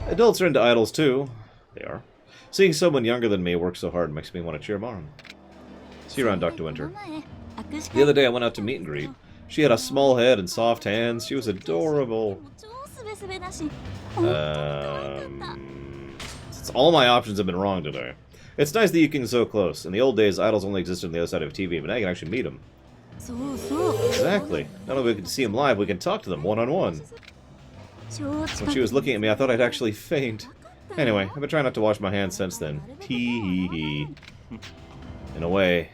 Adults are into idols too. They are. Seeing someone younger than me work so hard makes me want to cheer them on. See you around, Dr. Winter. The other day I went out to meet and greet. She had a small head and soft hands. She was adorable. All my options have been wrong today. It's nice that you can get so close. In the old days, idols only existed on the other side of TV, but now you can actually meet them. Exactly. Not only we can see them live, we can talk to them one-on-one. When she was looking at me, I thought I'd actually faint. Anyway, I've been trying not to wash my hands since then. Tee-hee-hee. In a way,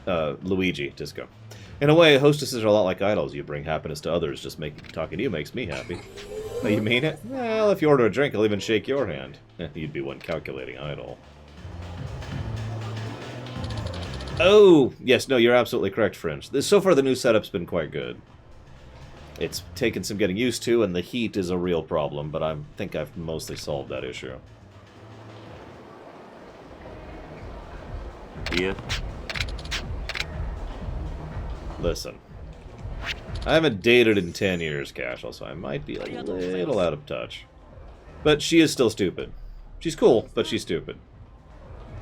Luigi, Disco. In a way, hostesses are a lot like idols. You bring happiness to others. Just talking to you makes me happy. Oh, you mean it? Well, if you order a drink, I'll even shake your hand. You'd be one calculating idol. Oh! Yes, no, you're absolutely correct, Fringe. So far, the new setup's been quite good. It's taken some getting used to, and the heat is a real problem, but I think I've mostly solved that issue. Yeah. Listen. I haven't dated in 10 years, Cashel, so I might be a little out of touch. But she is still stupid. She's cool, but she's stupid.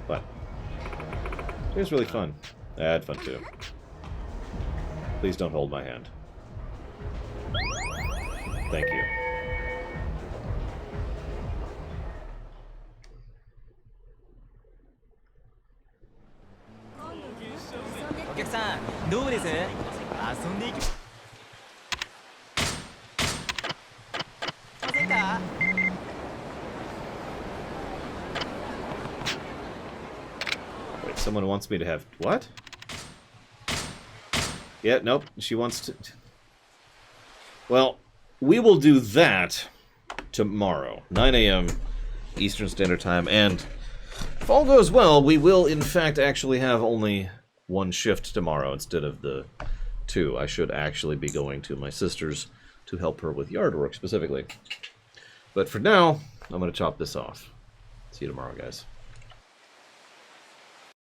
But it was really fun. I had fun, too. Please don't hold my hand. Thank you. お客さん、どうです？遊んでいきませんか？ Wait, someone wants me to have... What? Yeah, nope. She wants to... Well, we will do that tomorrow. 9 a.m. Eastern Standard Time. And if all goes well, we will, in fact, actually have only one shift tomorrow instead of the 2. I should actually be going to my sister's to help her with yard work specifically. But for now, I'm going to chop this off. See you tomorrow, guys.